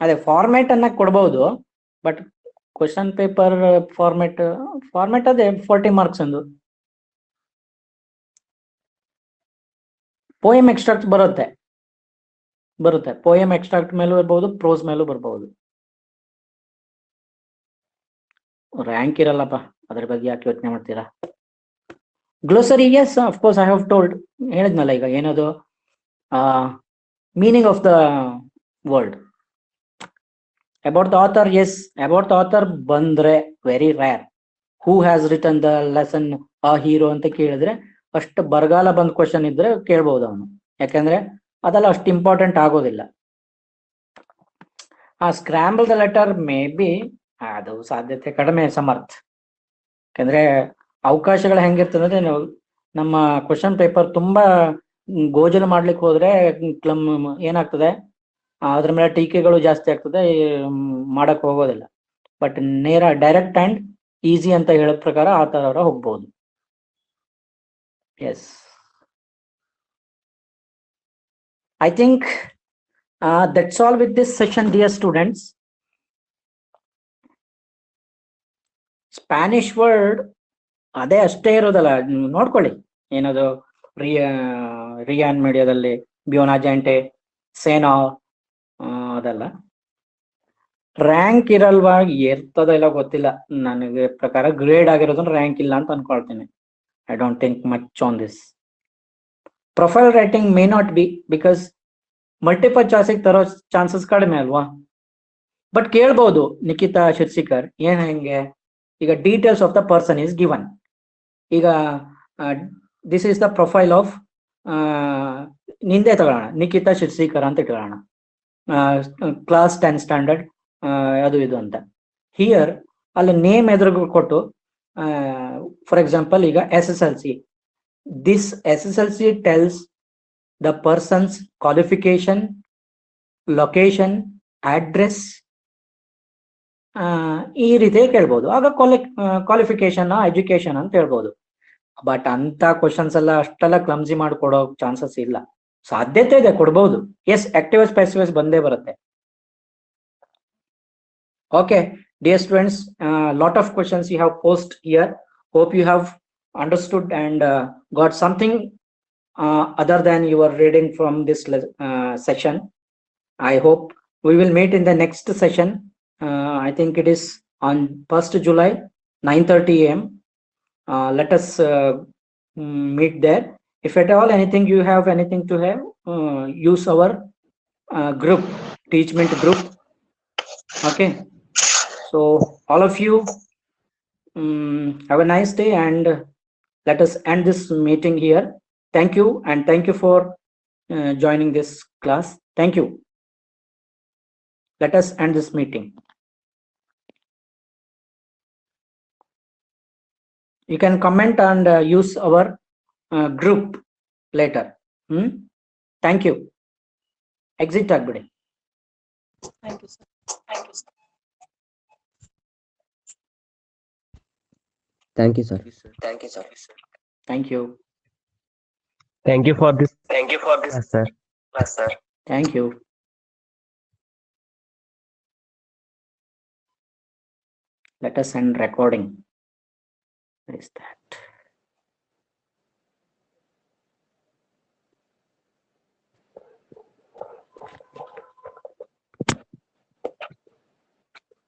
ಅದೇ ಫಾರ್ಮ್ಯಾಟ್ ಅನ್ನ ಕೊಡ್ಬಹುದು, ಬಟ್ ಕ್ವಶನ್ ಪೇಪರ್ ಫಾರ್ಮ್ಯಾಟ್ ಅದೇ 40 ಮಾರ್ಕ್ಸ್ ಅಂದು. ಪೋಯಮ್ ಎಕ್ಸ್ಟ್ರಾಕ್ಟ್ ಬರುತ್ತೆ, ಪೋಯಮ್ ಎಕ್ಸ್ಟ್ರಾಕ್ಟ್ ಮೇಲೂ ಬರ್ಬಹುದು, ಪ್ರೋಸ್ ಮೇಲೂ ಬರ್ಬಹುದು. ರ್ಯಾಂಕ್ ಇರಲ್ಲಪ್ಪ, ಅದ್ರ ಬಗ್ಗೆ ಯಾಕೆ ಯೋಚನೆ ಮಾಡ್ತೀರಾ. Glossary, yes of course I have told, ಹೇಳಿದ್ನಲ್ಲ ಈಗ ಏನದು, meaning of the word. About the author, yes about the author ಬಂದ್ರೆ very rare. Who has written the lesson a hero ಅಂತ ಕೇಳಿದ್ರೆ, ಅಷ್ಟು ಬರಗಾಲ ಬಂದ್ ಕ್ವಶನ್ ಇದ್ರೆ ಕೇಳ್ಬಹುದು ಅವನು, ಯಾಕಂದ್ರೆ ಅದೆಲ್ಲ ಅಷ್ಟು ಇಂಪಾರ್ಟೆಂಟ್ ಆಗೋದಿಲ್ಲ. ಆ scramble the letter may be, ಅದು ಸಾಧ್ಯತೆ ಕಡಿಮೆ, ಸಮರ್ಥ. ಯಾಕಂದ್ರೆ ಅವಕಾಶಗಳು ಹೆಂಗಿರ್ತದೆ ಅಂದ್ರೆ, ನಮ್ಮ ಕ್ವಶನ್ ಪೇಪರ್ ತುಂಬಾ ಗೋಜಲು ಮಾಡ್ಲಿಕ್ಕೆ ಹೋದ್ರೆ ಏನಾಗ್ತದೆ, ಅದ್ರ ಮೇಲೆ ಟೀಕೆಗಳು ಜಾಸ್ತಿ ಆಗ್ತದೆ, ಮಾಡಕ್ ಹೋಗೋದಿಲ್ಲ. ಬಟ್ ನೇರ ಡೈರೆಕ್ಟ್ ಅಂಡ್ ಈಸಿ ಅಂತ ಹೇಳೋ ಪ್ರಕಾರ ಆ ತರ ಹೋಗ್ಬೋದು. Yes, I think that's all with this session dear students. Spanish word ಅದೇ ಅಷ್ಟೇ ಇರೋದಲ್ಲ, ನೋಡ್ಕೊಳ್ಳಿ. ಏನದು ರಿಯಾನ್ ಮೀಡಿಯಾದಲ್ಲಿ ಬ್ಯೋನಾ ಜೆಂಟೆ, ಸೇನಾ, ಅದೆಲ್ಲ ರ್ಯಾಂಕ್ ಇರಲ್ವಾ, ಇರ್ತದ ಇಲ್ಲ ಗೊತ್ತಿಲ್ಲ. ನನಗೆ ಪ್ರಕಾರ ಗ್ರೇಡ್ ಆಗಿರೋದನ್ನ ರ್ಯಾಂಕ್ ಇಲ್ಲ ಅಂತ ಅನ್ಕೊಳ್ತೀನಿ. I don't think much on this. Profile writing may not be, because multiple ಚಾಯ್ಸಿಗೆ ತರೋ ಚಾನ್ಸಸ್ ಕಡಿಮೆ ಅಲ್ವಾ. ಬಟ್ ಕೇಳ್ಬೋದು, ನಿಖಿತಾ ಶಿರ್ಸಿಕರ್ ಏನ್ ಹೆಂಗೆ, ಈಗ details of the person is given. ಈಗ this is the profile of, ನಿಂದೆ ತಗೊಳ್ಳೋಣ, ನಿಖಿತಾ ಶಿರ್ಸಿಕರ್ ಅಂತ ಇಟ್ಕೊಳ್ಳೋಣ, ಕ್ಲಾಸ್ 10 ಸ್ಟ್ಯಾಂಡರ್ಡ್, ಅದು ಇದು ಅಂತ. ಹಿಯರ್ ಅಲ್ಲಿ ನೇಮ್ ಎದುರು ಕೊಟ್ಟು, ಫಾರ್ ಎಕ್ಸಾಂಪಲ್ ಈಗ SSLC, this SSLC tells the persons qualification, location, address, ಈ ರೀತಿ ಕೇಳ್ಬೋದು. ಆಗ ಕ್ವಾಲಿಫಿಕೇಶನ್ ಎಜುಕೇಶನ್ ಅಂತ ಹೇಳ್ಬೋದು. ಬಟ್ ಅಂತ ಕ್ವಶನ್ಸ್ ಎಲ್ಲ ಅಷ್ಟೆಲ್ಲ ಕ್ಲಮ್ಸಿ ಮಾಡಿಕೊಡೋ ಚಾನ್ಸಸ್ ಇಲ್ಲ, ಸಾಧ್ಯತೆ ಇದೆ, ಕೊಡ್ಬೋದು. ಎಸ್, ಆಕ್ಟಿವಸ್ ಪ್ಯಾಸಿವಸ್ ಬಂದೇ ಬರುತ್ತೆ. Okay, dear students, lot of questions you have posed here. Hope you have understood and got something other than you are reading from this session. I hope we will meet in the next session. I think it is on 1st July, 9:30 AM. Let us meet there. If at all anything you have anything to have, use our group, Teachment group. Okay. So all of you have a nice day, and let us end this meeting here. Thank you, and thank you for joining this class. Thank you. Let us end this meeting. You can comment and use our group later. Thank you. Exit ಆಗ್ಬಿಡಿ. Thank you, sir. Thank you, sir. Thank you, sir. Thank you, sir. Thank you. Thank you for this. Thank you for this Yes, sir. class, sir. Thank you. Let us end recording. What is that?